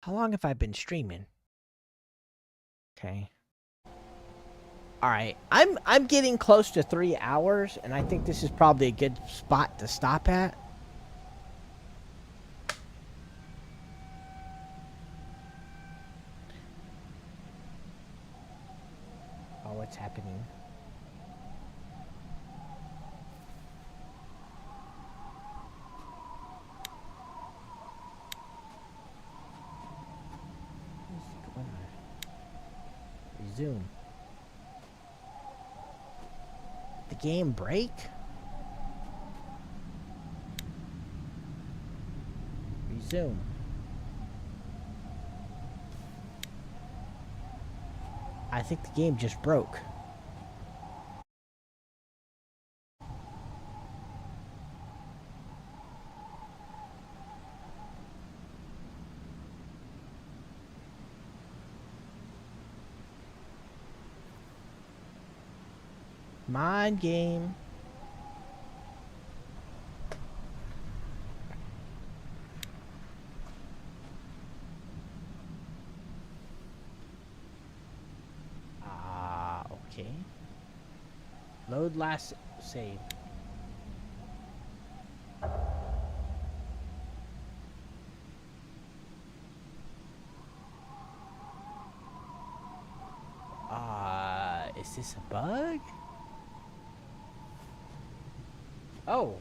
How long have I been streaming? Okay. Alright, I'm getting close to 3 hours, and I think this is probably a good spot to stop at. Oh, what's happening? Resume. The game break? Resume. I think the game just broke. Mind game. Okay. Load last save. Is this a bug? Oh.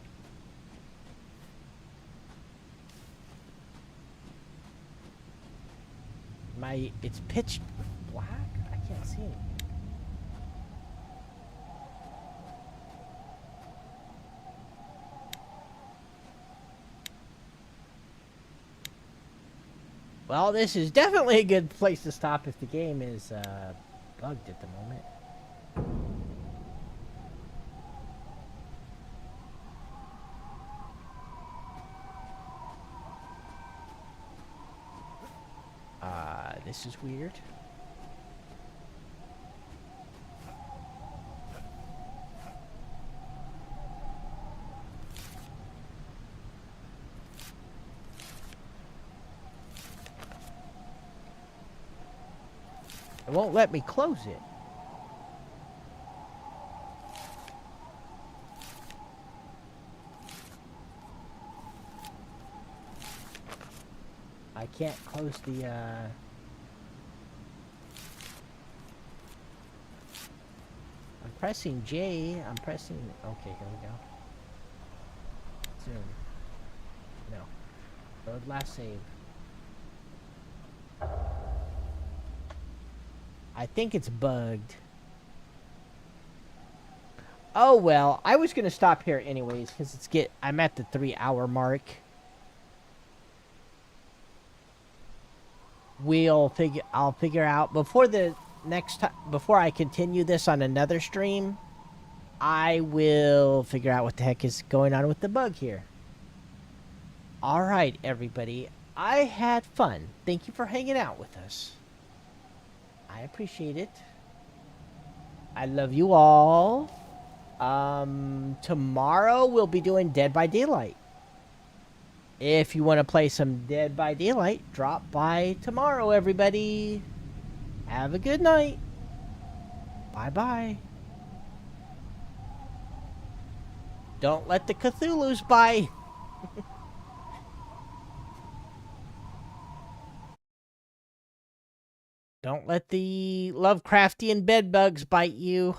It's pitch black? I can't see anything. Well, this is definitely a good place to stop if the game is bugged at the moment. This is weird. It won't let me close it. I can't close the, I'm pressing J. I'm pressing... Okay, here we go. Zoom. No. Load last save. I think it's bugged. Oh, well. I was going to stop here anyways, because I'm at the 3-hour mark. I'll figure out before the next time, before I continue this on another stream, I will figure out what the heck is going on with the bug here. All right, everybody. I had fun. Thank you for hanging out with us. I appreciate it. I love you all. Tomorrow we'll be doing Dead by Daylight. If you want to play some Dead by Daylight, drop by tomorrow, everybody. Have a good night. Bye-bye. Don't let the Cthulhu's bite. Don't let the Lovecraftian bedbugs bite you.